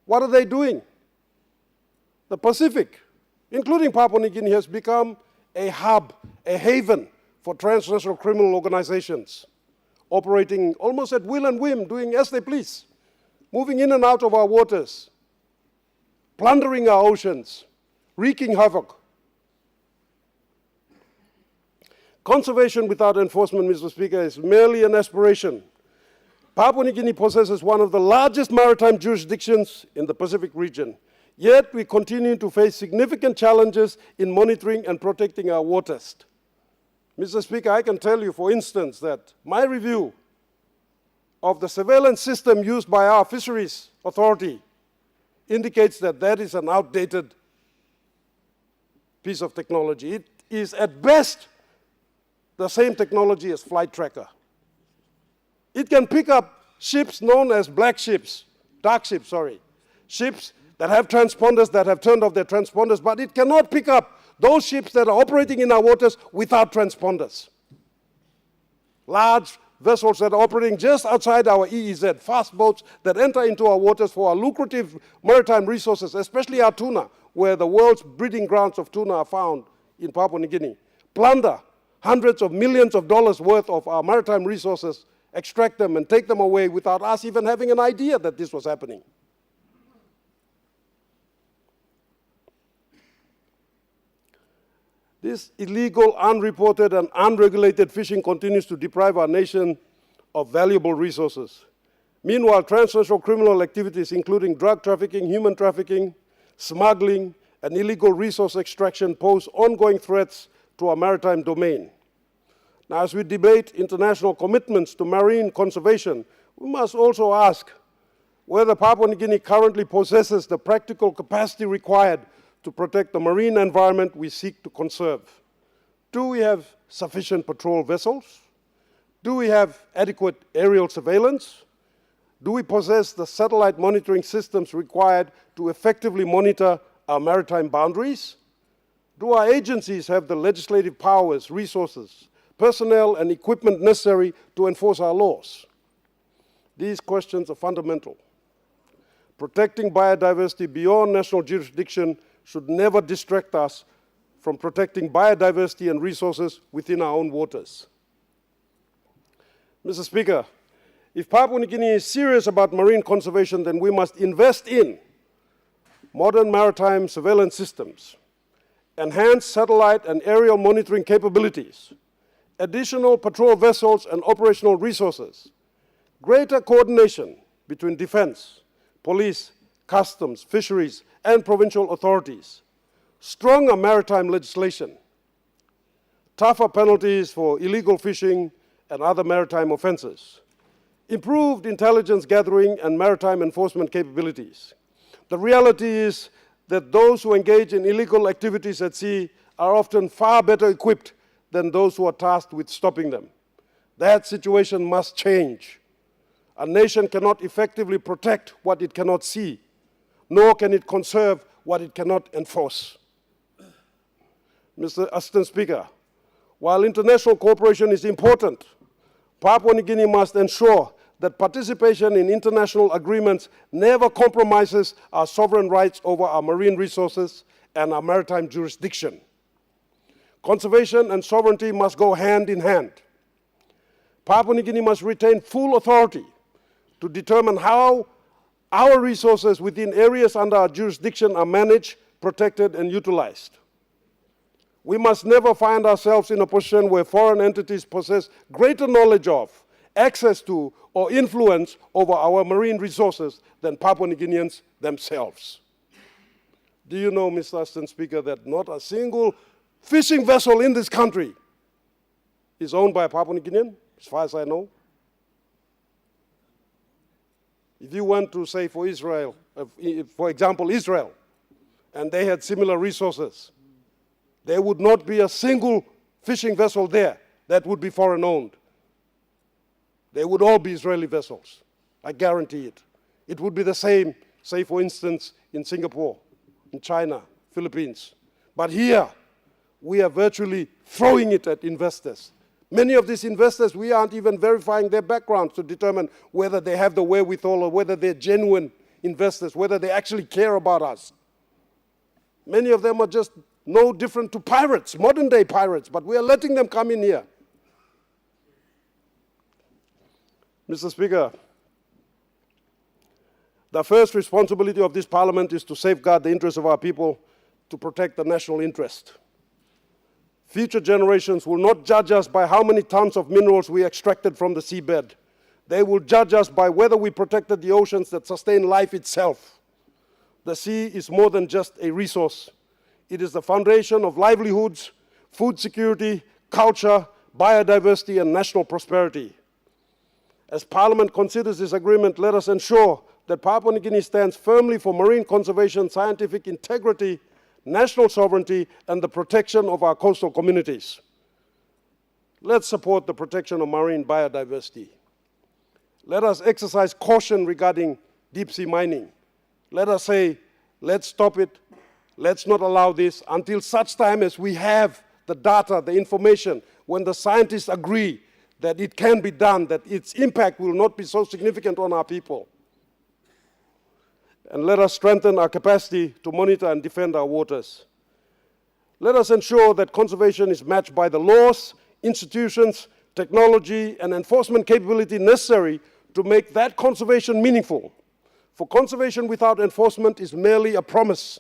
S13: What are they doing? The Pacific, including Papua New Guinea, has become a hub, a haven for transnational criminal organizations, operating almost at will and whim, doing as they please, moving in and out of our waters, plundering our oceans, wreaking havoc. Conservation without enforcement, Mr. Speaker, is merely an aspiration. Papua New Guinea possesses one of the largest maritime jurisdictions in the Pacific region. Yet we continue to face significant challenges in monitoring and protecting our waters. Mr. Speaker, I can tell you, for instance, that my review of the surveillance system used by our fisheries authority indicates that that is an outdated piece of technology. It is at best the same technology as flight tracker. It can pick up ships known as black ships, dark ships, sorry. Ships that have transponders, that have turned off their transponders, but it cannot pick up those ships that are operating in our waters without transponders. Large vessels that are operating just outside our EEZ, fast boats that enter into our waters for our lucrative maritime resources, especially our tuna, where the world's breeding grounds of tuna are found in Papua New Guinea, plunder hundreds of millions of dollars worth of our maritime resources, extract them and take them away without us even having an idea that this was happening. This illegal, unreported, and unregulated fishing continues to deprive our nation of valuable resources. Meanwhile, transnational criminal activities, including drug trafficking, human trafficking, smuggling, and illegal resource extraction, pose ongoing threats to our maritime domain. Now, as we debate international commitments to marine conservation, we must also ask whether Papua New Guinea currently possesses the practical capacity required to protect the marine environment we seek to conserve. Do we have sufficient patrol vessels? Do we have adequate aerial surveillance? Do we possess the satellite monitoring systems required to effectively monitor our maritime boundaries? Do our agencies have the legislative powers, resources, personnel, and equipment necessary to enforce our laws? These questions are fundamental. Protecting biodiversity beyond national jurisdiction should never distract us from protecting biodiversity and resources within our own waters. Mr. Speaker, if Papua New Guinea is serious about marine conservation, then we must invest in modern maritime surveillance systems, enhance satellite and aerial monitoring capabilities, additional patrol vessels and operational resources, greater coordination between defense, police, customs, fisheries, and provincial authorities, stronger maritime legislation, tougher penalties for illegal fishing and other maritime offenses, improved intelligence gathering and maritime enforcement capabilities. The reality is that those who engage in illegal activities at sea are often far better equipped than those who are tasked with stopping them. That situation must change. A nation cannot effectively protect what it cannot see, nor can it conserve what it cannot enforce. Mr. Assistant Speaker, while international cooperation is important, Papua New Guinea must ensure that participation in international agreements never compromises our sovereign rights over our marine resources and our maritime jurisdiction. Conservation and sovereignty must go hand in hand. Papua New Guinea must retain full authority to determine how our resources within areas under our jurisdiction are managed, protected, and utilized. We must never find ourselves in a position where foreign entities possess greater knowledge of, access to, or influence over our marine resources than Papua New Guineans themselves. Do you know, Mr. Assistant Speaker, that not a single fishing vessel in this country is owned by a Papua New Guinean, as far as I know? If you went to, say, for Israel, for example, Israel, and they had similar resources, there would not be a single fishing vessel there that would be foreign-owned. They would all be Israeli vessels. I guarantee it. It would be the same, say, for instance, in Singapore, in China, Philippines. But here, we are virtually throwing it at investors. Many of these investors, we aren't even verifying their backgrounds to determine whether they have the wherewithal or whether they're genuine investors, whether they actually care about us. Many of them are just no different to pirates, modern-day pirates, but we are letting them come in here. Mr. Speaker, the first responsibility of this Parliament is to safeguard the interests of our people, to protect the national interest. Future generations will not judge us by how many tons of minerals we extracted from the seabed. They will judge us by whether we protected the oceans that sustain life itself. The sea is more than just a resource. It is the foundation of livelihoods, food security, culture, biodiversity, and national prosperity. As Parliament considers this agreement, let us ensure that Papua New Guinea stands firmly for marine conservation, scientific integrity, national sovereignty, and the protection of our coastal communities. Let's support the protection of marine biodiversity. Let us exercise caution regarding deep-sea mining. Let us say, let's stop it, let's not allow this until such time as we have the data, the information, when the scientists agree that it can be done, that its impact will not be so significant on our people. And let us strengthen our capacity to monitor and defend our waters. Let us ensure that conservation is matched by the laws, institutions, technology, and enforcement capability necessary to make that conservation meaningful. For conservation without enforcement is merely a promise.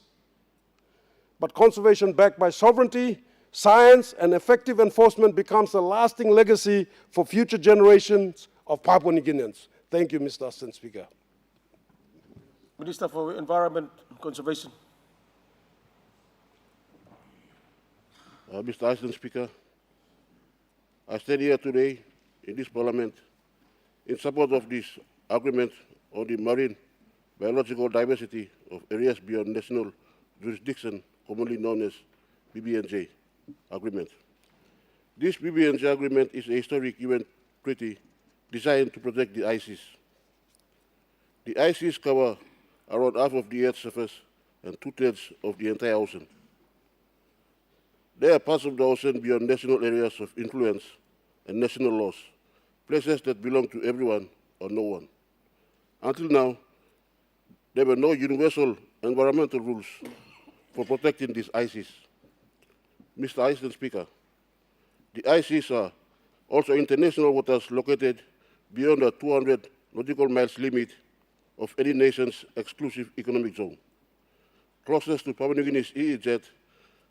S13: But conservation backed by sovereignty, science, and effective enforcement becomes a lasting legacy for future generations of Papua New Guineans. Thank you, Mr. Assistant Speaker.
S1: Minister for Environment and Conservation.
S14: Mr. Assistant Speaker, I stand here today in this Parliament in support of this agreement on the marine biological diversity of areas beyond national jurisdiction, commonly known as BBNJ agreement. This BBNJ agreement is a historic UN treaty designed to protect the ICs. The ICs cover around half of the Earth's surface and 2/3 of the entire ocean. They are parts of the ocean beyond national areas of influence and national laws, places that belong to everyone or no one. Until now, there were no universal environmental rules for protecting these ICs. Mr. Assistant Speaker, the ICs are also international waters located beyond the 200 nautical miles limit of any nation's exclusive economic zone. Closest to Papua New Guinea's EEZ,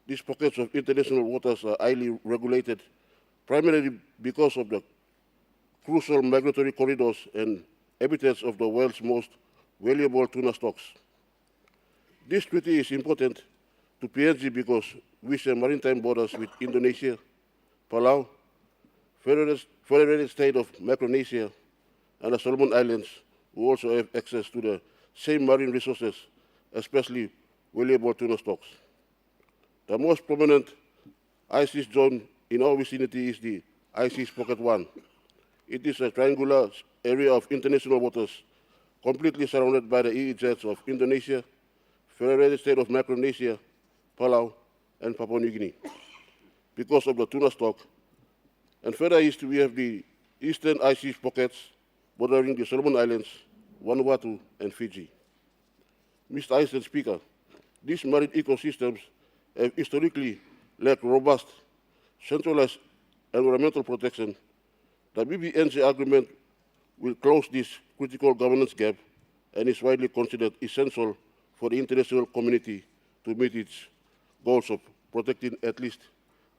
S14: these pockets of international waters are highly regulated, primarily because of the crucial migratory corridors and habitats of the world's most valuable tuna stocks. This treaty is important to PNG because we share maritime borders with Indonesia, Palau, Federated State of Micronesia, and the Solomon Islands, who also have access to the same marine resources, especially valuable tuna stocks. The most prominent ICS zone in our vicinity is the ICS Pocket 1. It is a triangular area of international waters completely surrounded by the EEZs of Indonesia, Federated State of Micronesia, Palau, and Papua New Guinea. Because of the tuna stock, and further east we have the eastern ICS pockets bordering the Solomon Islands, Vanuatu, and Fiji. Mr. Assistant Speaker, these marine ecosystems have historically lacked robust, centralized environmental protection. The BBNJ agreement will close this critical governance gap and is widely considered essential for the international community to meet its goals of protecting at least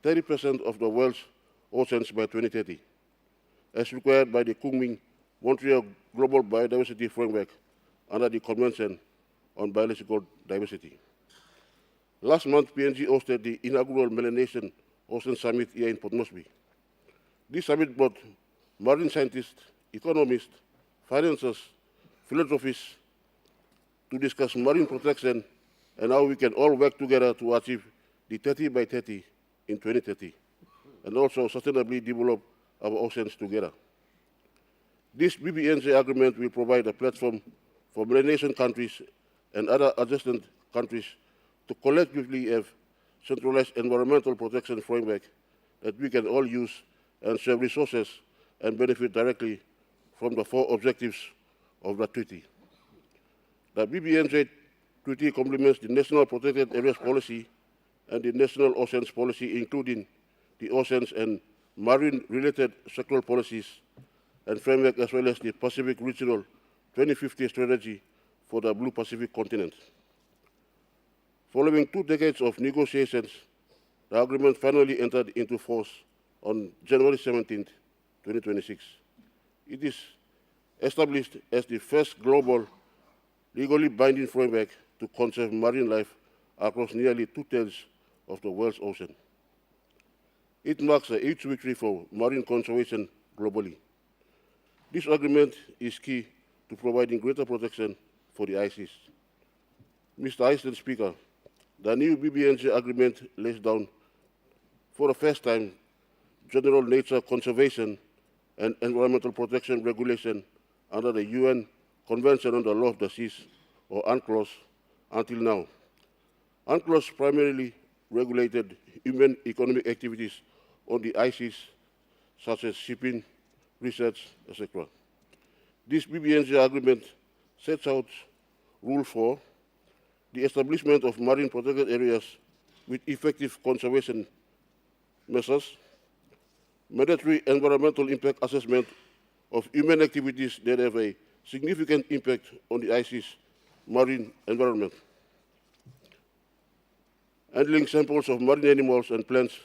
S14: 30% of the world's oceans by 2030, as required by the Kunming-Montreal Global Biodiversity Framework under the Convention on Biological Diversity. Last month, PNG hosted the inaugural Melanesian Ocean Summit here in Port Moresby. This summit brought marine scientists, economists, financiers, philanthropists to discuss marine protection and how we can all work together to achieve the 30 by 30 in 2030, and also sustainably develop our oceans together. This BBNJ agreement will provide a platform for Melanesian countries and other adjacent countries to collectively have centralized environmental protection framework that we can all use and share resources and benefit directly from the 4 objectives of the treaty. The BBNJ treaty complements the National Protected Areas Policy and the National Oceans Policy, including the oceans and marine-related sectoral policies and framework, as well as the Pacific Regional 2050 strategy for the Blue Pacific continent. Following 2 decades of negotiations, the agreement finally entered into force on January 17, 2026. It is established as the first global legally binding framework to conserve marine life across nearly 2/3 of the world's ocean. It marks a huge victory for marine conservation globally. This agreement is key to providing greater protection for the ICs. Mr. Assistant Speaker, The new BBNJ agreement lays down, for the first time, general nature conservation and environmental protection regulation under the UN Convention on the Law of the Seas, or UNCLOS, until now. UNCLOS primarily regulated human economic activities on the ICs, such as shipping, research, etc. This BBNJ agreement sets out Rule 4, the establishment of marine protected areas with effective conservation measures, mandatory environmental impact assessment of human activities that have a significant impact on the IC's marine environment, handling samples of marine animals and plants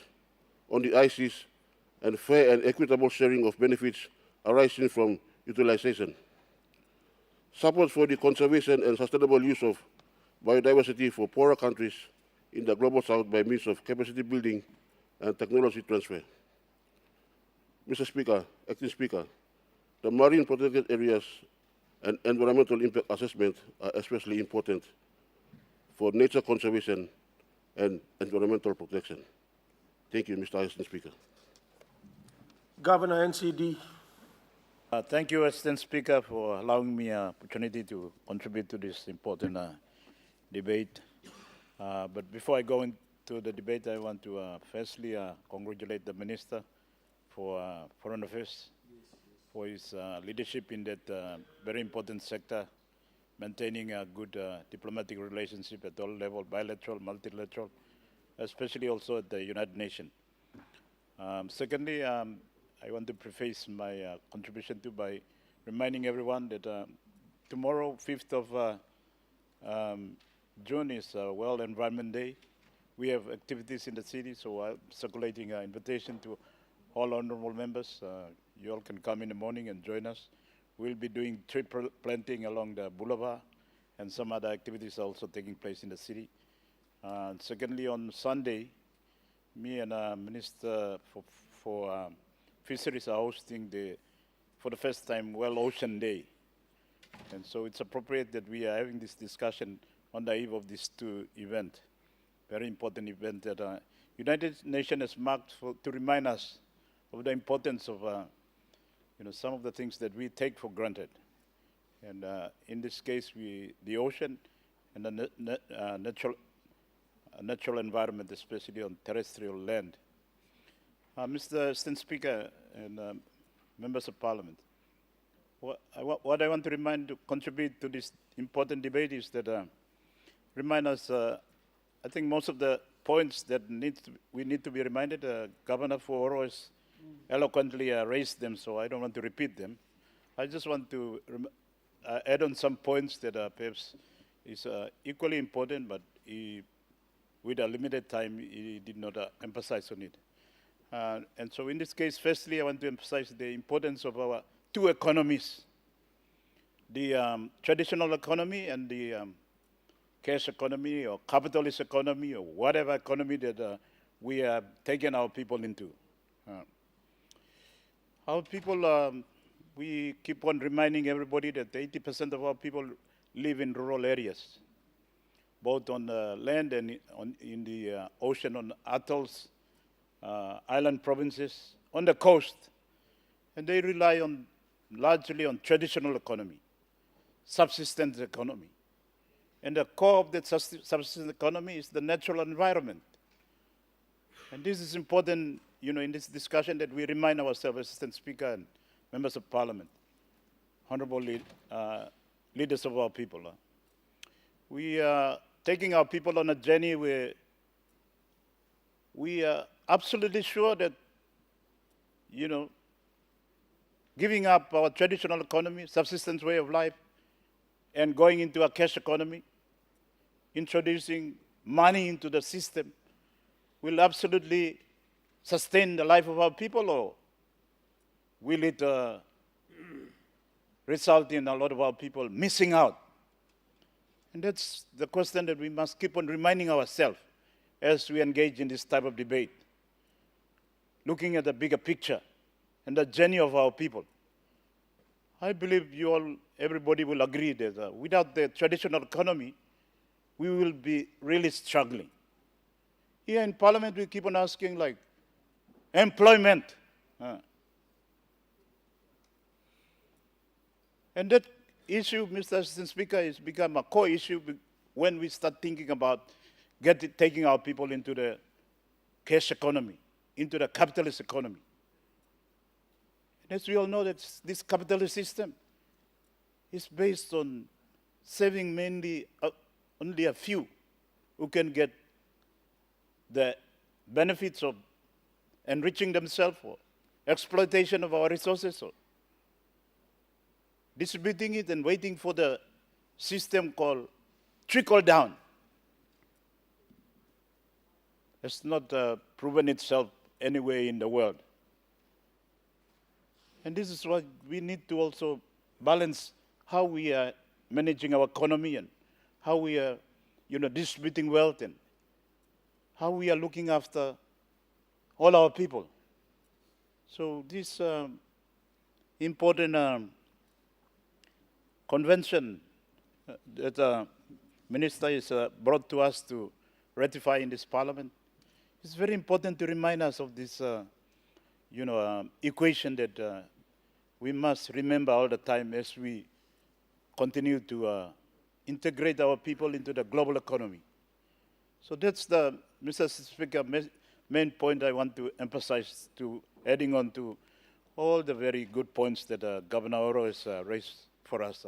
S14: on the ICs, and fair and equitable sharing of benefits arising from utilization. Support for the conservation and sustainable use of biodiversity for poorer countries in the Global South by means of capacity building and technology transfer. Mr. Speaker, Acting Speaker, the marine protected areas and environmental impact assessment are especially important for nature conservation and environmental protection. Thank you, Mr. Acting Speaker.
S1: Governor NCD.
S9: Thank you, Assistant Speaker, for allowing me an opportunity to contribute to this important debate. But before I go into the debate, I want to firstly congratulate the Minister for Foreign Affairs for his leadership in that very important sector, maintaining a good diplomatic relationship at all levels, bilateral, multilateral, especially also at the United Nations. Secondly, I want to preface my contribution by reminding everyone that tomorrow, 5th of June, is World Environment Day. We have activities in the city, so I'm circulating an invitation to all honorable members. You all can come in the morning and join us. We'll be doing tree planting along the boulevard, and some other activities also taking place in the city. Secondly, on Sunday, me and Minister for Fisheries are hosting for the first time, World Ocean Day. And so it's appropriate that we are having this discussion on the eve of these two events. Very important event that United Nations has marked to remind us of the importance of some of the things that we take for granted. And in this case, the ocean and the natural environment, especially on terrestrial land. Mr. Assistant Speaker and members of Parliament, what I want to contribute to this important debate is that remind us, I think most of the points that we need to be reminded, Governor Foro has eloquently raised them, so I don't want to repeat them. I just want to add on some points that perhaps is equally important, but with a limited time, he did not emphasize on it. And so in this case, firstly, I want to emphasize the importance of our two economies, the traditional economy and the cash economy or capitalist economy or whatever economy that we have taken our people into. Our people, we keep on reminding everybody that 80% of our people live in rural areas, both on the land and in the ocean, on atolls, island provinces, on the coast. And they rely largely on traditional economy, subsistence economy. And the core of that subsistence economy is the natural environment. And this is important, in this discussion that we remind ourselves, Assistant Speaker and members of Parliament, honorable leaders of our people. We are taking our people on a journey where we are absolutely sure that, giving up our traditional economy, subsistence way of life, and going into a cash economy, introducing money into the system, will absolutely sustain the life of our people, or will it result in a lot of our people missing out? And that's the question that we must keep on reminding ourselves as we engage in this type of debate, looking at the bigger picture and the journey of our people. I believe everybody will agree that without the traditional economy, we will be really struggling. Here in Parliament, we keep on asking, like, employment. And that issue, Mr. Assistant Speaker, has become a core issue when we start thinking about taking our people into the cash economy, into the capitalist economy. And as we all know, that this capitalist system is based on saving mainly only a few who can get the benefits of enriching themselves or exploitation of our resources, or distributing it and waiting for the system called trickle down. It's not proven itself anywhere in the world. And this is why we need to also balance how we are managing our economy and how we are, distributing wealth and how we are looking after all our people. So this important convention that the Minister is brought to us to ratify in this Parliament, it's very important to remind us of this, equation that we must remember all the time as we continue to integrate our people into the global economy. So that's the, Mr. Speaker, main point I want to emphasize, to adding on to all the very good points that Governor Oro has raised for us.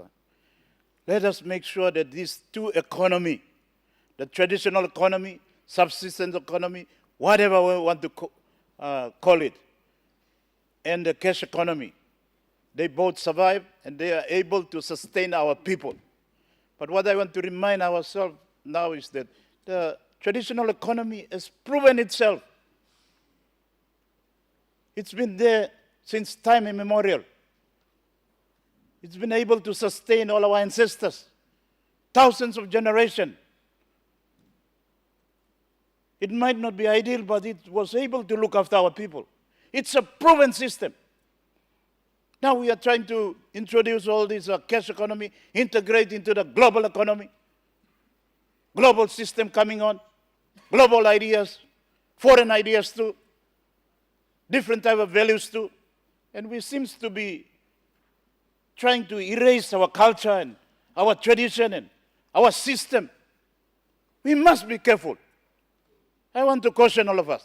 S9: Let us make sure that these two economy, the traditional economy, subsistence economy, whatever we want to call it, and the cash economy, they both survive and they are able to sustain our people. But what I want to remind ourselves now is that the traditional economy has proven itself. It's been there since time immemorial. It's been able to sustain all our ancestors, thousands of generations. It might not be ideal, but it was able to look after our people. It's a proven system. Now we are trying to introduce all this cash economy, integrate into the global economy, global system coming on, global ideas, foreign ideas too, different type of values too. And we seem to be trying to erase our culture and our tradition and our system. We must be careful. I want to caution all of us.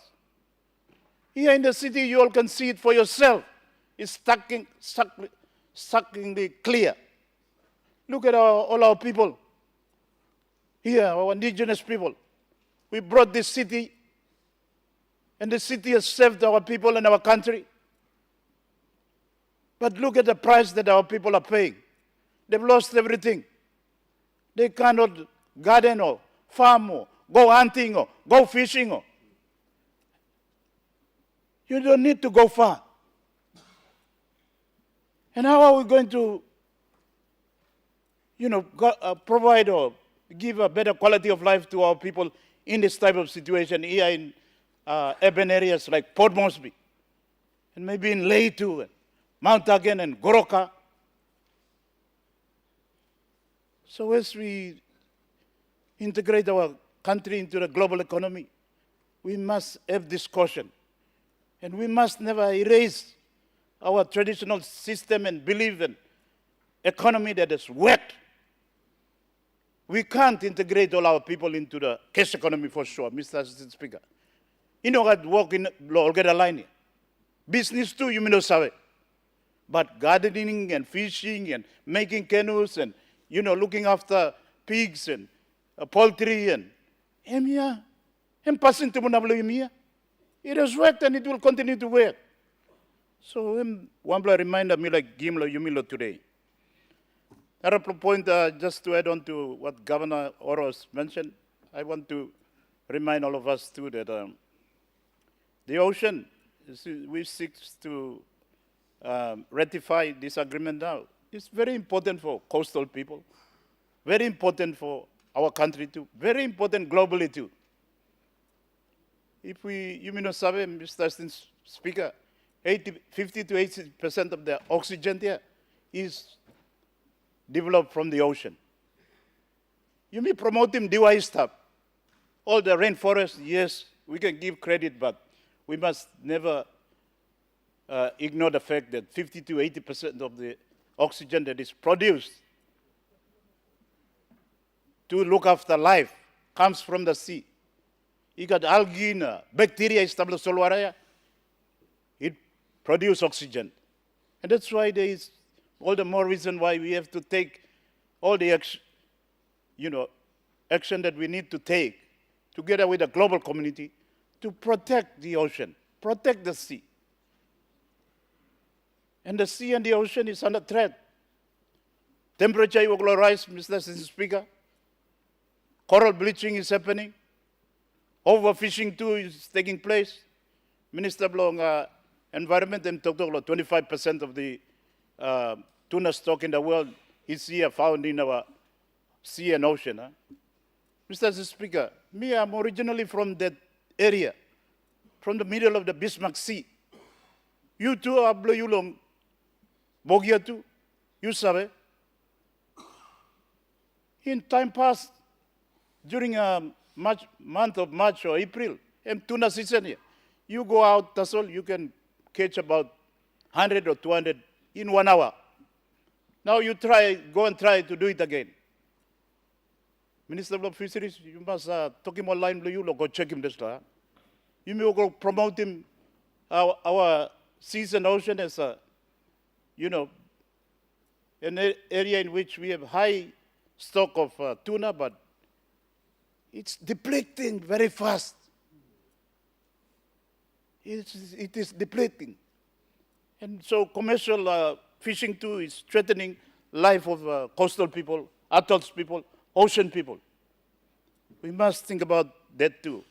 S9: Here in the city, you all can see it for yourself. It's shockingly clear. Look at all our people here, our indigenous people. We brought this city, and the city has served our people and our country. But look at the price that our people are paying. They've lost everything. They cannot garden or farm or go hunting or go fishing. You don't need to go far. And how are we going to, provide or give a better quality of life to our people in this type of situation here in urban areas like Port Moresby, and maybe in Ley too, and Mount Again and Goroka? So as we integrate our country into the global economy, we must have this caution. And we must never erase our traditional system and belief in economy that is wet. We can't integrate all our people into the cash economy for sure, Mr. Assistant Speaker. You know what work in Olgeda line. Business too, you may not sabe. But gardening and fishing and making canoes and, looking after pigs and poultry and passing to Munablo. It has worked and it will continue to work. So one reminder me like Gimlo Yumilo today. Another point, just to add on to what Governor Oros mentioned, I want to remind all of us too that the ocean, we seek to ratify this agreement now. It's very important for coastal people, very important for our country too, very important globally too. If you may not sabe, Mr. Assistant Speaker, 50 to 80% of the oxygen here is developed from the ocean. You may promote him DY stuff. All the rainforest, yes, we can give credit, but we must never ignore the fact that 50 to 80% of the oxygen that is produced to look after life comes from the sea. You got algae, bacteria established solwaraya. It produces oxygen. And that's why there is all the more reason why we have to take all the action that we need to take together with the global community to protect the ocean, protect the sea. And the sea and the ocean is under threat. Temperature will rise, Mr. Speaker. Coral bleaching is happening. Overfishing too is taking place. Minister Blong, Environment and talked about 25% of the tuna stock in the world is here found in our sea and ocean. Mr. Speaker, me, I'm originally from that area, from the middle of the Bismarck Sea. You too, Ablo Yulong, Bogia too, you sabe. In time past, during a month of March or April, and tuna season here, you go out, that's all, you can catch about 100 or 200 in 1 hour. Now you go and try to do it again. Minister of Fisheries, you must talk him online, you go check him this time. You may go promote him, our seas and ocean as a, an area in which we have high stock of tuna, but it's depleting very fast. It is depleting. And so commercial fishing too is threatening life of coastal people, atolls people, ocean people. We must think about that too.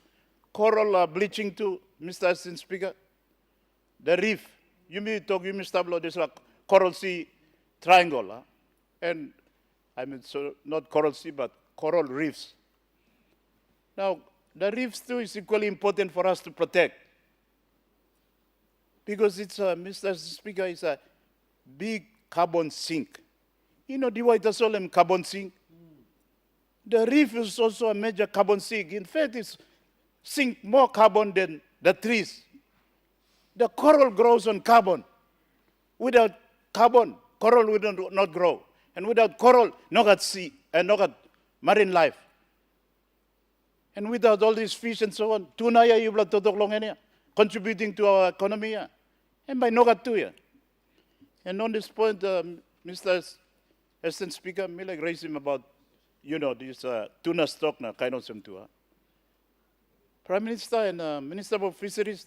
S9: Coral bleaching too, Mr. Assistant Speaker. The reef, you may start this coral sea triangle. And I mean, so not coral sea, but coral reefs. Now, the reefs too is equally important for us to protect. Because it's, Mr. Speaker, it's a big carbon sink. You know, the white soil carbon sink. The reef is also a major carbon sink. In fact, it's sink more carbon than the trees. The coral grows on carbon. Without carbon, coral will not grow. And without coral, no got sea and no got marine life. And without all these fish and so on, tuna ya you blood contributing to our economy. And by no got too. And on this point, Mr. Assistant Speaker, me like raise him about, this tuna stock na kind of some too. Prime Minister and Minister of Fisheries,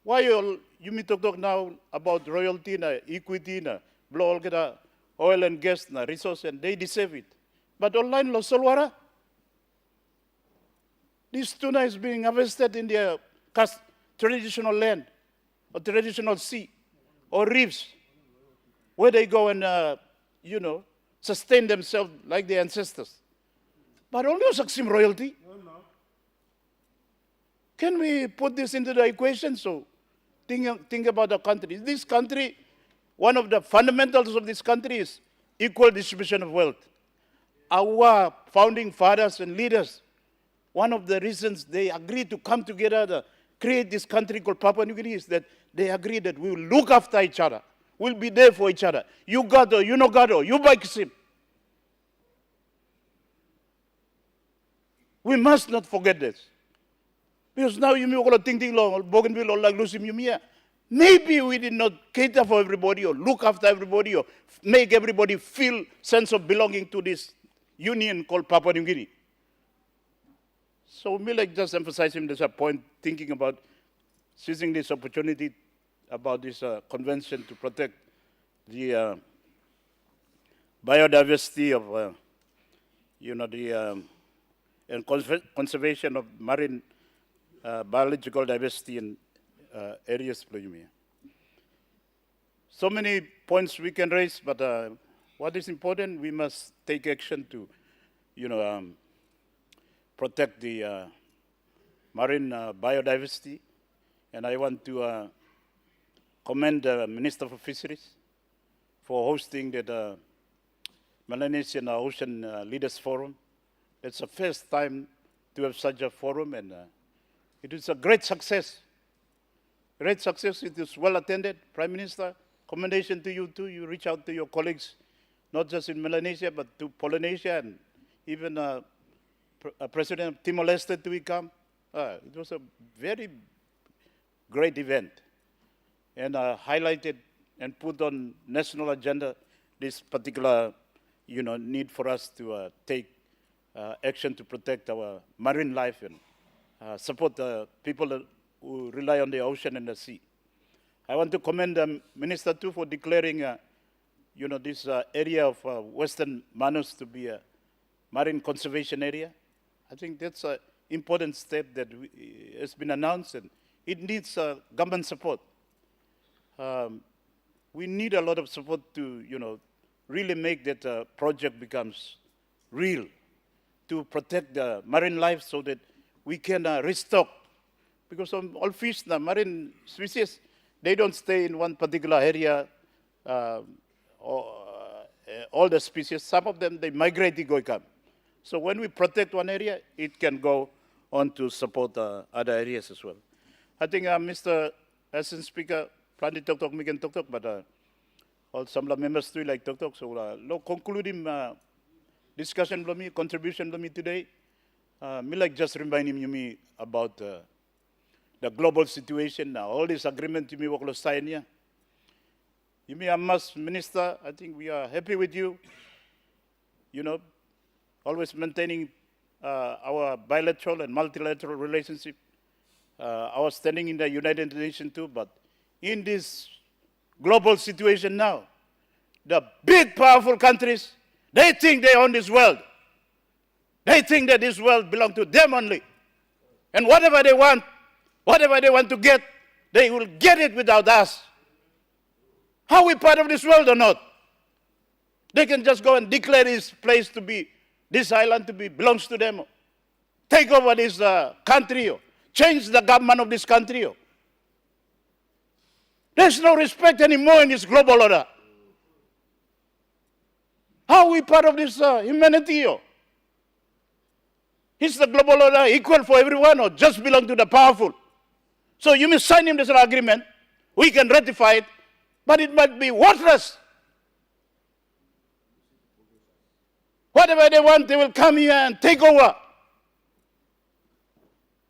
S9: why you me talk now about royalty na equity na blow all oil and gas na resource and they deserve it. But online lo solwara. This tuna is being harvested in their traditional land or traditional sea or reefs where they go and, sustain themselves like their ancestors. But only Saksim royalty. Can we put this into the equation? So think about the country. This country, one of the fundamentals of this country is equal distribution of wealth. Our founding fathers and leaders, one of the reasons they agreed to come together to create this country called Papua New Guinea is that they agreed that we will look after each other. We'll be there for each other. You gado, you no gado, you bike sim. We must not forget this. Because now you may all think long, or Bougainville or like Lucy Mumia. Maybe we did not cater for everybody or look after everybody or make everybody feel sense of belonging to this union called Papua New Guinea. So me like just emphasizing this point, thinking about seizing this opportunity about this convention to protect the biodiversity of, and conservation of marine biological diversity in areas. So many points we can raise, but what is important, we must take action to, protect the marine biodiversity. And I want to commend the Minister for Fisheries for hosting that Melanesian Ocean Leaders Forum. It's the first time to have such a forum, and it is a great success. Great success. It is well attended. Prime Minister, commendation to you too. You reach out to your colleagues, not just in Melanesia, but to Polynesia, and even President of Timor-Leste to come. It was a very great event, and highlighted and put on national agenda this particular, need for us to take action to protect our marine life and support the people who rely on the ocean and the sea. I want to commend the Minister too for declaring, this area of Western Manus to be a marine conservation area. I think that's an important step that has been announced, and it needs government support. We need a lot of support to, really make that project becomes real, to protect the marine life so that we can restock. Because all fish, the marine species, they don't stay in one particular area, all the species. Some of them, they migrate, they go come. So when we protect one area, it can go on to support other areas as well. I think Mr. Assistant Speaker, plan to talk, we can talk, but all some members too like talk. So concluding discussion for me, contribution for me today, me like just reminding me about the global situation now. All this agreement you may work to sign here. You may must, Minister, I think we are happy with you. Always maintaining our bilateral and multilateral relationship. Our standing in the United Nations too, but in this global situation now, the big powerful countries, they think they own this world. They think that this world belongs to them only. And whatever they want to get, they will get it without us. Are we part of this world or not? They can just go and declare this place to be, this island to be, belongs to them. Take over this country, or change the government of this country. There's no respect anymore in this global order. How are we part of this humanity? Is the global order equal for everyone or just belong to the powerful? So you may sign him this agreement, we can ratify it, but it might be worthless. Whatever they want, they will come here and take over.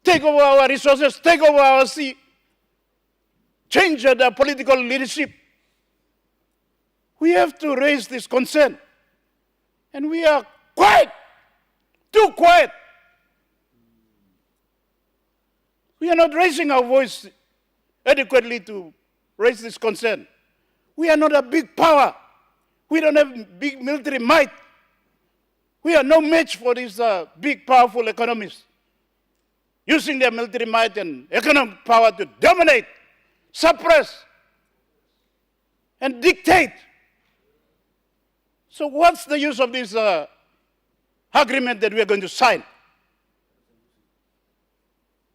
S9: Take over our resources, take over our sea, change the political leadership. We have to raise this concern. And we are quiet, too quiet. We are not raising our voice adequately to raise this concern. We are not a big power. We don't have big military might. We are no match for these big, powerful economies, using their military might and economic power to dominate, suppress, and dictate. So what's the use of this agreement that we are going to sign?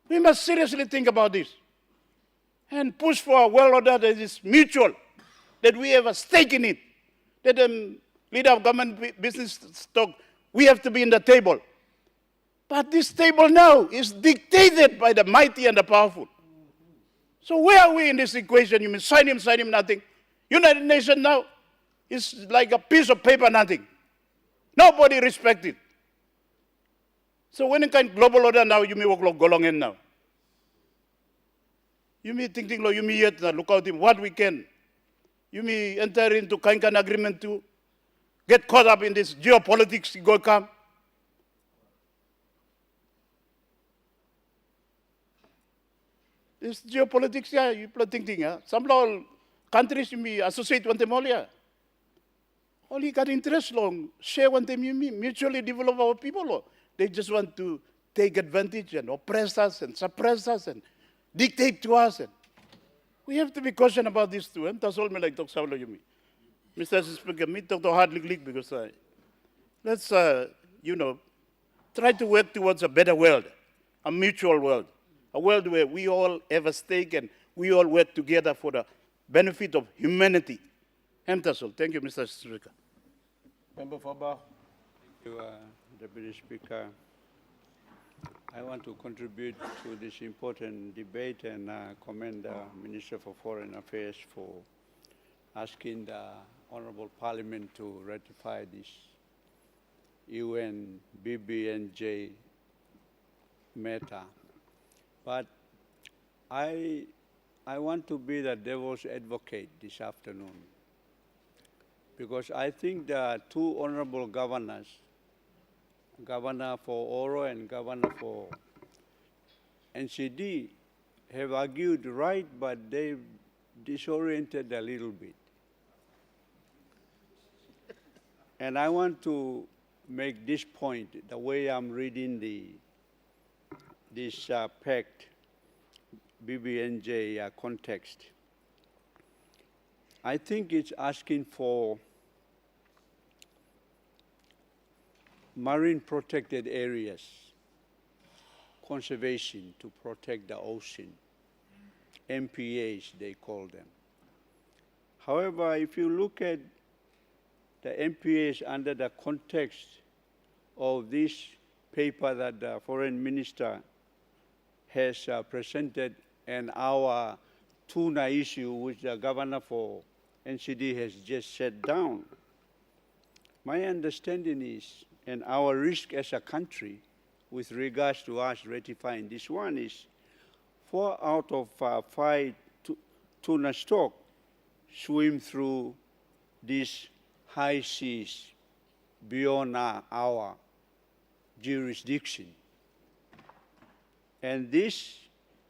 S9: We must seriously think about this and push for a world order that is mutual, that we have a stake in it, that the leader of government business talk, we have to be in the table. But this table now is dictated by the mighty and the powerful. So where are we in this equation? You mean sign him, nothing. United Nations now is like a piece of paper, nothing. Nobody respects it. So when you kind of global order now, you may walk go along in now. You may thinking, you may yet look out in what we can. You may enter into kind of agreement to get caught up in this geopolitics, go come. This geopolitics, yeah, you thinking, some countries you may associate with them all, yeah. Only got interest long, share one them, you mean, mutually develop our people. They just want to take advantage and oppress us and suppress us and dictate to us. And we have to be cautious about this too. And that's all me like talk to you. Mr. Speaker, me talk to hard league because let's, try to work towards a better world, a mutual world, a world where we all have a stake and we all work together for the benefit of humanity. And that's all. Thank you, Mr. Speaker.
S5: Member for Ba.
S15: Thank you, Deputy Speaker. I want to contribute to this important debate and commend the Minister for Foreign Affairs for asking the Honorable Parliament to ratify this UN BBNJ matter. But I want to be the devil's advocate this afternoon, because I think the two honorable governors, Governor for Oro and Governor for NCD, have argued right, but they've disoriented a little bit. And I want to make this point, the way I'm reading this pact, BBNJ context. I think it's asking for marine protected areas, conservation to protect the ocean, MPAs they call them. However, if you look at the MPAs under the context of this paper that the Foreign Minister has presented and our tuna issue, which the Governor for NCD has just set down, my understanding is, and our risk as a country with regards to us ratifying this one is 4 out of 5 tuna stock swim through these high seas beyond our jurisdiction. And this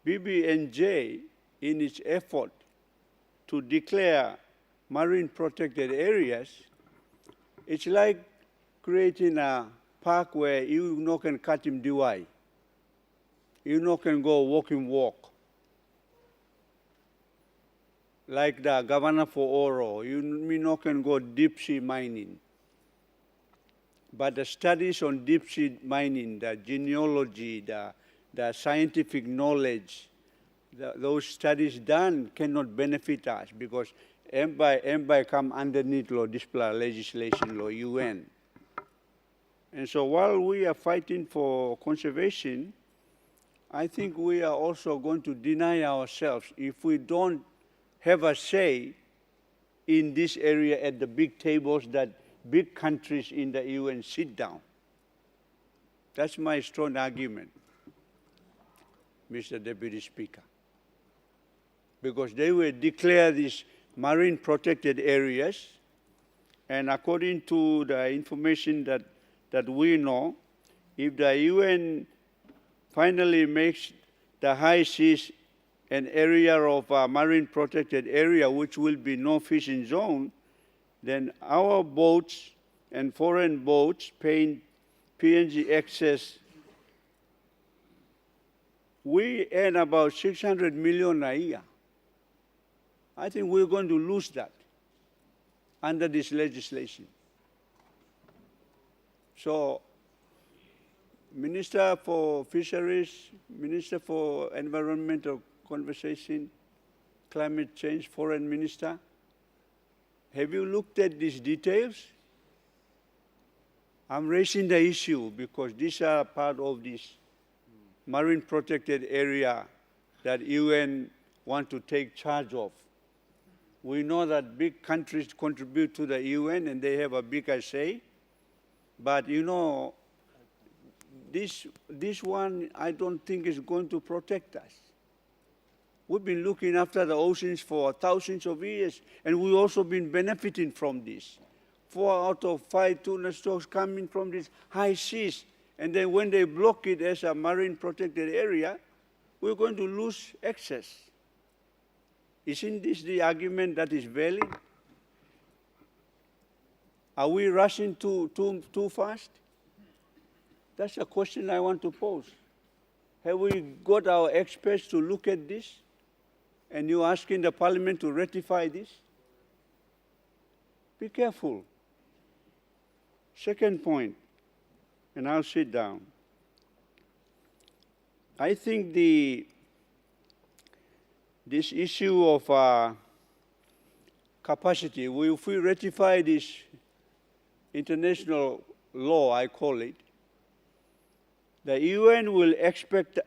S15: BBNJ, in its effort to declare marine protected areas, it's like creating a park where you no can cut him DY. You no can go walk. Like the Governor for Oro, you no can go deep sea mining. But the studies on deep sea mining, the genealogy, the scientific knowledge, those studies done cannot benefit us because MBI come underneath law, display legislation law, UN. And so while we are fighting for conservation, I think we are also going to deny ourselves if we don't have a say in this area at the big tables that big countries in the UN sit down. That's my strong argument, Mr. Deputy Speaker. Because they will declare these marine protected areas, and according to the information that we know, if the UN finally makes the high seas an area of a marine protected area, which will be no fishing zone, then our boats and foreign boats paying PNG excess, we earn about 600 million a year. I think we're going to lose that under this legislation. So, Minister for Fisheries, Minister for Environmental Conservation, Climate Change, Foreign Minister, have you looked at these details? I'm raising the issue because these are part of this marine protected area that UN want to take charge of. We know that big countries contribute to the UN and they have a bigger say. But you know, this one I don't think is going to protect us. We've been looking after the oceans for thousands of years, and we've also been benefiting from this. 4 out of 5 tuna stocks coming from these high seas, and then when they block it as a marine protected area, we're going to lose access. Isn't this the argument that is valid? Are we rushing too fast? That's a question I want to pose. Have we got our experts to look at this? And you're asking the Parliament to ratify this? Be careful. Second point, and I'll sit down. I think this issue of capacity, if we ratify this international law, I call it, the UN will expect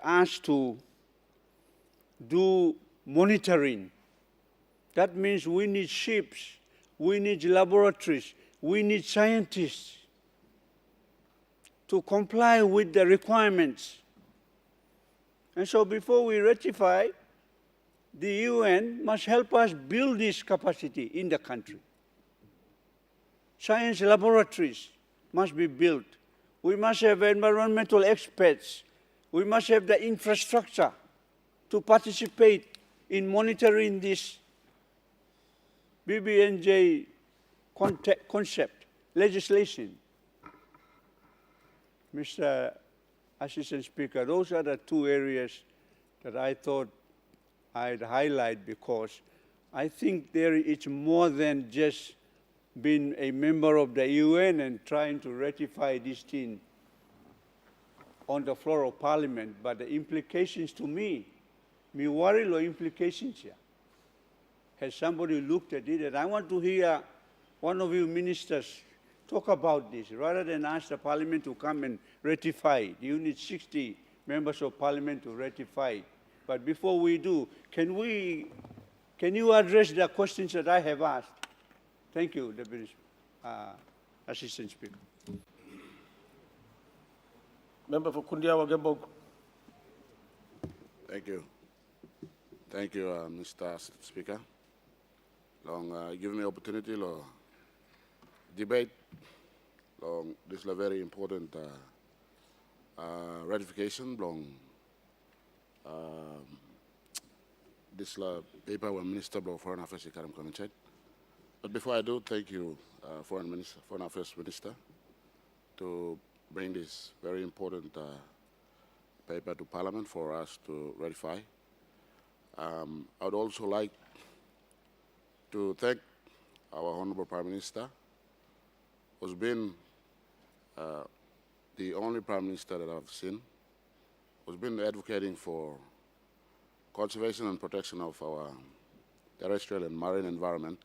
S15: us to do monitoring. That means we need ships, we need laboratories, we need scientists to comply with the requirements. And so before we ratify, the UN must help us build this capacity in the country. Science laboratories must be built. We must have environmental experts. We must have the infrastructure to participate in monitoring this BBNJ concept, legislation. Mr. Assistant Speaker, those are the two areas that I thought I'd highlight, because I think there is more than just being a member of the UN and trying to ratify this thing on the floor of Parliament, but the implications to me worry the implications here. Has somebody looked at it? And I want to hear one of you ministers talk about this, rather than ask the Parliament to come and ratify it. You need 60 members of Parliament to ratify it. But before we do, can you address the questions that I have asked? Thank you, Deputy Assistant Speaker.
S1: Member for Kundiawa Gembog.
S4: Thank you. Thank you, Mr. Speaker. Long giving me opportunity to debate. This is a very important ratification. This paper when Minister of Foreign Affairs Karam commented. But before I do, thank you, Foreign Affairs Minister, to bring this very important paper to Parliament for us to ratify. I would also like to thank our Honorable Prime Minister, who's been the only Prime Minister that I've seen, who's been advocating for conservation and protection of our terrestrial and marine environment,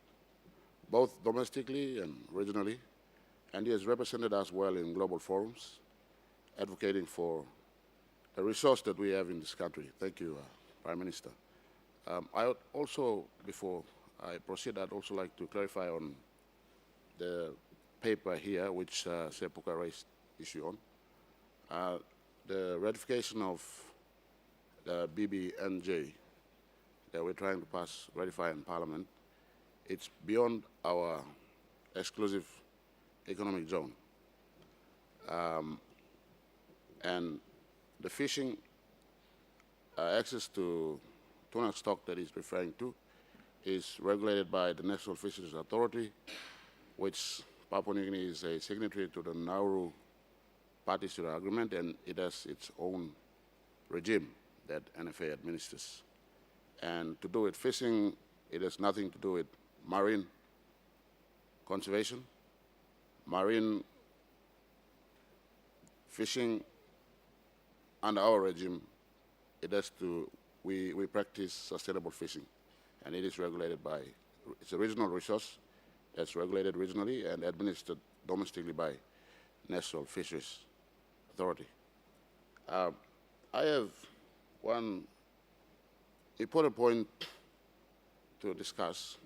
S4: both domestically and regionally, and he has represented us well in global forums, advocating for the resource that we have in this country. Thank you, Prime Minister. I would also, before I proceed, I'd also like to clarify on the paper here, which Sepuka raised issue on. The ratification of the BBNJ that we're trying to pass, ratify in Parliament, it's beyond our exclusive economic zone. And the fishing access to tuna stock that he's referring to is regulated by the National Fisheries Authority, which Papua New Guinea is a signatory to the Nauru parties to the agreement, and it has its own regime that NFA administers. And to do with fishing, it has nothing to do with marine conservation. Marine fishing under our regime, it has to, we practice sustainable fishing, and it is regulated by, it's a regional resource that's regulated regionally and administered domestically by National Fisheries Authority. I have one important point to discuss,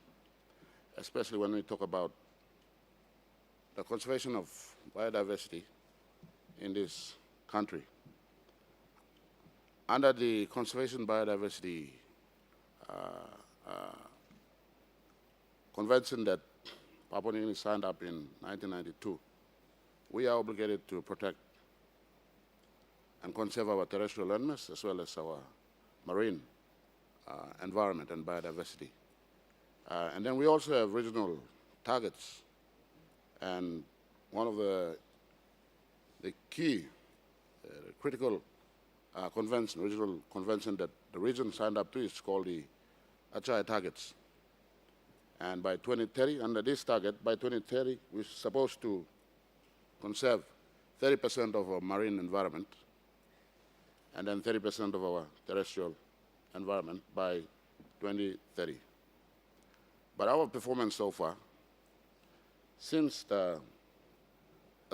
S4: especially when we talk about the conservation of biodiversity in this country. Under the Conservation Biodiversity Convention that Papua New Guinea signed up in 1992, we are obligated to protect and conserve our terrestrial landmass as well as our marine environment and biodiversity. And then we also have regional targets. And one of the key critical convention, regional convention that the region signed up to is called the Achai targets. And by 2030, under this target, by 2030, we're supposed to conserve 30% of our marine environment and then 30% of our terrestrial environment by 2030. But our performance so far Since the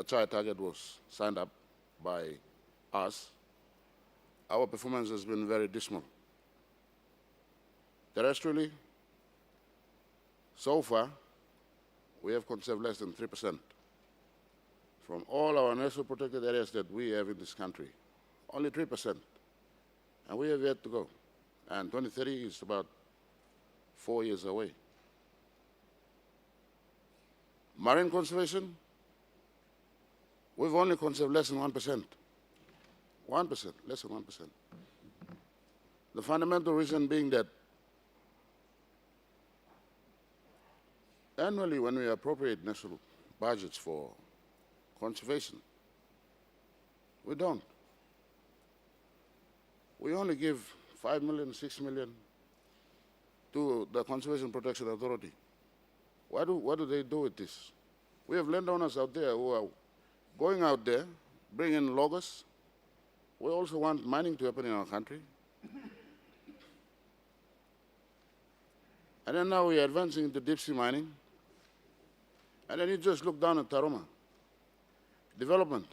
S4: child target was signed up by us, our performance has been very dismal. Terrestrially, so far, we have conserved less than 3%. From all our national protected areas that we have in this country, only 3%. And we have yet to go. And 2030 is about 4 years away. Marine conservation, we've only conserved less than 1%. 1%, less than 1%. The fundamental reason being that annually when we appropriate national budgets for conservation, we don't. We only give 5 million, 6 million to the Conservation Protection Authority. What do they do with this? We have landowners out there who are going out there, bringing loggers. We also want mining to happen in our country. And then now we are advancing into deep sea mining. And then you just look down at Taroma. Development.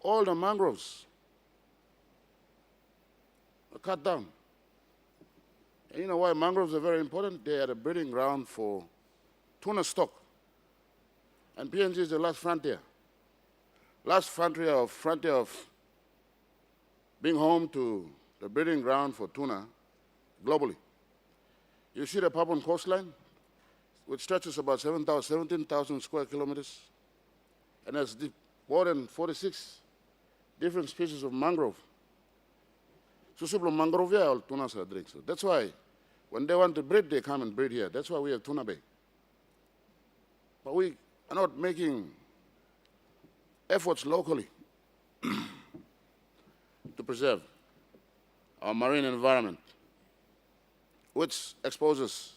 S4: All the mangroves are cut down. And you know why mangroves are very important? They are the breeding ground for tuna stock. And PNG is the last frontier. Last frontier of being home to the breeding ground for tuna globally. You see the Papuan coastline, which stretches about 17,000 square kilometers, and has more than 46 different species of mangrove. Susuplo mangrove all tunas are drink. So that's why when they want to breed, they come and breed here. That's why we have Tuna Bay. But we are not making efforts locally to preserve our marine environment, which exposes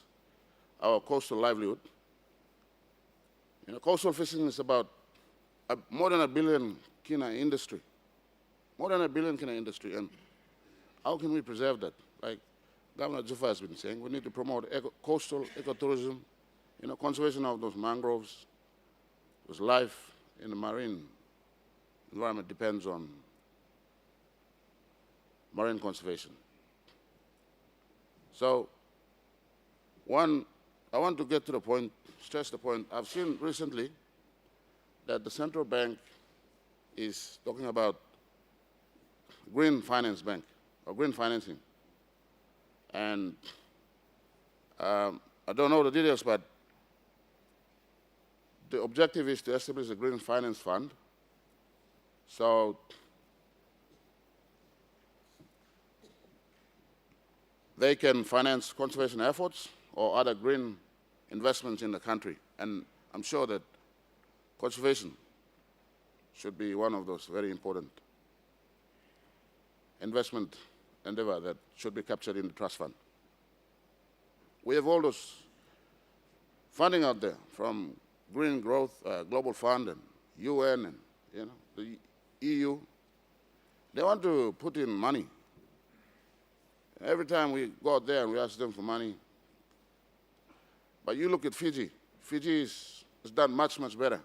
S4: our coastal livelihood. You know, coastal fishing is about more than $1 billion kina industry. More than $1 billion kina industry. And how can we preserve that? Like Governor Juffa has been saying, we need to promote coastal ecotourism, you know, conservation of those mangroves, because life in the marine environment depends on marine conservation. So, one, I want to get to the point, stress the point. I've seen recently that the central bank is talking about green finance bank, or green financing. And I don't know the details, but the objective is to establish a green finance fund. So they can finance conservation efforts or other green investments in the country. And I'm sure that conservation should be one of those very important investment endeavor that should be captured in the trust fund. We have all those funding out there from Green Growth Global Fund and UN and the EU. They want to put in money. Every time we go out there and we ask them for money. But you look at Fiji. Fiji has done much, much better.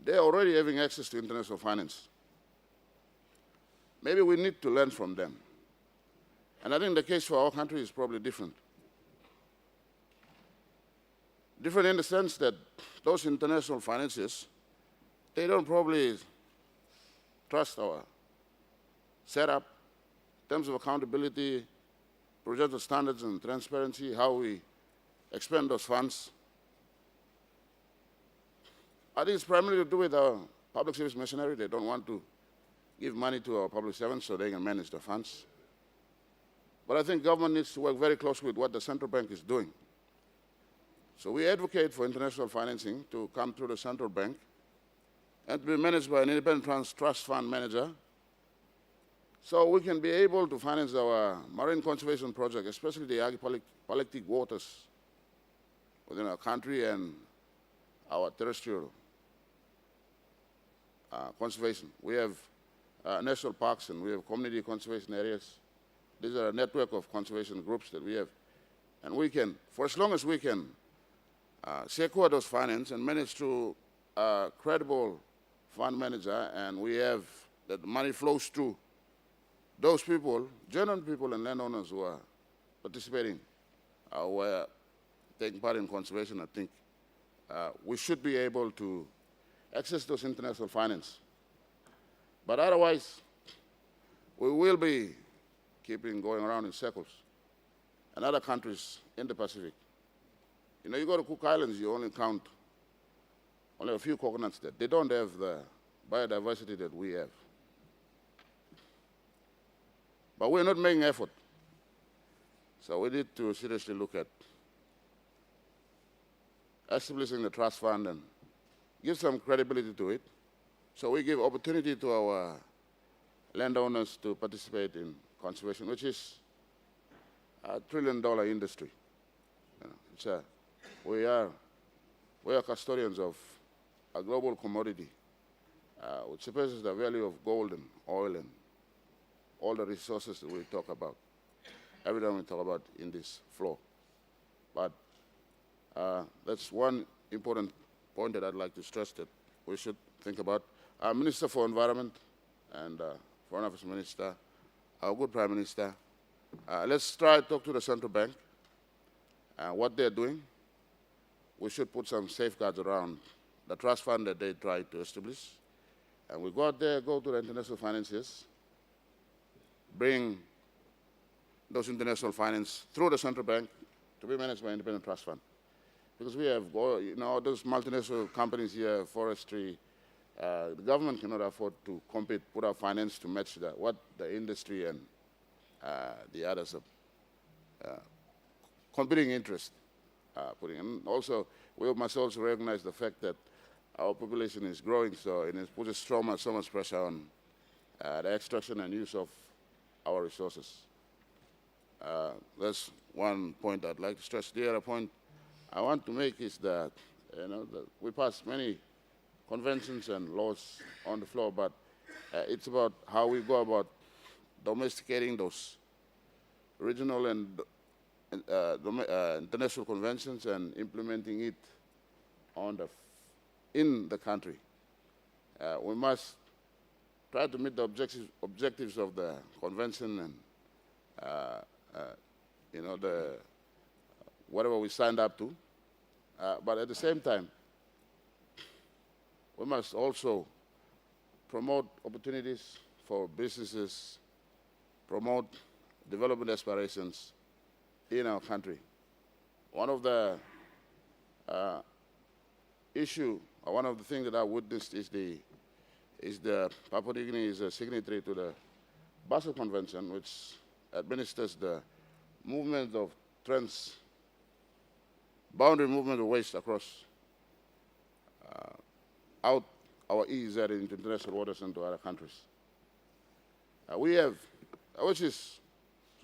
S4: They're already having access to international finance. Maybe we need to learn from them. And I think the case for our country is probably different. Different in the sense that those international financiers, they don't probably trust our setup in terms of accountability, projected standards and transparency, how we expend those funds. I think it's primarily to do with our public service machinery. They don't want to give money to our public servants so they can manage the funds. But I think government needs to work very closely with what the central bank is doing. So we advocate for international financing to come through the central bank and to be managed by an independent trust fund manager, so we can be able to finance our marine conservation project, especially the archipelagic waters within our country and our terrestrial conservation. We have national parks and we have community conservation areas. These are a network of conservation groups that we have. And we can, for as long as we can
S17: secure those finance and manage through a credible fund manager, and we have that the money flows through those people, genuine people and landowners who are participating, who are taking part in conservation. I think we should be able to access those international finance. But otherwise, we will be keeping going around in circles. And other countries in the Pacific, you know, you go to Cook Islands, you only count only a few coconuts there. They don't have the biodiversity that we have. But we're not making effort. So we need to seriously look at establishing the trust fund and give some credibility to it. So we give opportunity to our landowners to participate in conservation, which is a $1 trillion industry. You know, we are custodians of a global commodity, which surpasses the value of gold and oil and all the resources that we talk about, every time we talk about in this floor. But that's one important point that I'd like to stress that we should think about. Our Minister for Environment and Foreign Affairs Minister, our good Prime Minister, let's try to talk to the Central Bank, what they're doing. We should put some safeguards around the trust fund that they try to establish. And we go out there, go to the international financiers, bring those international finance through the Central Bank to be managed by independent trust fund. Because we have, you know, those multinational companies here, forestry, the government cannot afford to compete, put our finance to match what the industry and the others are competing interest putting in. And also, we must also recognize the fact that our population is growing, so it puts so much pressure on the extraction and use of our resources. That's one point I'd like to stress. The other point I want to make is that, you know, we passed many conventions and laws on the floor, but it's about how we go about domesticating those regional and international conventions and implementing it in the country. We must try to meet the objectives of the convention and you know, whatever we signed up to, but at the same time, we must also promote opportunities for businesses, promote development aspirations in our country. One of the one of the things that I witnessed is the Papua New Guinea is a signatory to the Basel Convention, which administers the movement of boundary movement of waste across out our EEZ into international waters and to other countries. We have, which is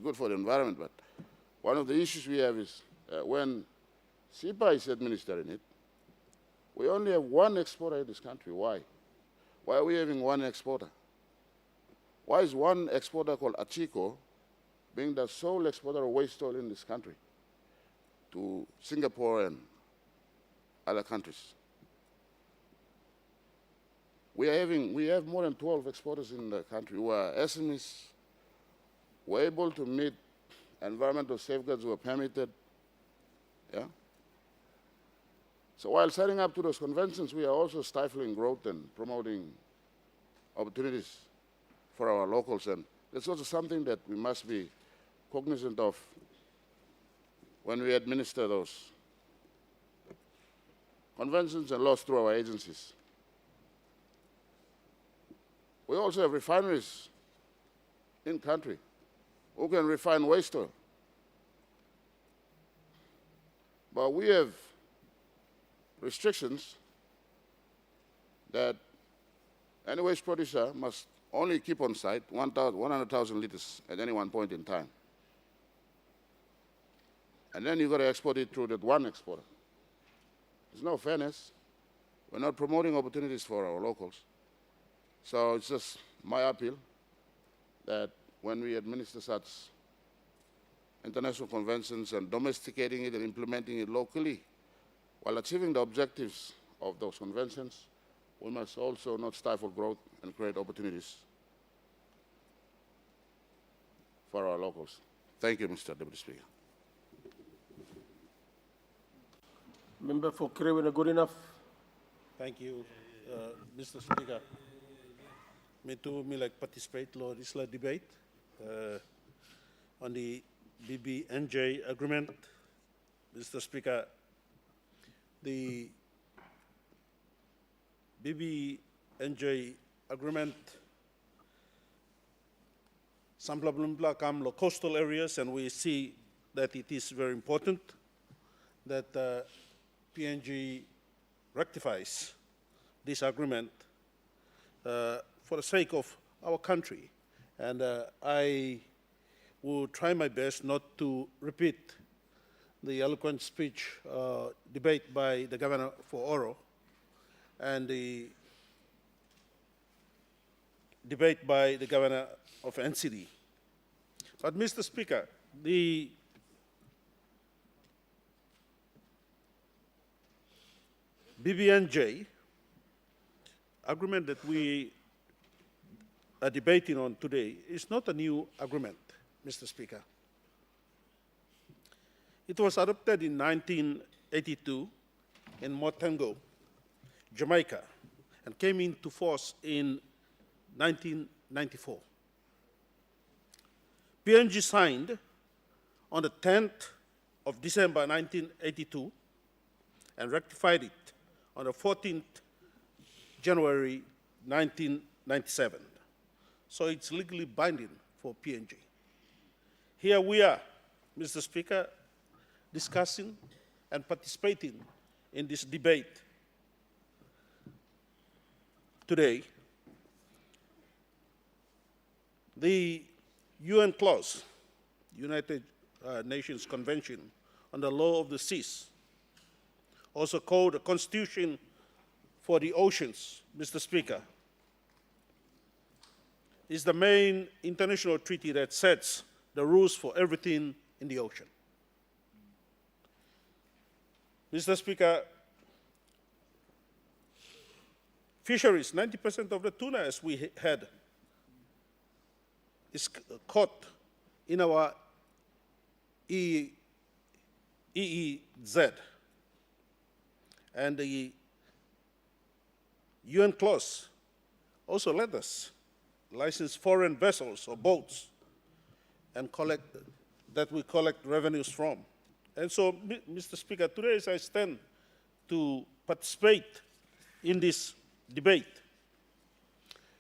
S17: good for the environment, but one of the issues we have is when SIPA is administering it, we only have one exporter in this country. Why? Why are we having one exporter? Why is one exporter called Achiko being the sole exporter of waste oil in this country to Singapore and other countries? We have more than 12 exporters in the country who are SMEs, who are able to meet environmental safeguards, who are permitted. Yeah? So while signing up to those conventions, we are also stifling growth and promoting opportunities for our locals. And that's also something that we must be cognizant of when we administer those conventions and laws through our agencies. We also have refineries in country who can refine waste oil. But we have restrictions that any waste producer must only keep on site 100,000 liters at any one point in time. And then you've got to export it through that one exporter. There's no fairness. We're not promoting opportunities for our locals. So it's just my appeal that when we administer such international conventions and domesticating it and implementing it locally, While achieving the objectives of those conventions, we must also not stifle growth and create opportunities for our locals. Thank you, Mr. Deputy Speaker.
S1: Member for Kirewin, good enough?
S3: Thank you, Mr. Speaker. Me too, me like participate in this debate on the BBNJ agreement. Mr. Speaker, the BBNJ agreement, some problem come coastal areas, and we see that it is very important that PNG rectifies this agreement for the sake of our country. And I will try my best not to repeat the eloquent speech debate by the Governor for Oro and the debate by the Governor of NCD. But Mr. Speaker, the BBNJ agreement that we are debating on today is not a new agreement, Mr. Speaker. It was adopted in 1982 in Motango, Jamaica, and came into force in 1994. PNG signed on the 10th of December 1982 and rectified it on the 14th January 1997. So it's legally binding for PNG. Here we are, Mr. Speaker, discussing and participating in this debate today. The UN clause, United Nations Convention on the Law of the Seas, also called the Constitution for the Oceans, Mr. Speaker, is the main international treaty that sets the rules for everything in the ocean. Mr. Speaker, fisheries, 90% of the tuna as we had is caught in our EEZ. And the UN clause also let us license foreign vessels or boats and we collect revenues from. And so, Mr. Speaker, today as I stand to participate in this debate,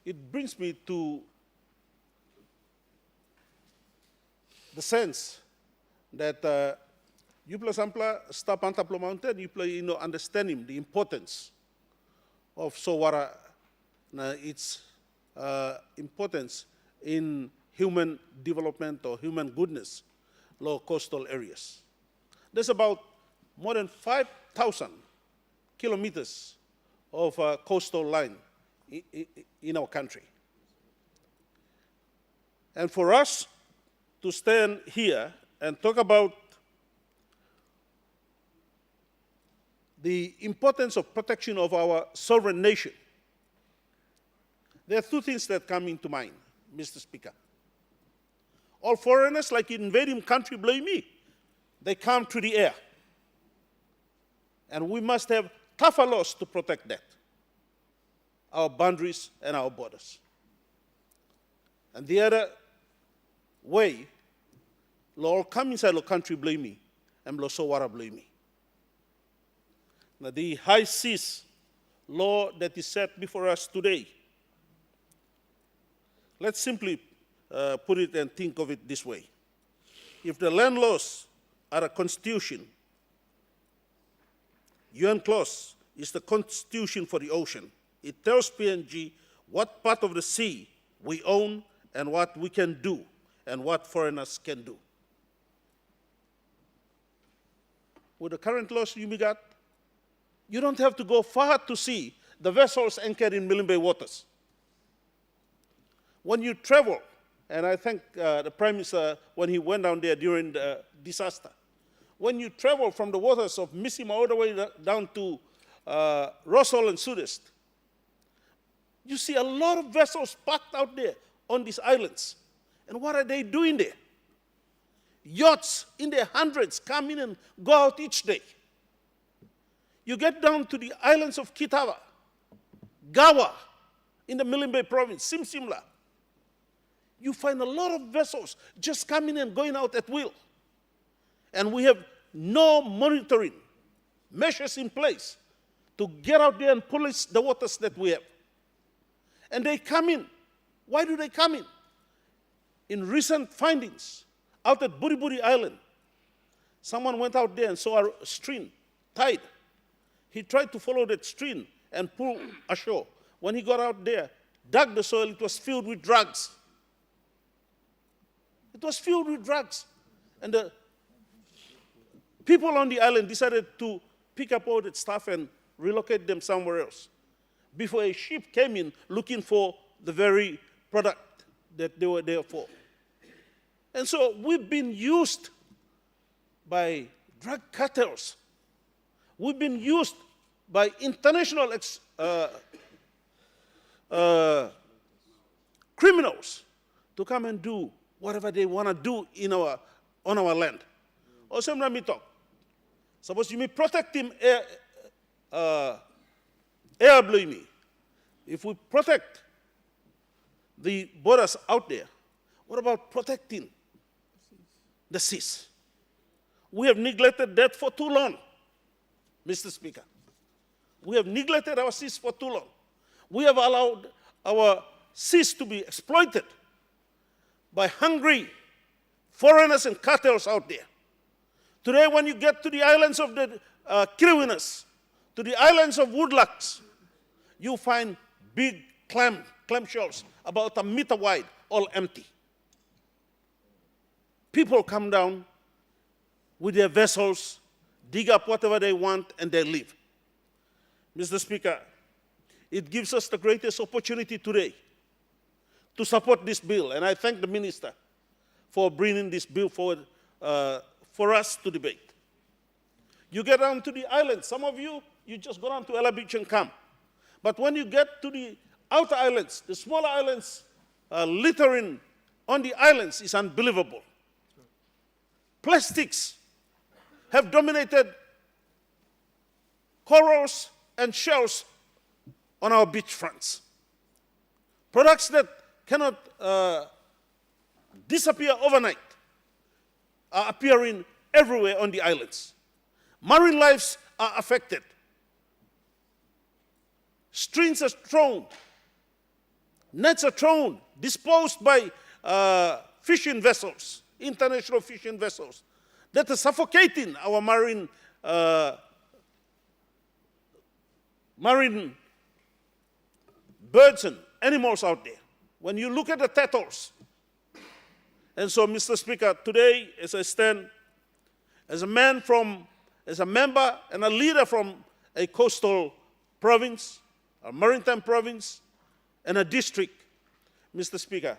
S3: it brings me to the sense that you play sampla stop on Taplo Mountain, you play understanding the importance of Sowara, its importance in human development or human goodness, low coastal areas. There's about more than 5,000 kilometers of coastal line in our country. And for us to stand here and talk about the importance of protection of our sovereign nation, there are two things that come into mind, Mr. Speaker. All foreigners, like invading country, blame me. They come through the air. And we must have tougher laws to protect that, our boundaries and our borders. And the other way, law come inside the country, blame me, and law Sowara blame me. Now, the high seas law that is set before us today, let's simply put it and think of it this way. If the land laws are a constitution, UN clause is the constitution for the ocean. It tells PNG what part of the sea we own and what we can do and what foreigners can do. With the current laws you got, you don't have to go far to see the vessels anchored in Milimbe waters. When you travel, and I thank the Prime Minister when he went down there during the disaster, when you travel from the waters of Missima all the way down to Rossall and Sudest, you see a lot of vessels parked out there on these islands. And what are they doing there? Yachts in their hundreds come in and go out each day. You get down to the islands of Kitawa, Gawa, in the Milimbe province, Simsimla. You find a lot of vessels just coming and going out at will. And we have no monitoring measures in place to get out there and police the waters that we have. And they come in. Why do they come in? In recent findings, out at Buriburi Island, someone went out there and saw a stream, tide. He tried to follow that stream and pull ashore. When he got out there, dug the soil, it was filled with drugs. It was filled with drugs. And the people on the island decided to pick up all that stuff and relocate them somewhere else before a ship came in looking for the very product that they were there for. And so we've been used by drug cartels. We've been used by international criminals to come and do whatever they want to do on our land. Also, let me talk. Suppose you may protect him air me. If we protect the borders out there, what about protecting the seas? We have neglected that for too long, Mr. Speaker. We have neglected our seas for too long. We have allowed our seas to be exploited by hungry foreigners and cartels out there. Today, when you get to the islands of the Kiriwinas, to the islands of Woodlarks, you find big clam shells about 1 meter wide, all empty. People come down with their vessels, dig up whatever they want, and they leave. Mr. Speaker, it gives us the greatest opportunity today to support this bill, and I thank the Minister for bringing this bill forward for us to debate. You get down to the islands. Some of you just go down to Ella Beach and come. But when you get to the outer islands, the smaller islands, littering on the islands is unbelievable. Plastics have dominated corals and shells on our beach fronts. Products that cannot disappear overnight are appearing everywhere on the islands. Marine lives are affected. Strings are thrown. Nets are thrown, disposed by fishing vessels, international fishing vessels, that are suffocating our marine birds and animals out there. When you look at the turtles. And so, Mr. Speaker, today, as I stand, as a member and a leader from a coastal province, a maritime province, and a district, Mr. Speaker,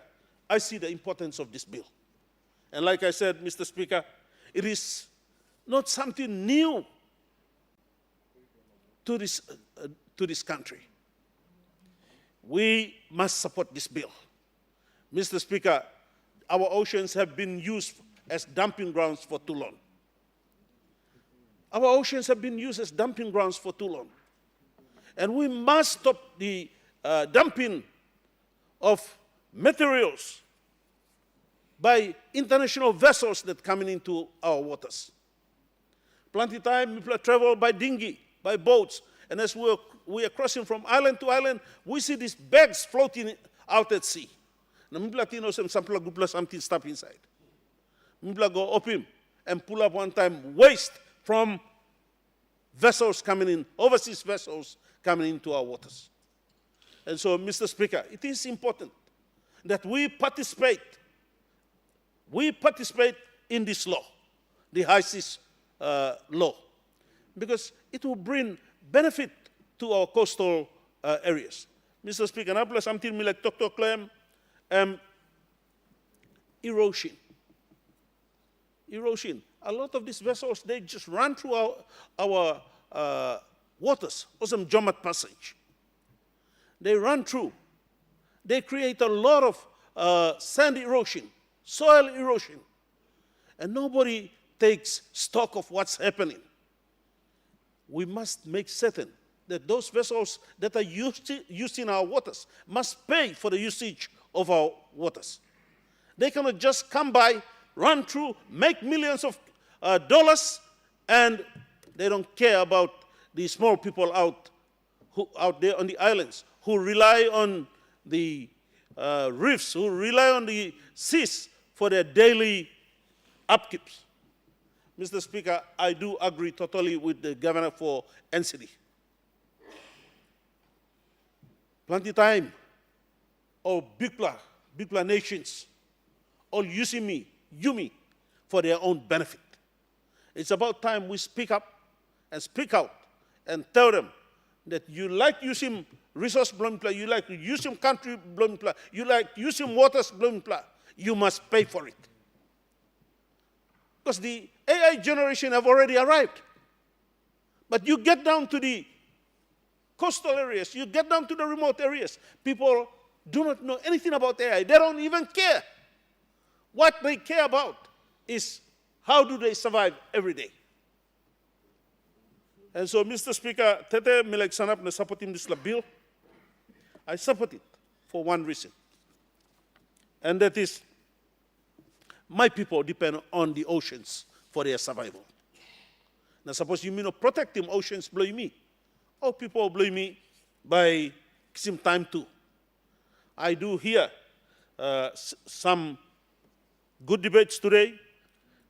S3: I see the importance of this bill. And like I said, Mr. Speaker, it is not something new to this country. We must support this bill. Mr. Speaker, our oceans have been used as dumping grounds for too long. Our oceans have been used as dumping grounds for too long. And we must stop the dumping of materials by international vessels that coming into our waters. Plenty of time, people travel by dinghy, by boats, and as we are crossing from island to island, we see these bags floating out at sea. Na people something stuff inside. People go up him and pull up one time waste from vessels coming in, overseas vessels coming into our waters. And so, Mr. Speaker, it is important that we participate in this law, the High Seas law, because it will bring benefit to our coastal areas. Mr. Speaker, and I something like Dr. Clem, erosion. Erosion. A lot of these vessels, they just run through our waters, Osam Jomat Passage. They run through. They create a lot of sand erosion, soil erosion, and nobody takes stock of what's happening. We must make certain that those vessels that are used in our waters must pay for the usage of our waters. They cannot just come by, run through, make millions of dollars, and they don't care about the small people out there on the islands who rely on the reefs, who rely on the seas for their daily upkeeps. Mr. Speaker, I do agree totally with the Governor for NCD. Plenty time, all big nations, all using me, for their own benefit. It's about time we speak up and speak out and tell them that you like using resource blah, you like using country blah, you like using waters blah, you must pay for it. Because the AI generation have already arrived. But you get down to the coastal areas, you get down to the remote areas, people do not know anything about AI. They don't even care. What they care about is how do they survive every day. And so, Mr. Speaker, Tete Milek Sanap na supporting this bill. I support it for one reason. And that is, my people depend on the oceans for their survival. Now, suppose you mean not protecting oceans, blame me. Or people blame me by some time too. I do hear some good debates today.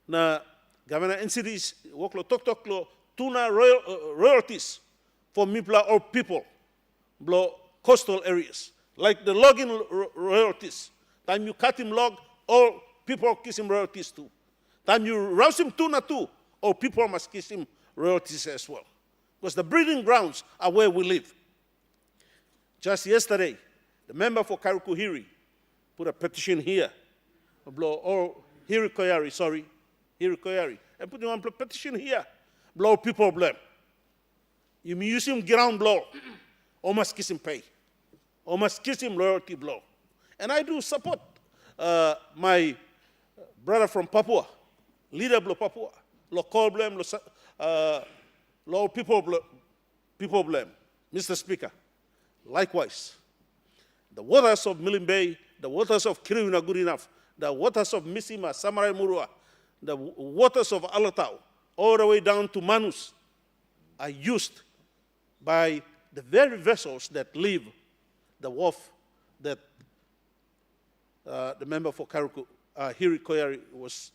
S3: Na Governor NCD's worklo tok lo tuna royalties for Mipla or people below coastal areas, like the logging royalties. Time you cut him log, all people kiss him royalties too. Time you rouse him tuna too, all people must kiss him royalties as well. Because the breeding grounds are where we live. Just yesterday, the member for Karukuhiri put a petition here, or Hiri Koyari, and put one petition here, blow people blame. You use him ground blow, or must kiss him pay, or must kiss him loyalty blow. And I do support my brother from Papua, leader blow Papua, lo call blame, lo people blame. Mr. Speaker, likewise, the waters of Milne Bay, the waters of Kiriu are good enough, the waters of Misima, Samarai Murua, the waters of Alatau, all the way down to Manus, are used by the very vessels that leave the wharf that the member for Karuku, Hiri Koyari, was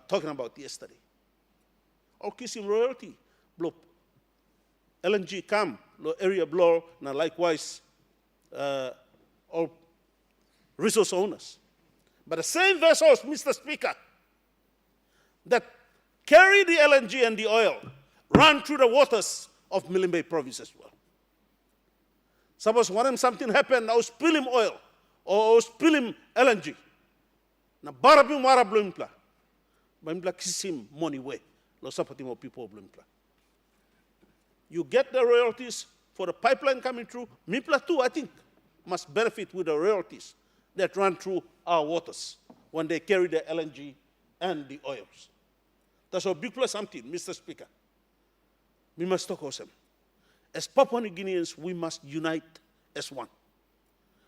S3: talking about yesterday. Or kissing royalty, blow LNG come, lo area blow, now likewise, all resource owners. But the same vessels, Mr. Speaker, that carry the LNG and the oil run through the waters of Milne Bay province as well. Suppose when something happened, I spill him oil or spill him LNG. Na barabim wara blumpla. Blumpla kisim money way. Lo supporting people blumpla. You get the royalties for the pipeline coming through. Mipla too, I think, must benefit with the royalties that run through our waters when they carry the LNG and the oils. That's a big plus something, Mr. Speaker. We must talk awesome. As Papua New Guineans, we must unite as one.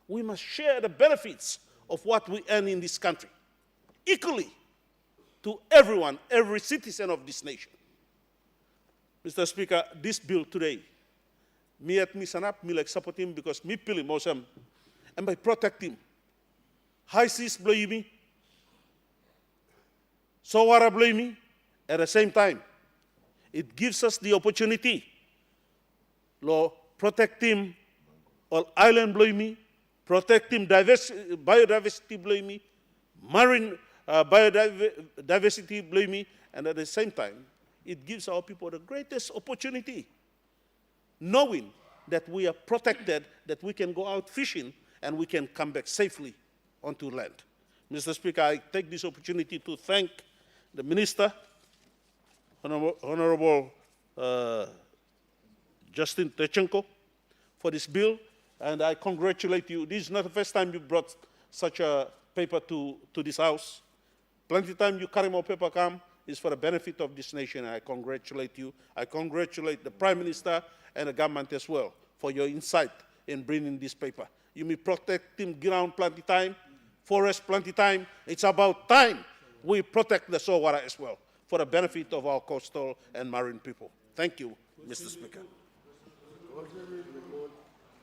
S3: We must share the benefits of what we earn in this country equally to everyone, every citizen of this nation. Mr. Speaker, this bill today, me at me sanap, me like support him because me pili mosam, and by protecting high seas blow me, so water blow me, at the same time, it gives us the opportunity to protect him, all island blow me, protect him biodiversity blow me, marine biodiversity blow me, and at the same time, it gives our people the greatest opportunity, knowing that we are protected, that we can go out fishing, and we can come back safely onto land. Mr. Speaker, I take this opportunity to thank the Minister Honorable Justin Techenko for this bill, and I congratulate you. This is not the first time you brought such a paper to this House. Plenty of time you carry more paper come is for the benefit of this nation. I congratulate you. I congratulate the Prime Minister and the government as well for your insight in bringing this paper. You may protect him ground plenty time, forest plenty time. It's about time we protect the soil water as well for the benefit of our coastal and marine people. Thank you, Mr. Speaker.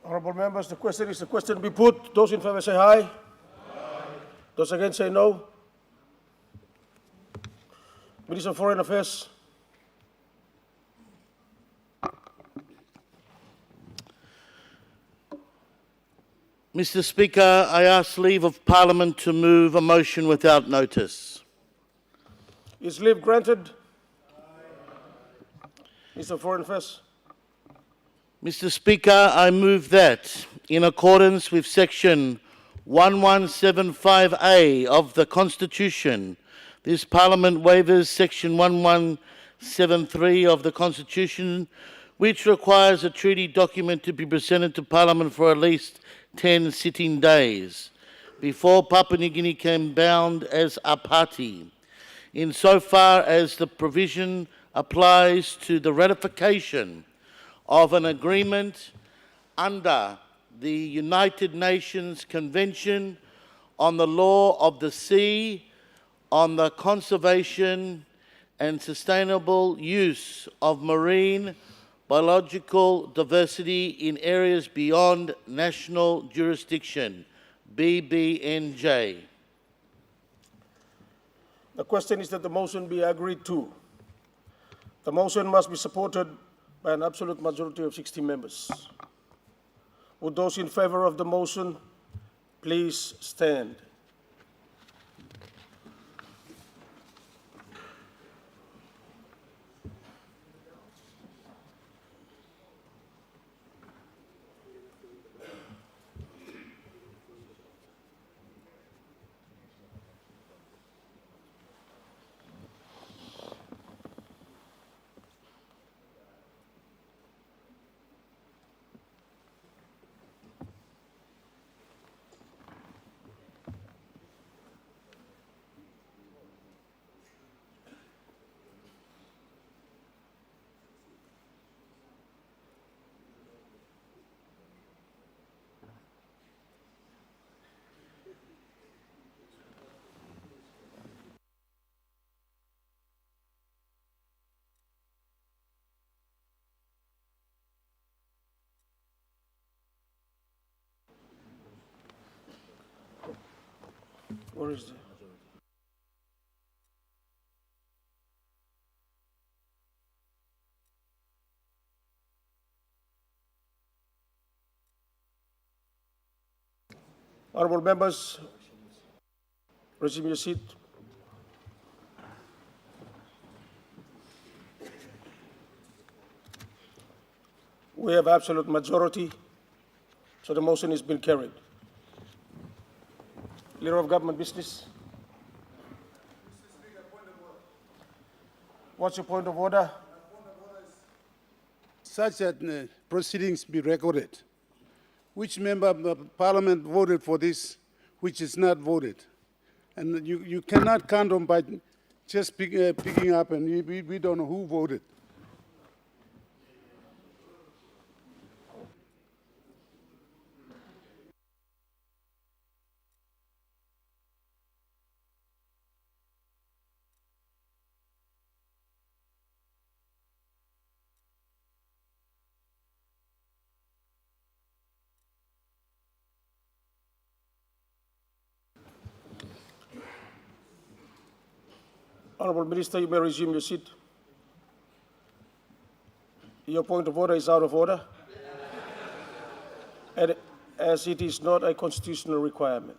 S1: Honorable members, the question be put. Those in favor say aye. Aye. Those against say no. Minister of Foreign Affairs.
S18: Mr. Speaker, I ask leave of Parliament to move a motion without notice.
S1: Is leave granted? Minister of Foreign Affairs.
S18: Mr. Speaker, I move that, in accordance with Section 1175A of the Constitution, this Parliament waivers Section 1173 of the Constitution, which requires a treaty document to be presented to Parliament for at least 10 sitting days before Papua New Guinea came bound as a party, insofar as the provision applies to the ratification of an agreement under the United Nations Convention on the Law of the Sea, on the conservation and sustainable use of marine biological diversity in areas beyond national jurisdiction, BBNJ.
S1: The question is that the motion be agreed to. The motion must be supported by an absolute majority of 60 members. Would those in favor of the motion please stand? Where is the? Honorable members, resume your seat. We have absolute majority, so the motion has been carried. Leader of Government Business. What's your point of order?
S19: Such that proceedings be recorded. Which member of Parliament voted for this, which is not voted? And you cannot count on by just picking up and we don't know who voted.
S1: Honorable Minister, you may resume your seat. Your point of order is out of order, and as it is not a constitutional requirement.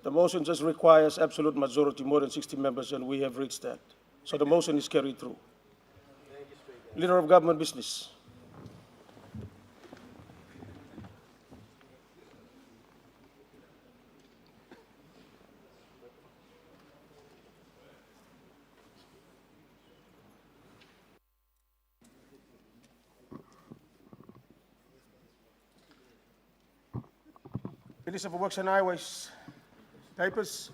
S1: The motion just requires absolute majority, more than 60 members, and we have reached that. So the motion is carried through. Leader of Government Business. Minister for Works and Highways, papers.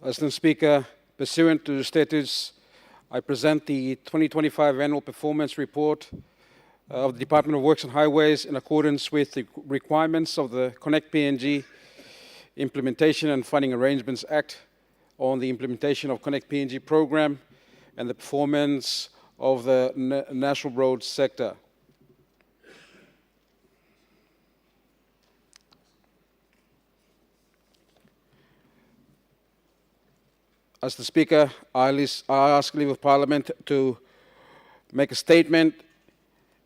S7: Mr. Speaker, pursuant to the statutes, I present the 2025 Annual Performance Report of the Department of Works and Highways in accordance with the requirements of the Connect PNG Implementation and Funding Arrangements Act on the implementation of Connect PNG program and the performance of the national road sector. As the Speaker, I ask leave of Parliament to make a statement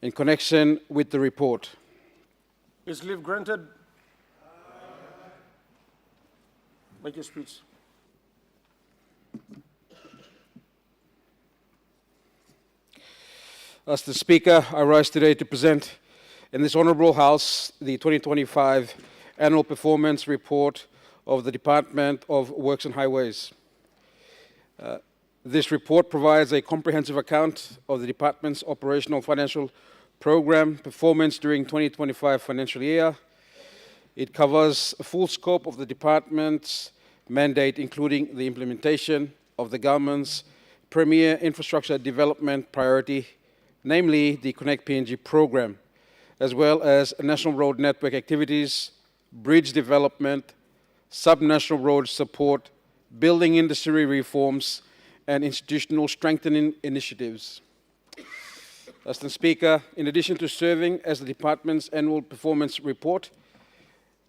S7: in connection with the report.
S1: Is leave granted? Make your speech.
S7: As the Speaker, I rise today to present in this Honourable House the 2025 Annual Performance Report of the Department of Works and Highways. This report provides a comprehensive account of the Department's operational financial program performance during 2025 financial year. It covers a full scope of the Department's mandate, including the implementation of the government's premier infrastructure development priority, namely the Connect PNG program, as well as national road network activities, bridge development, sub-national road support, building industry reforms, and institutional strengthening initiatives. Mr. Speaker, in addition to serving as the Department's annual performance report,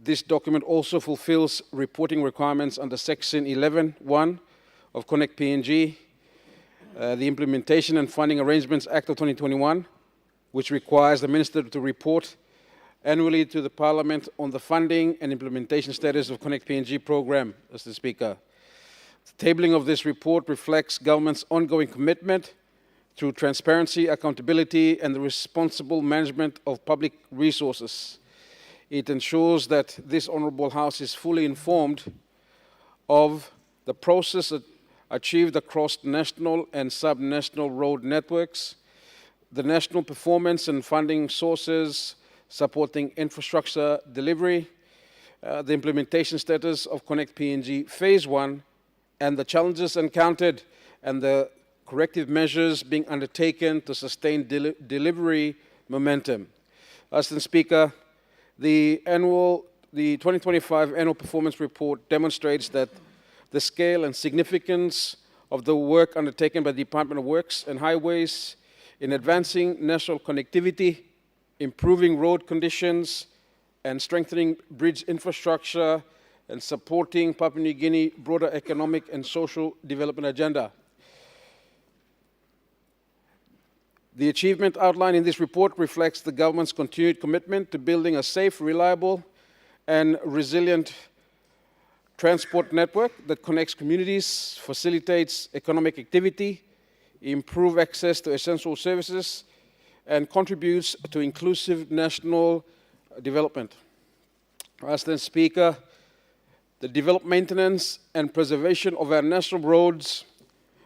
S7: this document also fulfills reporting requirements under Section 11(1) of Connect PNG, the Implementation and Funding Arrangements Act of 2021, which requires the Minister to report annually to the Parliament on the funding and implementation status of Connect PNG program, Mr. Speaker. The tabling of this report reflects government's ongoing commitment to transparency, accountability, and the responsible management of public resources. It ensures that this Honourable House is fully informed of the process achieved across national and sub-national road networks, the national performance and funding sources supporting infrastructure delivery, the implementation status of Connect PNG Phase 1, and the challenges encountered and the corrective measures being undertaken to sustain delivery momentum. Mr. Speaker, the 2025 Annual Performance Report demonstrates that the scale and significance of the work undertaken by the Department of Works and Highways in advancing national connectivity, improving road conditions, and strengthening bridge infrastructure and supporting Papua New Guinea broader economic and social development agenda. The achievement outlined in this report reflects the government's continued commitment to building a safe, reliable, and resilient transport network that connects communities, facilitates economic activity, improves access to essential services, and contributes to inclusive national development. Mr. Speaker, the development, maintenance, and preservation of our national roads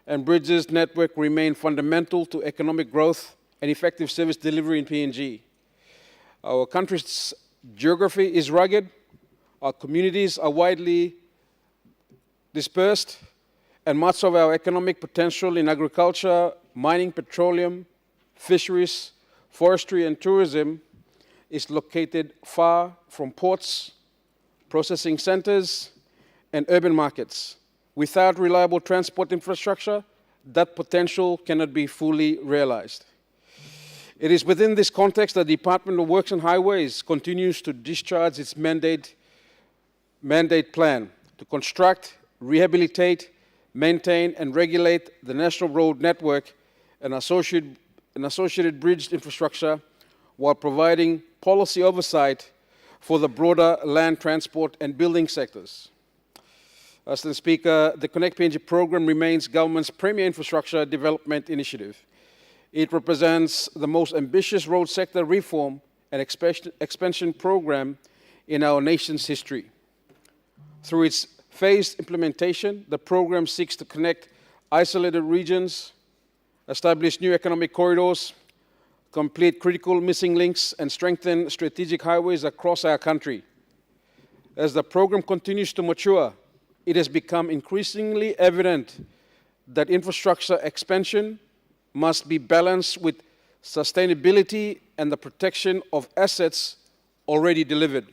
S7: and bridges network remain fundamental to economic growth and effective service delivery in PNG. Our country's geography is rugged, our communities are widely dispersed, and much of our economic potential in agriculture, mining, petroleum, fisheries, forestry, and tourism is located far from ports, processing centers, and urban markets. Without reliable transport infrastructure, that potential cannot be fully realized. It is within this context that the Department of Works and Highways continues to discharge its mandate plan to construct, rehabilitate, maintain, and regulate the national road network and associated bridge infrastructure while providing policy oversight for the broader land transport and building sectors. Mr. Speaker, the Connect PNG program remains government's premier infrastructure development initiative. It represents the most ambitious road sector reform and expansion program in our nation's history. Through its phased implementation, the program seeks to connect isolated regions, establish new economic corridors, complete critical missing links, and strengthen strategic highways across our country. As the program continues to mature, it has become increasingly evident that infrastructure expansion must be balanced with sustainability and the protection of assets already delivered.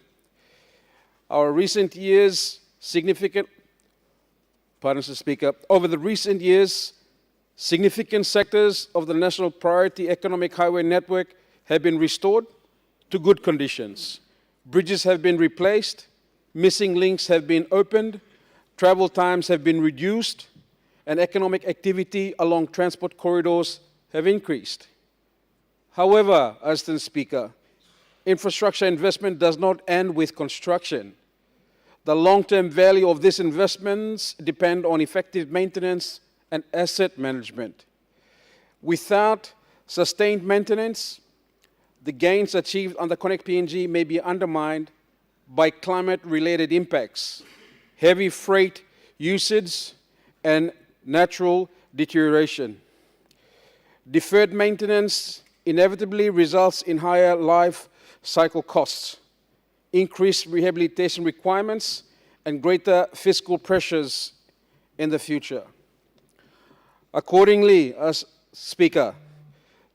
S7: Over the recent years, significant sectors of the National Priority Economic Highway Network have been restored to good conditions. Bridges have been replaced, missing links have been opened, travel times have been reduced, and economic activity along transport corridors have increased. However, Mr. Speaker, infrastructure investment does not end with construction. The long-term value of these investments depend on effective maintenance and asset management. Without sustained maintenance, the gains achieved under Connect PNG may be undermined by climate-related impacts, heavy freight usage, and natural deterioration. Deferred maintenance inevitably results in higher life cycle costs, increased rehabilitation requirements, and greater fiscal pressures in the future. Accordingly, as Speaker,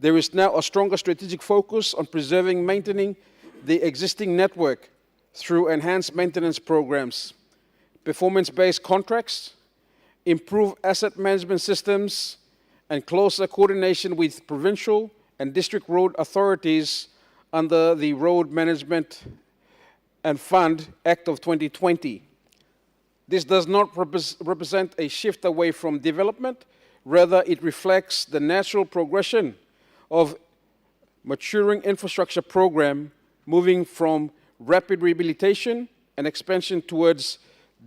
S7: there is now a stronger strategic focus on preserving and maintaining the existing network through enhanced maintenance programs, performance-based contracts, improved asset management systems, and closer coordination with provincial and district road authorities under the Road Management and Fund Act of 2020. This does not represent a shift away from development, rather it reflects the natural progression of maturing infrastructure program moving from rapid rehabilitation and expansion towards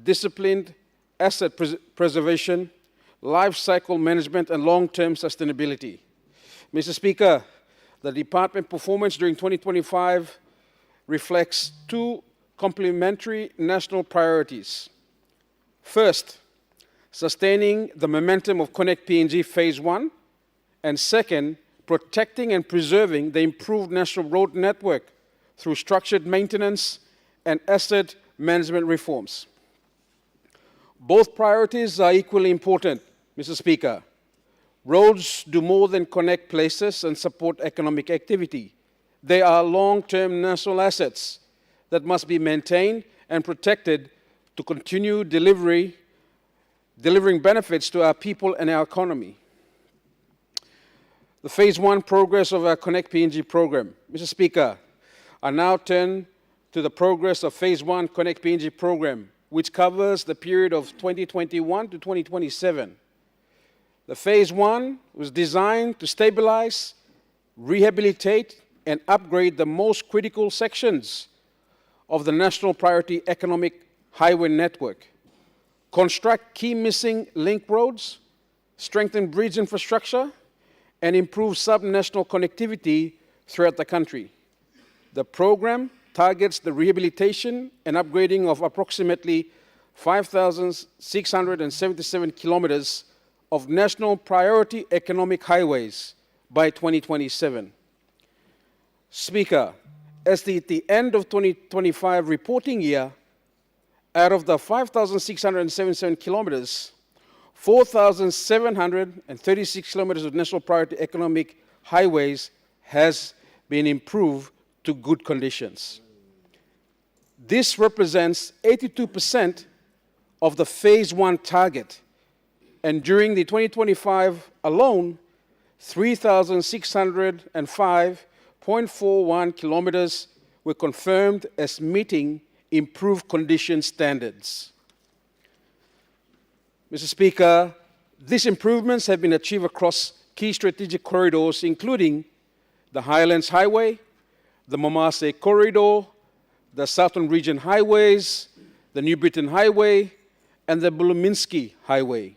S7: disciplined asset preservation, life cycle management, and long-term sustainability. Mr. Speaker, the department performance during 2025 reflects two complementary national priorities. First, sustaining the momentum of Connect PNG Phase 1, and second, protecting and preserving the improved national road network through structured maintenance and asset management reforms. Both priorities are equally important, Mr. Speaker. Roads do more than connect places and support economic activity. They are long-term national assets that must be maintained and protected to continue delivering benefits to our people and our economy. The Phase 1 progress of our Connect PNG program. Mr. Speaker, I now turn to the progress of Phase 1 Connect PNG program, which covers the period of 2021 to 2027. The Phase 1 was designed to stabilize, rehabilitate, and upgrade the most critical sections of the National Priority Economic Highway Network, construct key missing link roads, strengthen bridge infrastructure, and improve sub-national connectivity throughout the country. The program targets the rehabilitation and upgrading of approximately 5,677 kilometers of national priority economic highways by 2027. Speaker, at the end of 2025 reporting year, out of the 5,677 kilometers, 4,736 kilometers of national priority economic highways has been improved to good conditions. This represents 82% of the Phase 1 target, and during the 2025 alone, 3,605.41 kilometers were confirmed as meeting improved condition standards. Mr. Speaker, these improvements have been achieved across key strategic corridors, including the Highlands Highway, the Momase Corridor, the Southern Region Highways, the New Britain Highway, and the Buluminski Highway.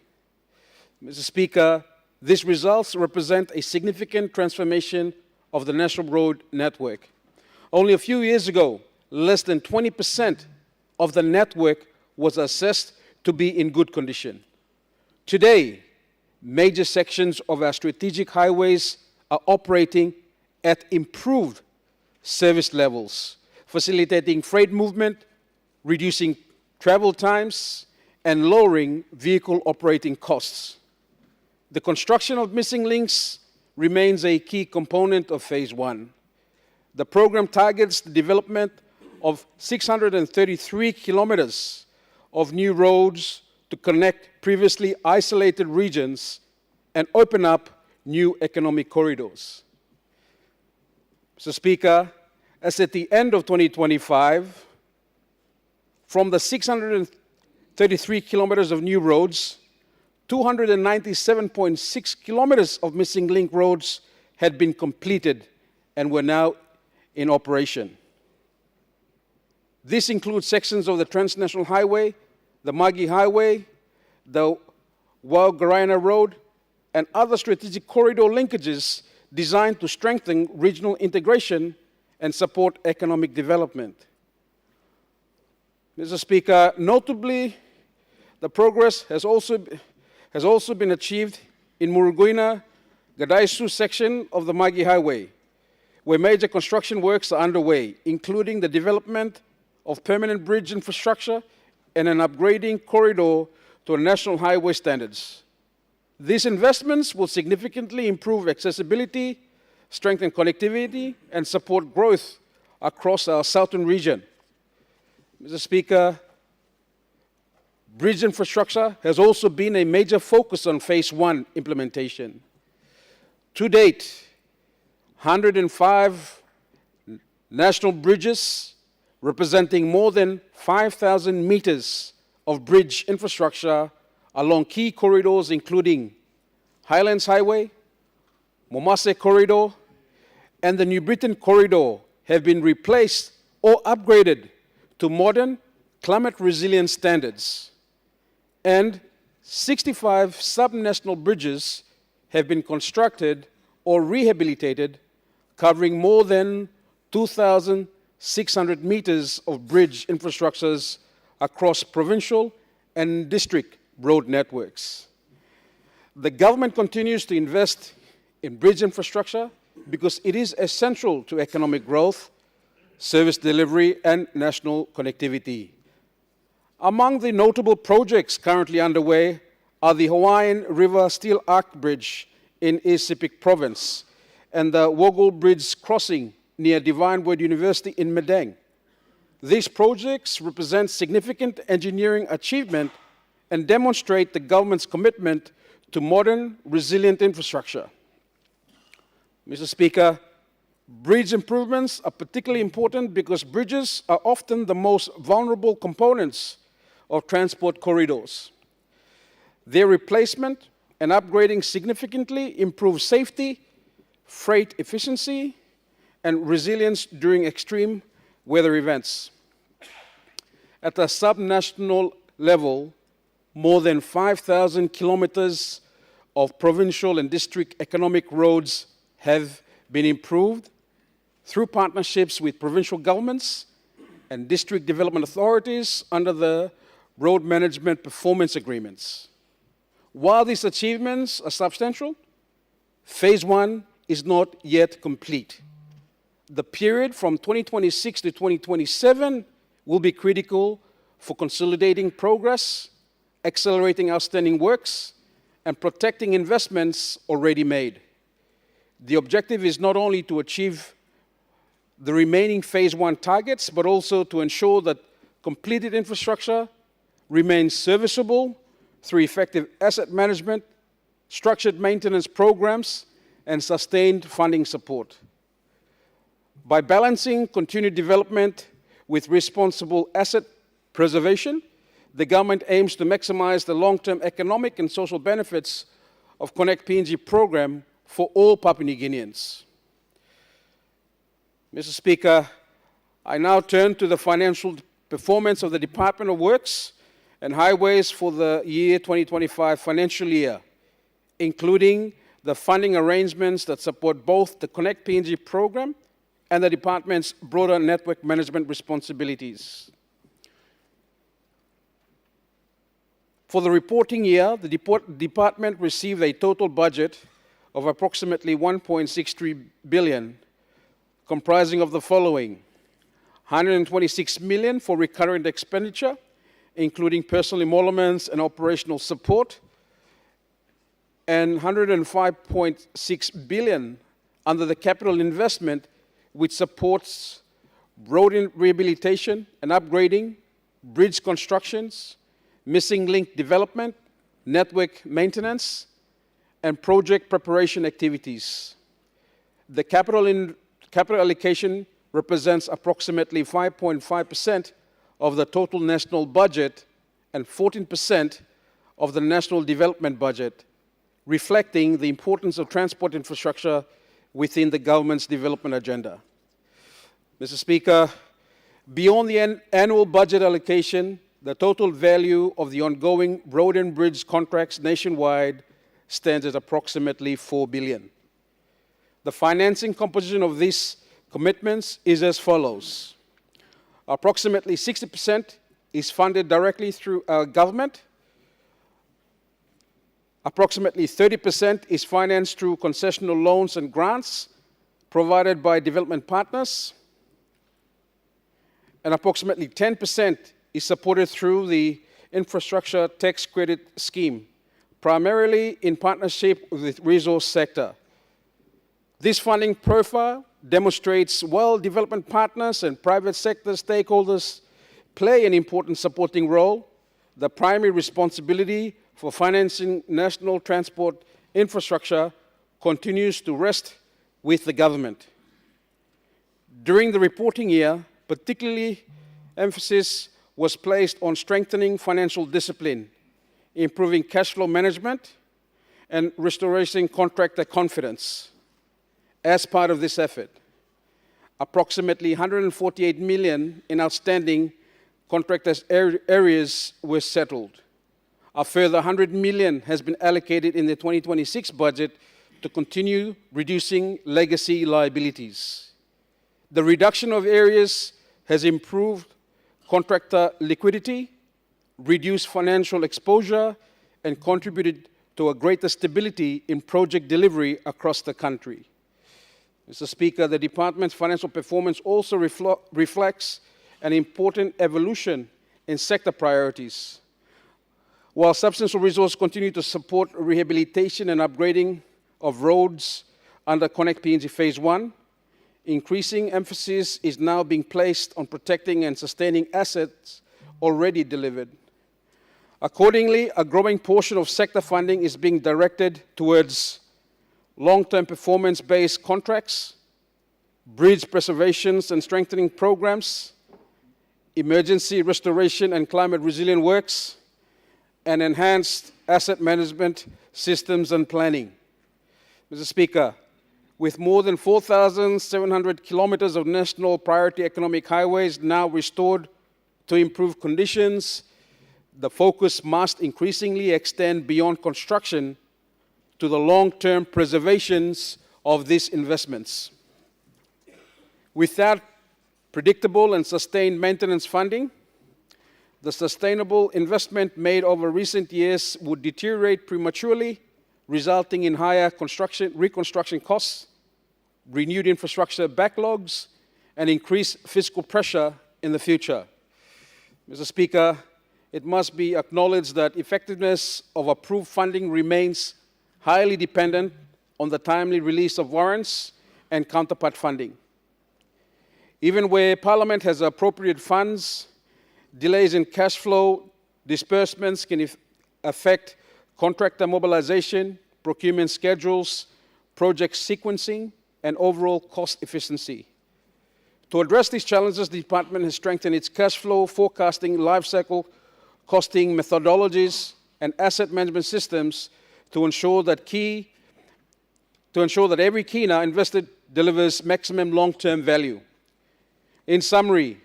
S7: Mr. Speaker, these results represent a significant transformation of the national road network. Only a few years ago, less than 20% of the network was assessed to be in good condition. Today, major sections of our strategic highways are operating at improved service levels, facilitating freight movement, reducing travel times, and lowering vehicle operating costs. The construction of missing links remains a key component of Phase 1. The program targets the development of 633 kilometers of new roads to connect previously isolated regions and open up new economic corridors. Mr. Speaker, as at the end of 2025, from the 633 kilometers of new roads, 297.6 kilometers of missing link roads had been completed and were now in operation. This includes sections of the Transnational Highway, the Magi Highway, the Waugarina Road, and other strategic corridor linkages designed to strengthen regional integration and support economic development. Mr. Speaker, notably, the progress has also been achieved in Muruguina, Gadaisu section of the Magi Highway, where major construction works are underway, including the development of permanent bridge infrastructure and an upgrading corridor to national highway standards. These investments will significantly improve accessibility, strengthen connectivity, and support growth across our southern region. Mr. Speaker, bridge infrastructure has also been a major focus on Phase 1 implementation. To date, 105 national bridges representing more than 5,000 meters of bridge infrastructure along key corridors including Highlands Highway, Momase Corridor, and the New Britain Corridor have been replaced or upgraded to modern climate resilience standards. And 65 subnational bridges have been constructed or rehabilitated, covering more than 2,600 meters of bridge infrastructures across provincial and district road networks. The government continues to invest in bridge infrastructure because it is essential to economic growth, service delivery, and national connectivity. Among the notable projects currently underway are the Hawaiian River Steel Arch Bridge in East Sepik Province and the Woggle Bridge crossing near Divine Word University in Madang. These projects represent significant engineering achievement and demonstrate the government's commitment to modern, resilient infrastructure. Mr. Speaker, bridge improvements are particularly important because bridges are often the most vulnerable components of transport corridors. Their replacement and upgrading significantly improve safety, freight efficiency, and resilience during extreme weather events. At a subnational level, more than 5,000 kilometers of provincial and district economic roads have been improved through partnerships with provincial governments and district development authorities under the road management performance agreements. While these achievements are substantial, Phase 1 is not yet complete. The period from 2026 to 2027 will be critical for consolidating progress, accelerating outstanding works, and protecting investments already made. The objective is not only to achieve the remaining Phase 1 targets, but also to ensure that completed infrastructure remains serviceable through effective asset management, structured maintenance programs, and sustained funding support. By balancing continued development with responsible asset preservation, the government aims to maximize the long-term economic and social benefits of Connect PNG program for all Papua New Guineans. Mr. Speaker, I now turn to the financial performance of the Department of Works and highways for the year 2025 financial year, including the funding arrangements that support both the Connect PNG program and the department's broader network management responsibilities. For the reporting year, the department received a total budget of approximately 1.63 billion, comprising of the following: 126 million for recurrent expenditure, including personal emoluments and operational support, and 105.6 billion under the capital investment, which supports road rehabilitation and upgrading, bridge constructions, missing link development, network maintenance, and project preparation activities. The capital allocation represents approximately 5.5% of the total national budget and 14% of the national development budget, reflecting the importance of transport infrastructure within the government's development agenda. Mr. Speaker, beyond the annual budget allocation, the total value of the ongoing road and bridge contracts nationwide stands at approximately 4 billion. The financing composition of these commitments is as follows. Approximately 60% is funded directly through our government. Approximately 30% is financed through concessional loans and grants provided by development partners. And approximately 10% is supported through the Infrastructure Tax Credit Scheme, primarily in partnership with the resource sector. This funding profile demonstrates well development partners and private sector stakeholders play an important supporting role. The primary responsibility for financing national transport infrastructure continues to rest with the government. During the reporting year, particularly emphasis was placed on strengthening financial discipline, improving cash flow management, and restoring contractor confidence. As part of this effort, approximately 148 million in outstanding contractors' areas were settled. A further 100 million has been allocated in the 2026 budget to continue reducing legacy liabilities. The reduction of areas has improved contractor liquidity, reduced financial exposure, and contributed to a greater stability in project delivery across the country. Mr. Speaker, the department's financial performance also reflects an important evolution in sector priorities. While substantial resources continue to support rehabilitation and upgrading of roads under Connect PNG Phase 1, increasing emphasis is now being placed on protecting and sustaining assets already delivered. Accordingly, a growing portion of sector funding is being directed towards long-term performance-based contracts, bridge preservations and strengthening programs, emergency restoration and climate resilient works, and enhanced asset management systems and planning. Mr. Speaker, with more than 4,700 kilometers of national priority economic highways now restored to improved conditions, the focus must increasingly extend beyond construction to the long-term preservations of these investments. Without predictable and sustained maintenance funding, the sustainable investment made over recent years would deteriorate prematurely, resulting in higher reconstruction costs, renewed infrastructure backlogs, and increased fiscal pressure in the future. Mr. Speaker, it must be acknowledged that effectiveness of approved funding remains highly dependent on the timely release of warrants and counterpart funding. Even where Parliament has appropriate funds, delays in cash flow disbursements can affect contractor mobilization, procurement schedules, project sequencing, and overall cost efficiency. To address these challenges, the department has strengthened its cash flow forecasting, lifecycle costing methodologies, and asset management systems to ensure that every kina invested delivers maximum long-term value. In summary,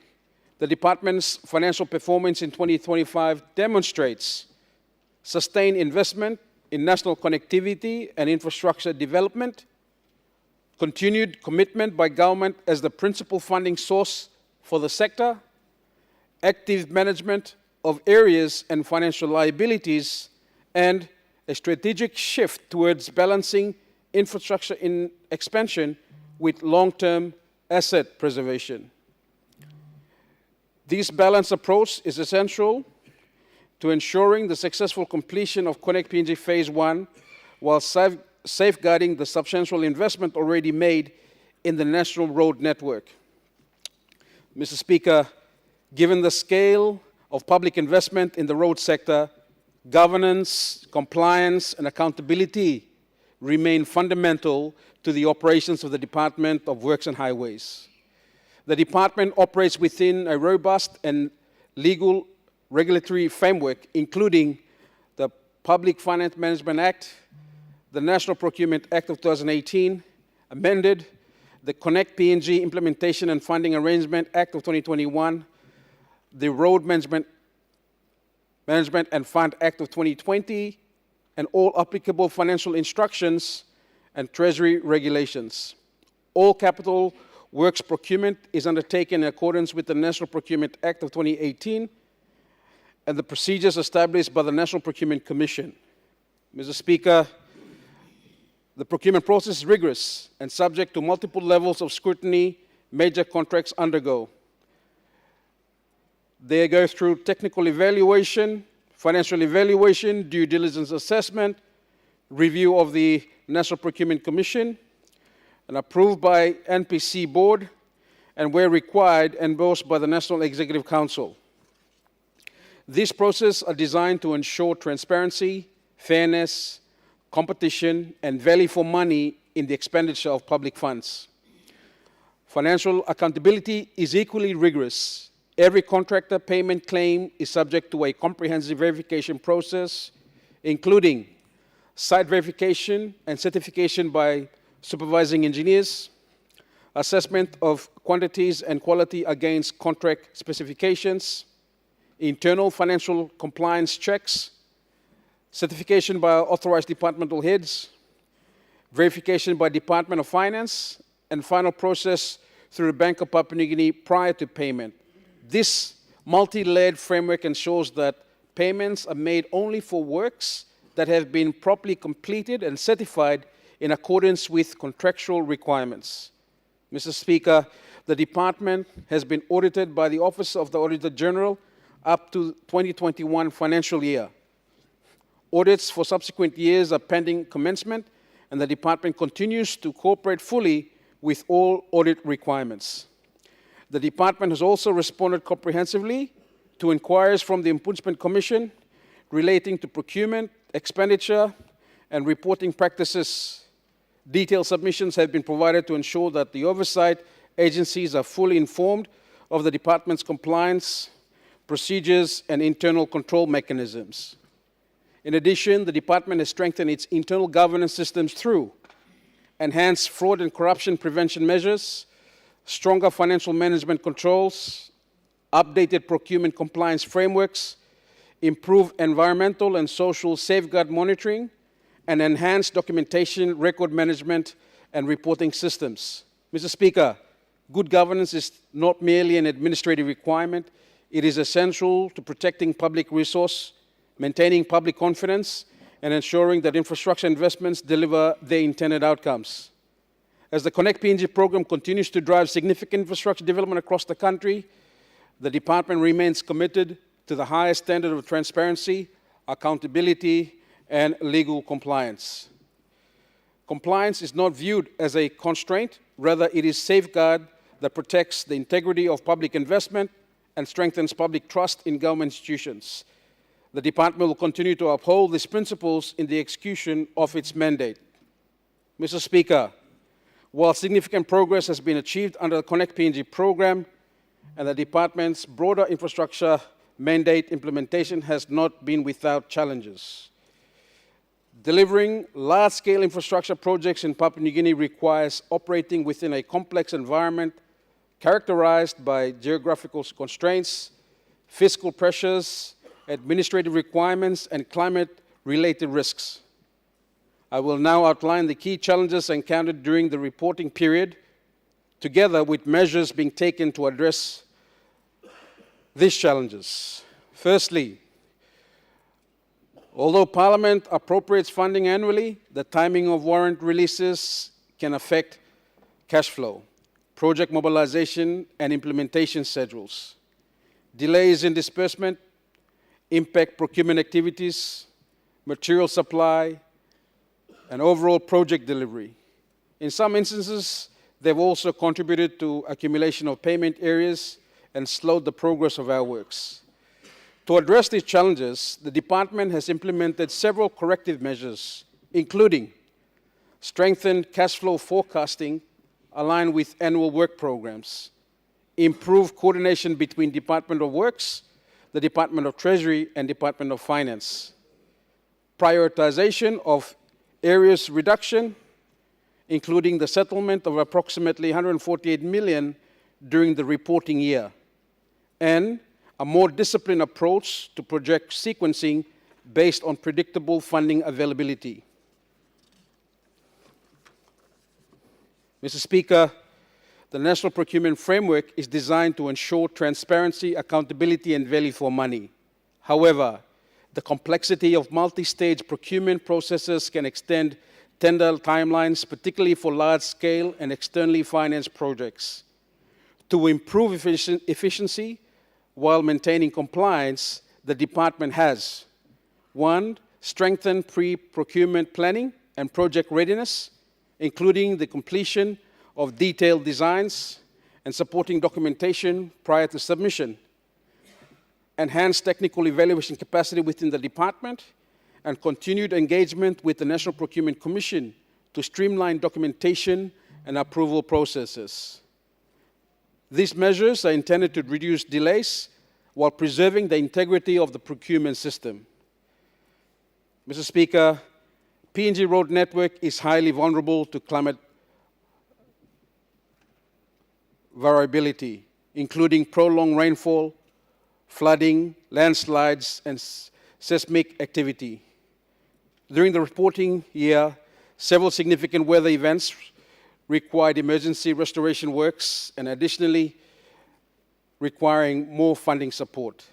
S7: the department's financial performance in 2025 demonstrates sustained investment in national connectivity and infrastructure development, continued commitment by government as the principal funding source for the sector, active management of areas and financial liabilities, and a strategic shift towards balancing infrastructure in expansion with long-term asset preservation. This balanced approach is essential to ensuring the successful completion of Connect PNG Phase 1 while safeguarding the substantial investment already made in the national road network. Mr. Speaker, given the scale of public investment in the road sector, governance, compliance, and accountability remain fundamental to the operations of the Department of Works and Highways. The department operates within a robust and legal regulatory framework, including the Public Finance Management Act, the National Procurement Act of 2018, amended, the Connect PNG Implementation and Funding Arrangement Act of 2021, the Road Management and Fund Act of 2020, and all applicable financial instructions and Treasury regulations. All capital works procurement is undertaken in accordance with the National Procurement Act of 2018 and the procedures established by the National Procurement Commission. Mr. Speaker, the procurement process is rigorous and subject to multiple levels of scrutiny major contracts undergo. They go through technical evaluation, financial evaluation, due diligence assessment, review of the National Procurement Commission, and approved by NPC Board, and where required, endorsed by the National Executive Council. These processes are designed to ensure transparency, fairness, competition, and value for money in the expenditure of public funds. Financial accountability is equally rigorous. Every contractor payment claim is subject to a comprehensive verification process, including site verification and certification by supervising engineers, assessment of quantities and quality against contract specifications, internal financial compliance checks, certification by authorized departmental heads, verification by Department of Finance, and final process through the Bank of Papua New Guinea prior to payment. This multi-layered framework ensures that payments are made only for works that have been properly completed and certified in accordance with contractual requirements. Mr. Speaker, the department has been audited by the Office of the Auditor General up to 2021 financial year. Audits for subsequent years are pending commencement, and the department continues to cooperate fully with all audit requirements. The department has also responded comprehensively to inquiries from the Ombudsman Commission relating to procurement, expenditure, and reporting practices. Detailed submissions have been provided to ensure that the oversight agencies are fully informed of the department's compliance, procedures, and internal control mechanisms. In addition, the department has strengthened its internal governance systems through enhanced fraud and corruption prevention measures, stronger financial management controls, updated procurement compliance frameworks, improved environmental and social safeguard monitoring, and enhanced documentation, record management, and reporting systems. Mr. Speaker, good governance is not merely an administrative requirement. It is essential to protecting public resource, maintaining public confidence, and ensuring that infrastructure investments deliver their intended outcomes. As the Connect PNG program continues to drive significant infrastructure development across the country, the department remains committed to the highest standard of transparency, accountability, and legal compliance. Compliance is not viewed as a constraint, rather it is a safeguard that protects the integrity of public investment and strengthens public trust in government institutions. The department will continue to uphold these principles in the execution of its mandate. Mr. Speaker, while significant progress has been achieved under the Connect PNG program and the department's broader infrastructure mandate implementation has not been without challenges. Delivering large-scale infrastructure projects in Papua New Guinea requires operating within a complex environment characterized by geographical constraints, fiscal pressures, administrative requirements, and climate-related risks. I will now outline the key challenges encountered during the reporting period, together with measures being taken to address these challenges. Firstly, although Parliament appropriates funding annually, the timing of warrant releases can affect cash flow, project mobilization, and implementation schedules. Delays in disbursement impact procurement activities, material supply, and overall project delivery. In some instances, they've also contributed to accumulation of payment areas and slowed the progress of our works. To address these challenges, the department has implemented several corrective measures, including strengthened cash flow forecasting aligned with annual work programs, improved coordination between Department of Works, the Department of Treasury, and Department of Finance, prioritization of areas reduction, including the settlement of approximately 148 million during the reporting year, and a more disciplined approach to project sequencing based on predictable funding availability. Mr. Speaker, the National Procurement Framework is designed to ensure transparency, accountability, and value for money. However, the complexity of multi-stage procurement processes can extend tender timelines, particularly for large-scale and externally financed projects. To improve efficiency while maintaining compliance, the department has: 1, strengthened pre-procurement planning and project readiness, including the completion of detailed designs and supporting documentation prior to submission, enhanced technical evaluation capacity within the department, and continued engagement with the National Procurement Commission to streamline documentation and approval processes. These measures are intended to reduce delays while preserving the integrity of the procurement system. Mr. Speaker, PNG road network is highly vulnerable to climate variability, including prolonged rainfall, flooding, landslides, and seismic activity. During the reporting year, several significant weather events required emergency restoration works and additionally requiring more funding support.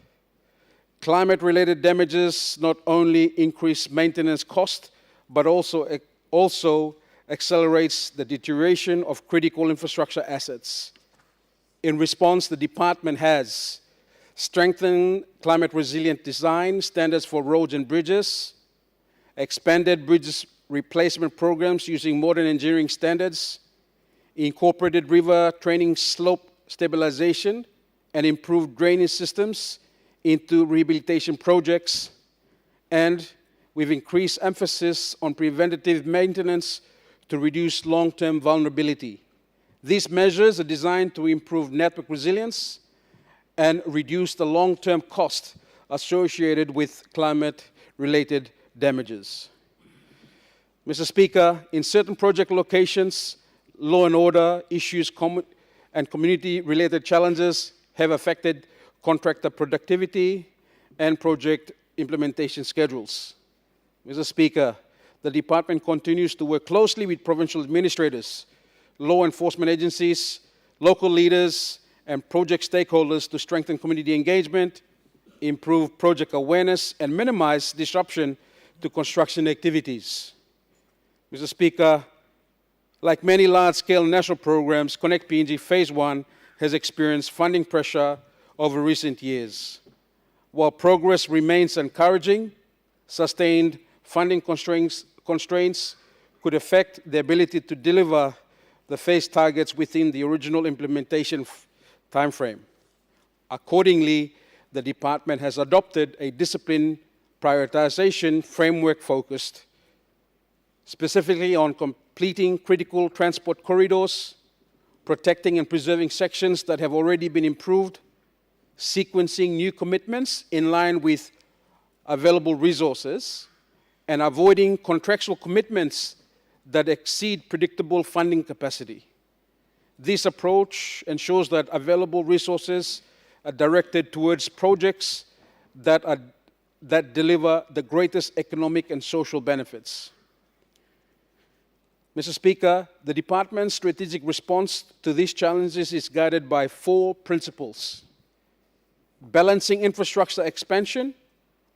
S7: Climate-related damages not only increase maintenance costs, but also accelerates the deterioration of critical infrastructure assets. In response, the department has strengthened climate-resilient design standards for roads and bridges, expanded bridges replacement programs using modern engineering standards, incorporated river training slope stabilization, and improved drainage systems into rehabilitation projects, and we've increased emphasis on preventative maintenance to reduce long-term vulnerability. These measures are designed to improve network resilience and reduce the long-term cost associated with climate-related damages. Mr. Speaker, in certain project locations, law and order issues and community-related challenges have affected contractor productivity and project implementation schedules. Mr. Speaker, the department continues to work closely with provincial administrators, law enforcement agencies, local leaders, and project stakeholders to strengthen community engagement, improve project awareness, and minimize disruption to construction activities. Mr. Speaker, like many large-scale national programs, Connect PNG Phase 1 has experienced funding pressure over recent years. While progress remains encouraging, sustained funding constraints could affect the ability to deliver the phase targets within the original implementation timeframe. Accordingly, the department has adopted a disciplined prioritization framework focused specifically on completing critical transport corridors, protecting and preserving sections that have already been improved, sequencing new commitments in line with available resources, and avoiding contractual commitments that exceed predictable funding capacity. This approach ensures that available resources are directed towards projects that deliver the greatest economic and social benefits. Mr. Speaker, the Department's strategic response to these challenges is guided by 4 principles: balancing infrastructure expansion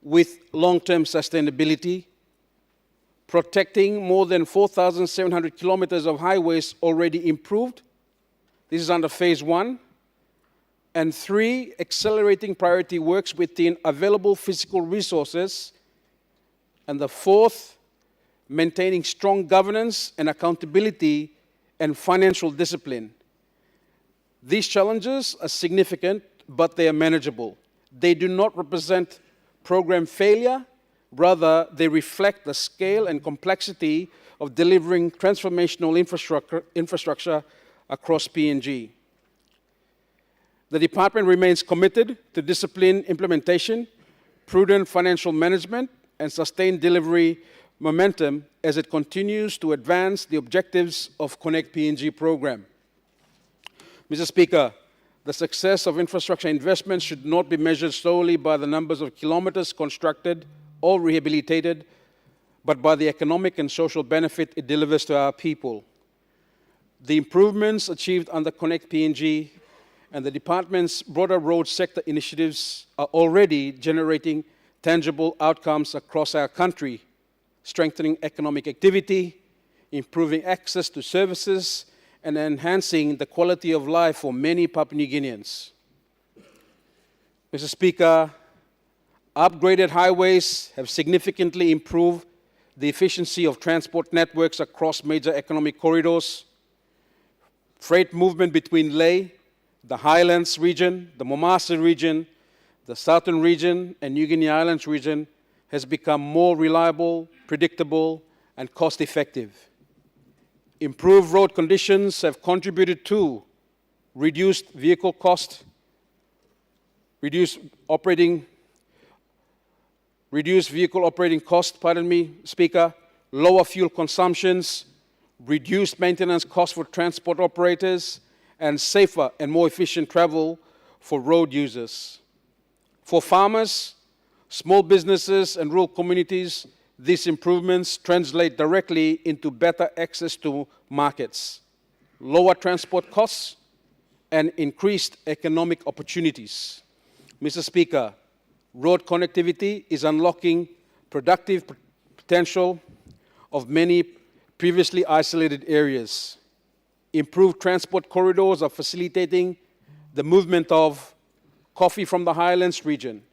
S7: with long-term sustainability, protecting more than 4,700 kilometers of highways already improved. This is under phase 1. And 3, accelerating priority works within available physical resources. And the 4th, maintaining strong governance and accountability and financial discipline. These challenges are significant, but they are manageable. They do not represent program failure. Rather, they reflect the scale and complexity of delivering transformational infrastructure across PNG. The Department remains committed to disciplined implementation, prudent financial management, and sustained delivery momentum as it continues to advance the objectives of Connect PNG program. Mr. Speaker, the success of infrastructure investment should not be measured solely by the numbers of kilometers constructed or rehabilitated, but by the economic and social benefit it delivers to our people. The improvements achieved under Connect PNG and the Department's broader road sector initiatives are already generating tangible outcomes across our country, strengthening economic activity, improving access to services, and enhancing the quality of life for many Papua New Guineans. Mr. Speaker, upgraded highways have significantly improved the efficiency of transport networks across major economic corridors. Freight movement between Lae, the Highlands region, the Momasa region, the Southern region, and New Guinea Islands region has become more reliable, predictable, and cost-effective. Improved road conditions have contributed to reduced vehicle cost, reduced vehicle operating cost, Speaker, lower fuel consumptions, reduced maintenance costs for transport operators, and safer and more efficient travel for road users. For farmers, small businesses, and rural communities, these improvements translate directly into better access to markets, lower transport costs, and increased economic opportunities. Mr. Speaker, road connectivity is unlocking productive potential of many previously isolated areas. Improved transport corridors are facilitating the movement of coffee from the Highlands region,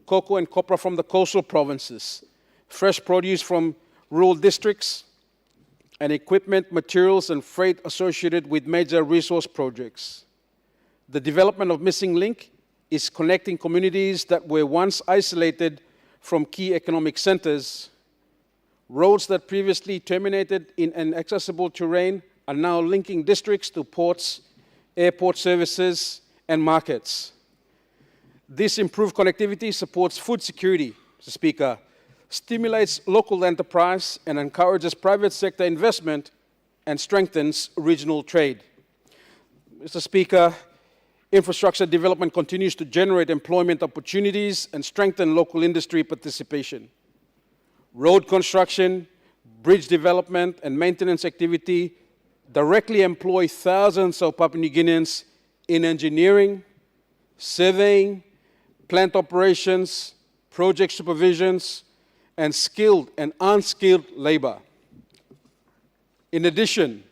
S7: cocoa and copra from the coastal provinces, fresh produce from rural districts, and equipment, materials, and freight associated with major resource projects. The development of Missing Link is connecting communities that were once isolated from key economic centers. Roads that previously terminated in inaccessible terrain are now linking districts to ports, airport services, and markets. This improved connectivity supports food security, Mr. Speaker, stimulates local enterprise, and encourages private sector investment and strengthens regional trade. Mr. Speaker, infrastructure development continues to generate employment opportunities and strengthen local industry participation. Road construction, bridge development, and maintenance activity directly employ thousands of Papua New Guineans in engineering, surveying, plant operations, project supervisions, and skilled and unskilled labor. In addition,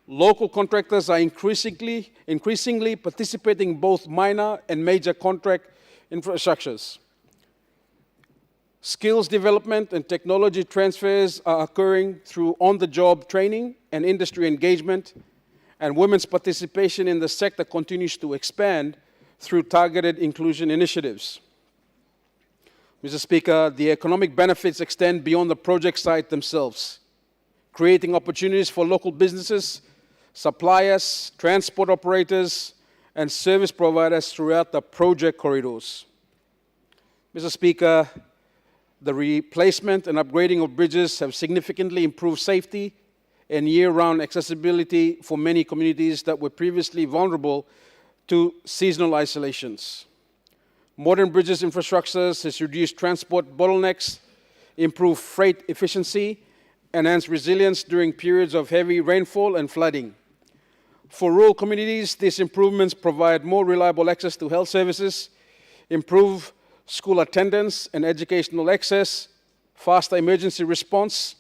S7: local contractors are increasingly participating in both minor and major contract infrastructures. Skills development and technology transfers are occurring through on-the-job training and industry engagement, and women's participation in the sector continues to expand through targeted inclusion initiatives. Mr. Speaker, the economic benefits extend beyond the project site themselves, creating opportunities for local businesses, suppliers, transport operators, and service providers throughout the project corridors. Mr. Speaker, the replacement and upgrading of bridges have significantly improved safety, and year-round accessibility for many communities that were previously vulnerable to seasonal isolations. Modern bridges infrastructures has reduced transport bottlenecks, improved freight efficiency, enhanced resilience during periods of heavy rainfall and flooding. For rural communities, these improvements provide more reliable access to health services, improve school attendance and educational access, faster emergency response,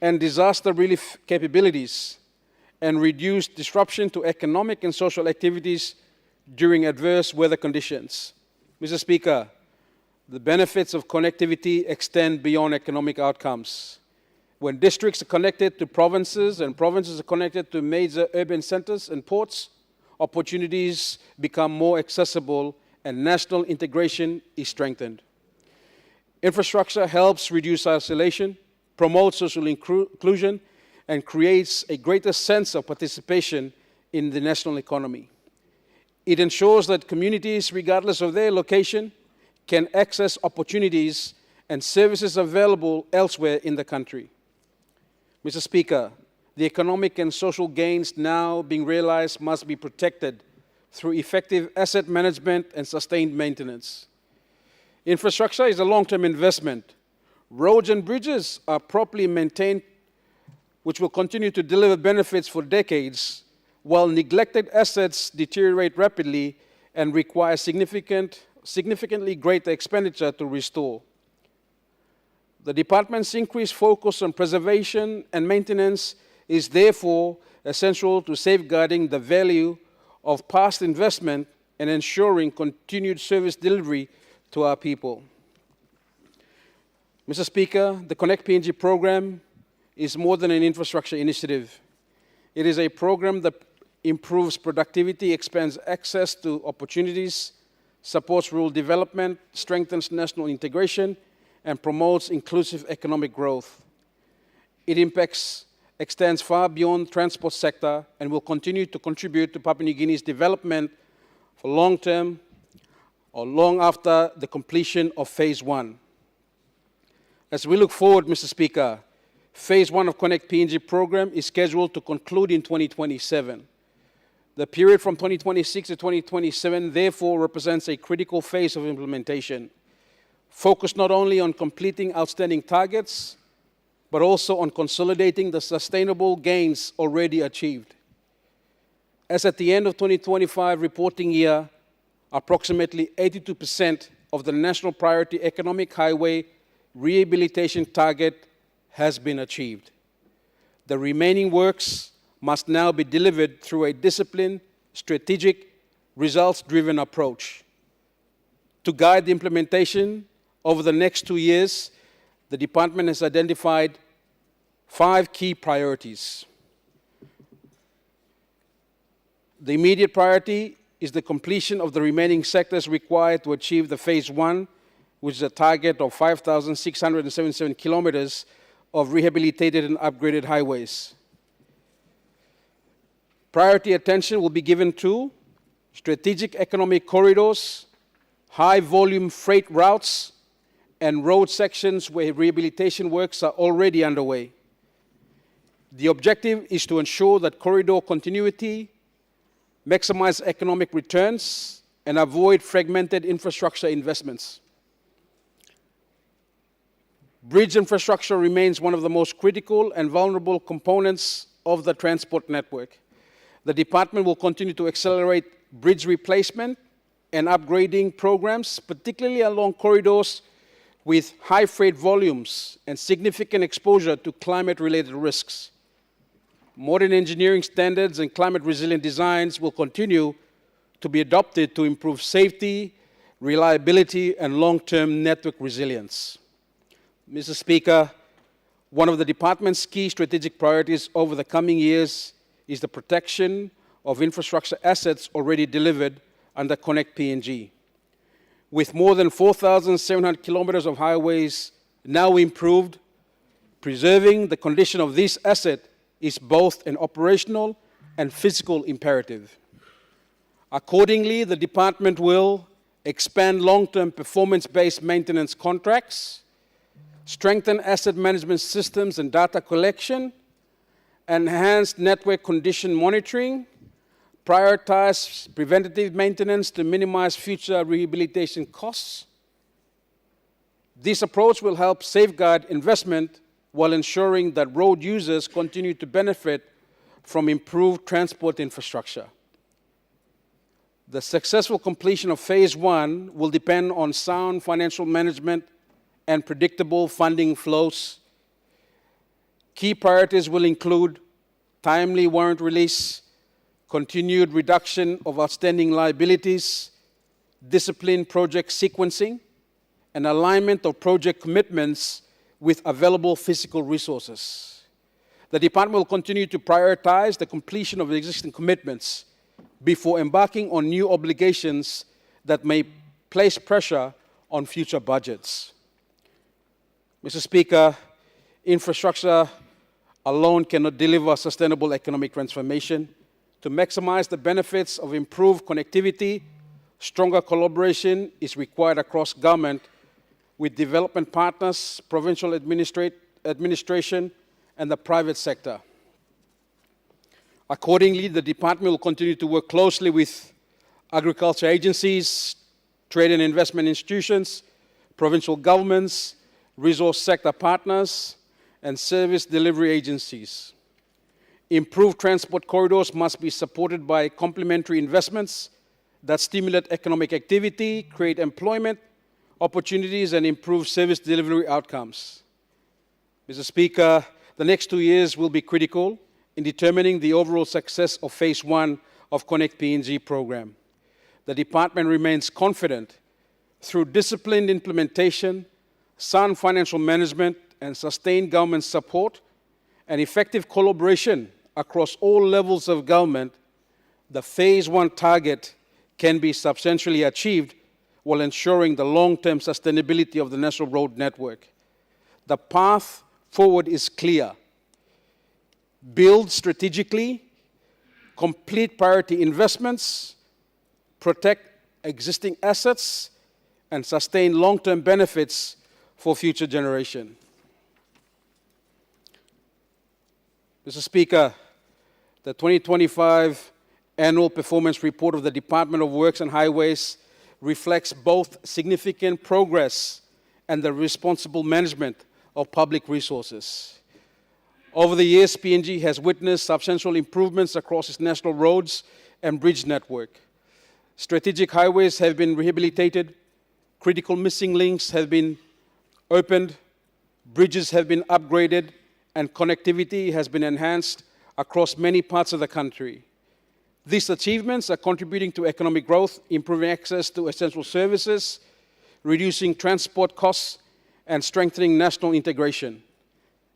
S7: and disaster relief capabilities, and reduce disruption to economic and social activities during adverse weather conditions. Mr. Speaker, the benefits of connectivity extend beyond economic outcomes. When districts are connected to provinces and provinces are connected to major urban centers and ports, opportunities become more accessible and national integration is strengthened. Infrastructure helps reduce isolation, promotes social inclusion, and creates a greater sense of participation in the national economy. It ensures that communities, regardless of their location, can access opportunities and services available elsewhere in the country. Mr. Speaker, the economic and social gains now being realized must be protected through effective asset management and sustained maintenance. Infrastructure is a long-term investment. Roads and bridges are properly maintained, which will continue to deliver benefits for decades, while neglected assets deteriorate rapidly and require significantly greater expenditure to restore. The department's increased focus on preservation and maintenance is therefore essential to safeguarding the value of past investment and ensuring continued service delivery to our people. Mr. Speaker, the Connect PNG program is more than an infrastructure initiative. It is a program that improves productivity, expands access to opportunities, supports rural development, strengthens national integration, and promotes inclusive economic growth. Its impacts extends far beyond the transport sector and will continue to contribute to Papua New Guinea's development for long-term or long after the completion of Phase 1. As we look forward, Mr. Speaker, Phase 1 of Connect PNG program is scheduled to conclude in 2027. The period from 2026 to 2027 therefore represents a critical phase of implementation, focused not only on completing outstanding targets, but also on consolidating the sustainable gains already achieved. As at the end of 2025 reporting year, approximately 82% of the National Priority Economic Highway rehabilitation target has been achieved. The remaining works must now be delivered through a disciplined, strategic, results-driven approach. To guide the implementation over the next 2 years, the department has identified 5 key priorities. The immediate priority is the completion of the remaining sectors required to achieve the Phase 1, which is a target of 5,677 kilometers of rehabilitated and upgraded highways. Priority attention will be given to strategic economic corridors, high-volume freight routes, and road sections where rehabilitation works are already underway. The objective is to ensure that corridor continuity, maximize economic returns, and avoid fragmented infrastructure investments. Bridge infrastructure remains one of the most critical and vulnerable components of the transport network. The department will continue to accelerate bridge replacement and upgrading programs, particularly along corridors with high freight volumes and significant exposure to climate-related risks. Modern engineering standards and climate-resilient designs will continue to be adopted to improve safety, reliability, and long-term network resilience. Mr. Speaker, one of the department's key strategic priorities over the coming years is the protection of infrastructure assets already delivered under Connect PNG. With more than 4,700 kilometers of highways now improved, preserving the condition of this asset is both an operational and physical imperative. Accordingly, the department will expand long-term performance-based maintenance contracts, strengthen asset management systems and data collection, enhanced network condition monitoring, prioritize preventative maintenance to minimize future rehabilitation costs. This approach will help safeguard investment while ensuring that road users continue to benefit from improved transport infrastructure. The successful completion of Phase 1 will depend on sound financial management and predictable funding flows. Key priorities will include timely warrant release, continued reduction of outstanding liabilities, disciplined project sequencing, and alignment of project commitments with available physical resources. The department will continue to prioritize the completion of existing commitments before embarking on new obligations that may place pressure on future budgets. Mr. Speaker, infrastructure alone cannot deliver sustainable economic transformation. To maximize the benefits of improved connectivity, stronger collaboration is required across government with development partners, provincial administration, and the private sector. Accordingly, the department will continue to work closely with agriculture agencies, trade and investment institutions, provincial governments, resource sector partners, and service delivery agencies. Improved transport corridors must be supported by complementary investments that stimulate economic activity, create employment opportunities, and improve service delivery outcomes. Mr. Speaker, the next 2 years will be critical in determining the overall success of Phase 1 of Connect PNG program. The department remains confident through disciplined implementation, sound financial management, and sustained government support and effective collaboration across all levels of government, the Phase 1 target can be substantially achieved while ensuring the long-term sustainability of the national road network. The path forward is clear. Build strategically, complete priority investments, protect existing assets, and sustain long-term benefits for future generations. Mr. Speaker, the 2025 Annual Performance Report of the Department of Works and Highways reflects both significant progress and the responsible management of public resources. Over the years, PNG has witnessed substantial improvements across its national roads and bridge network. Strategic highways have been rehabilitated, critical missing links have been opened, bridges have been upgraded, and connectivity has been enhanced across many parts of the country. These achievements are contributing to economic growth, improving access to essential services, reducing transport costs, and strengthening national integration.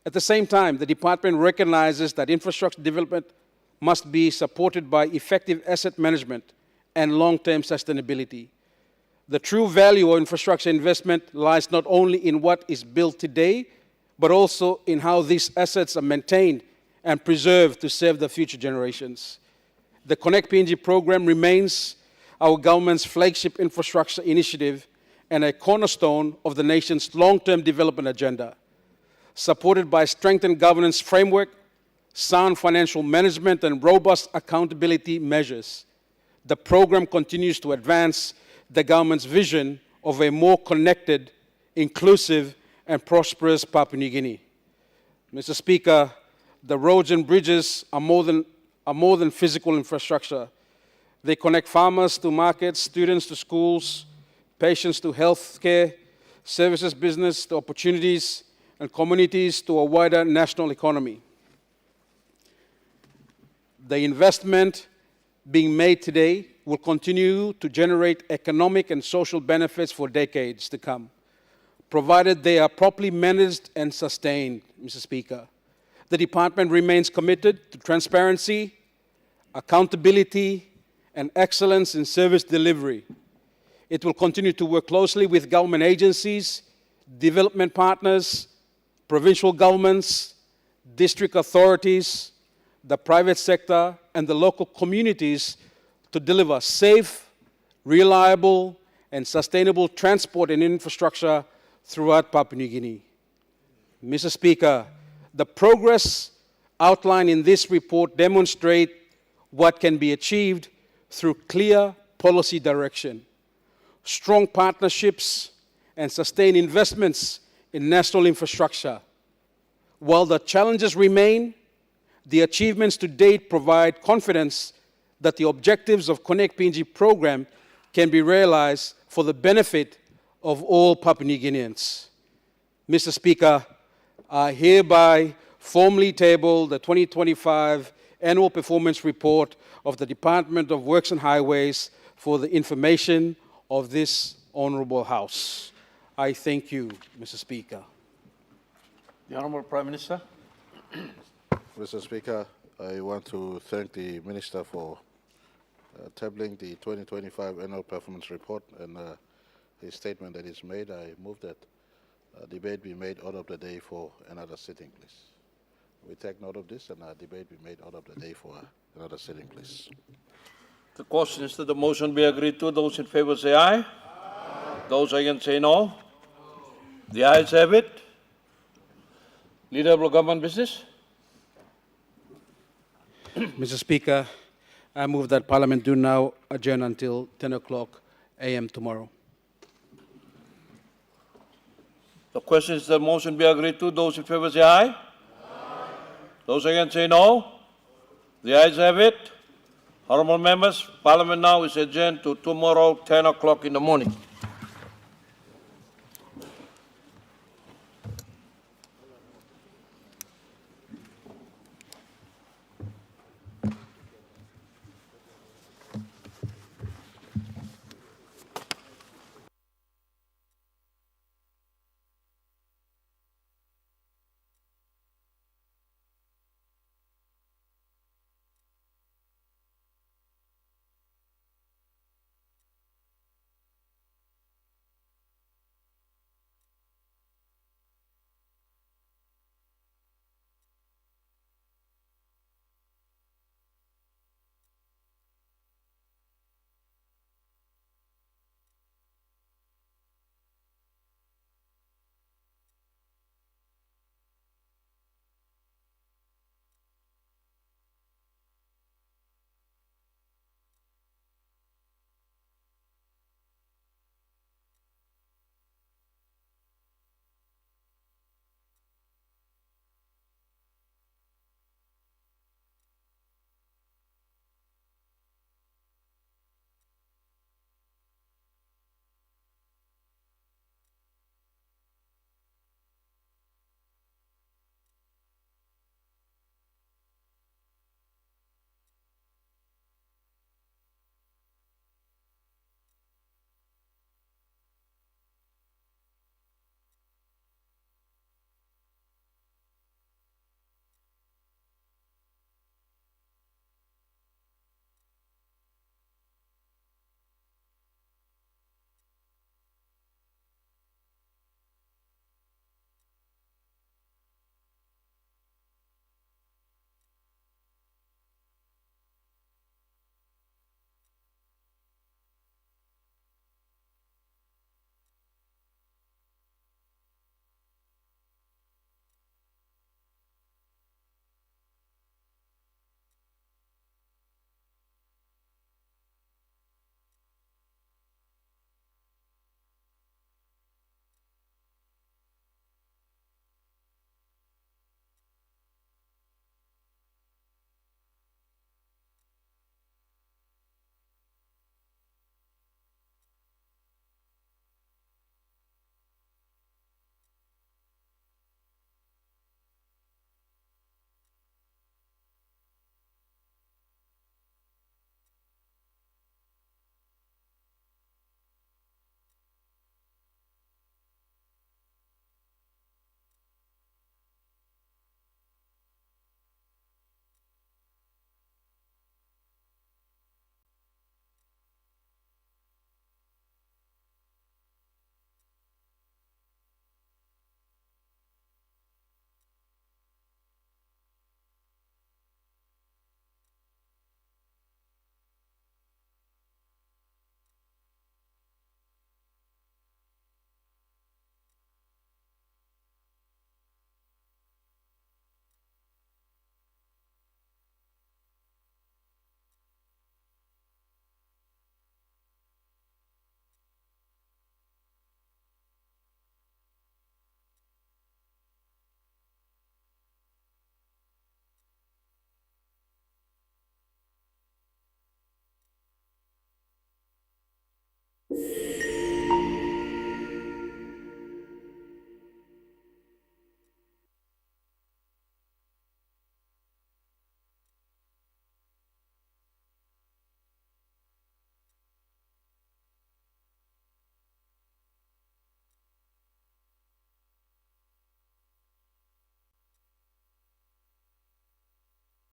S7: At the same time, the department recognizes that infrastructure development must be supported by effective asset management and long-term sustainability. The true value of infrastructure investment lies not only in what is built today, but also in how these assets are maintained and preserved to serve the future generations. The Connect PNG program remains our government's flagship infrastructure initiative and a cornerstone of the nation's long-term development agenda. Supported by strengthened governance framework, sound financial management, and robust accountability measures, the program continues to advance the government's vision of a more connected, inclusive, and prosperous Papua New Guinea. Mr. Speaker, the roads and bridges are more than physical infrastructure. They connect farmers to markets, students to schools, patients to health care, services business to opportunities, and communities to a wider national economy. The investment being made today will continue to generate economic and social benefits for decades to come, provided they are properly managed and sustained, Mr. Speaker. The department remains committed to transparency, accountability, and excellence in service delivery. It will continue to work closely with government agencies, development partners, provincial governments, district authorities, the private sector, and the local communities to deliver safe, reliable, and sustainable transport and infrastructure throughout Papua New Guinea. Mr. Speaker, the progress outlined in this report demonstrate what can be achieved through clear policy direction, strong partnerships, and sustained investments in national infrastructure. While the challenges remain, the achievements to date provide confidence that the objectives of Connect PNG program can be realized for the benefit of all Papua New Guineans. Mr. Speaker, I hereby formally table the 2025 Annual Performance Report of the Department of Works and Highways for the information of this Honourable House. I thank you, Mr. Speaker.
S18: The Honourable Prime Minister.
S5: Mr. Speaker, I want to thank the Minister for tabling the 2025 Annual Performance Report and his statement that is made. I move that debate be made out of the day for another sitting, please. We take note of this and debate be made out of the day for another sitting, please.
S20: The question is that the motion be agreed to. Those in favor say aye. Aye. Those against say no. The ayes have it. Leader of Government Business.
S7: Mr. Speaker, I move that Parliament do now adjourn until 10 o'clock a.m. tomorrow.
S20: The question is that the motion be agreed to. Those in favor say aye. Aye. Those against say no. The ayes have it. Honourable members, Parliament now is adjourned to tomorrow 10 o'clock in the morning.